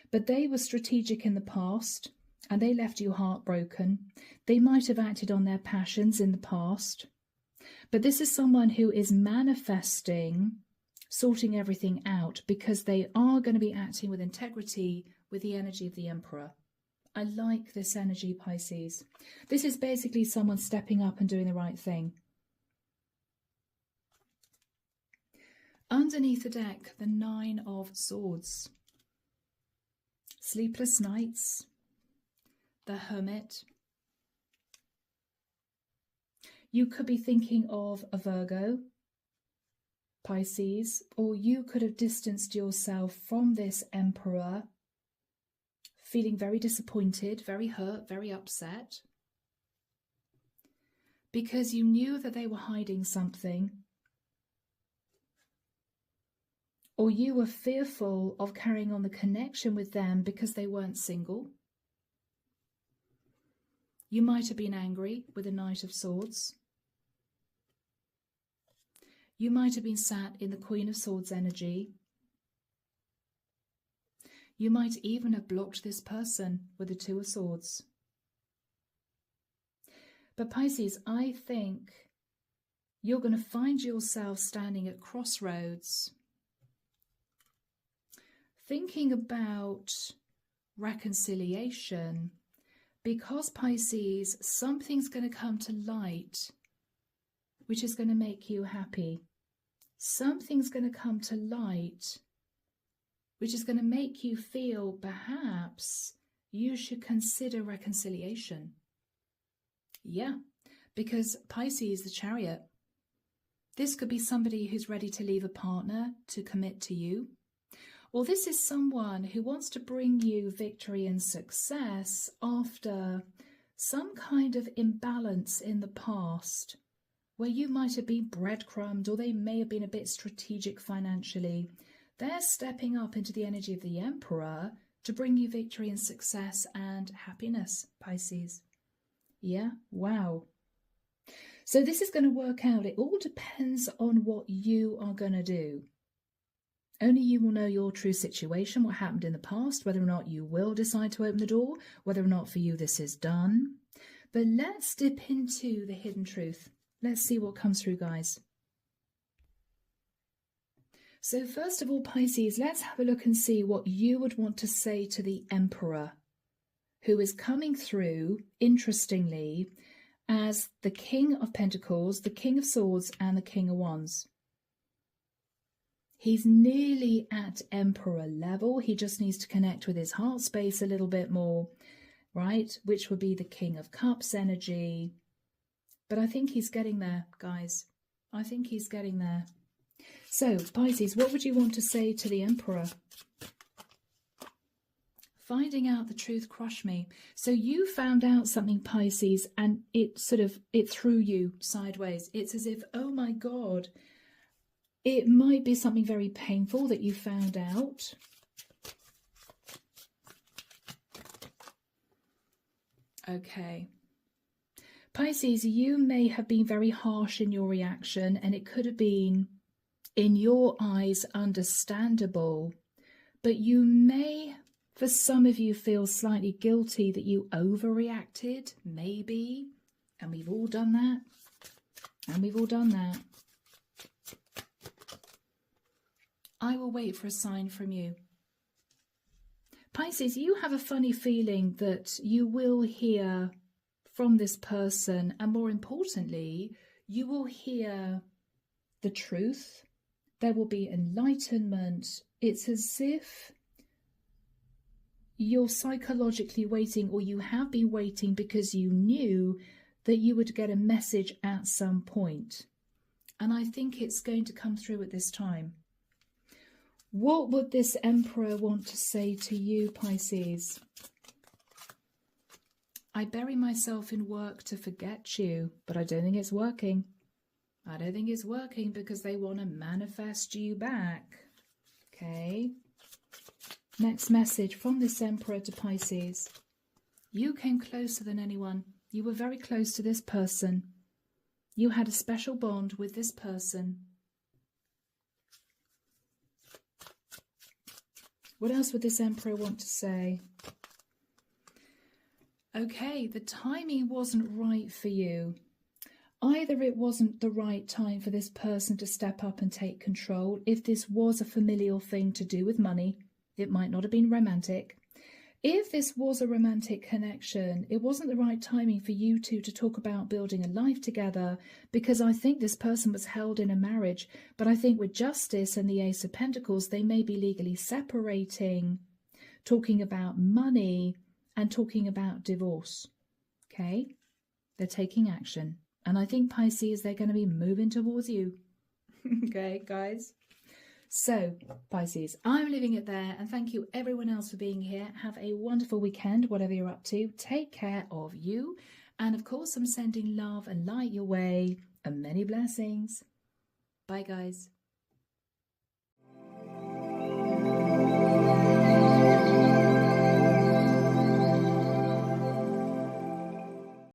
But they were strategic in the past, and they left you heartbroken. They might have acted on their passions in the past. But this is someone who is manifesting, sorting everything out, because they are going to be acting with integrity with the energy of the Emperor. I like this energy, Pisces. This is basically someone stepping up and doing the right thing. Underneath the deck, the Nine of Swords. Sleepless nights. The Hermit. You could be thinking of a Virgo, Pisces, or you could have distanced yourself from this Emperor, feeling very disappointed, very hurt, very upset, because you knew that they were hiding something, or you were fearful of carrying on the connection with them because they weren't single. You might have been angry with the Knight of Swords. You might have been sat in the Queen of Swords energy. You might even have blocked this person with the Two of Swords. But Pisces, I think you're going to find yourself standing at crossroads, thinking about reconciliation, because Pisces, something's going to come to light which is going to make you happy. Something's going to come to light which is going to make you feel perhaps you should consider reconciliation. Yeah, because Pisces, the Chariot, this could be somebody who's ready to leave a partner to commit to you. Or this is someone who wants to bring you victory and success after some kind of imbalance in the past, where you might have been breadcrumbed, or they may have been a bit strategic financially. They're stepping up into the energy of the Emperor to bring you victory and success and happiness, Pisces. Yeah, wow. So this is going to work out. It all depends on what you are going to do. Only you will know your true situation, what happened in the past, whether or not you will decide to open the door, whether or not for you this is done. But let's dip into the hidden truth. Let's see what comes through, guys. So first of all, Pisces, let's have a look and see what you would want to say to the Emperor, who is coming through, interestingly, as the King of Pentacles, the King of Swords, and the King of Wands. He's nearly at Emperor level. He just needs to connect with his heart space a little bit more, right? Which would be the King of Cups energy. But I think he's getting there, guys. I think he's getting there. So, Pisces, what would you want to say to the Emperor? Finding out the truth crushed me. So you found out something, Pisces, and it threw you sideways. It's as if, oh my God, it might be something very painful that you found out. Okay. Pisces, you may have been very harsh in your reaction, and it could have been, in your eyes, understandable. But you may, for some of you, feel slightly guilty that you overreacted, maybe. And we've all done that. And we've all done that. I will wait for a sign from you. Pisces, you have a funny feeling that you will hear from this person, and more importantly, you will hear the truth. There will be enlightenment. It's as if you're psychologically waiting, or you have been waiting because you knew that you would get a message at some point. And I think it's going to come through at this time. What would this Emperor want to say to you, Pisces? I bury myself in work to forget you, but I don't think it's working. I don't think it's working because they want to manifest you back. Okay. Next message from this Emperor to Pisces. You came closer than anyone. You were very close to this person. You had a special bond with this person. What else would this Emperor want to say? Okay, the timing wasn't right for you. Either it wasn't the right time for this person to step up and take control. If this was a familial thing to do with money, it might not have been romantic. If this was a romantic connection, it wasn't the right timing for you two to talk about building a life together, because I think this person was held in a marriage. But I think with Justice and the Ace of Pentacles, they may be legally separating, talking about money and talking about divorce. Okay? They're taking action. And I think, Pisces, they're going to be moving towards you. Okay, guys? So, Pisces, I'm leaving it there, and thank you everyone else for being here. Have a wonderful weekend, whatever you're up to. Take care of you. And of course, I'm sending love and light your way, and many blessings. Bye, guys.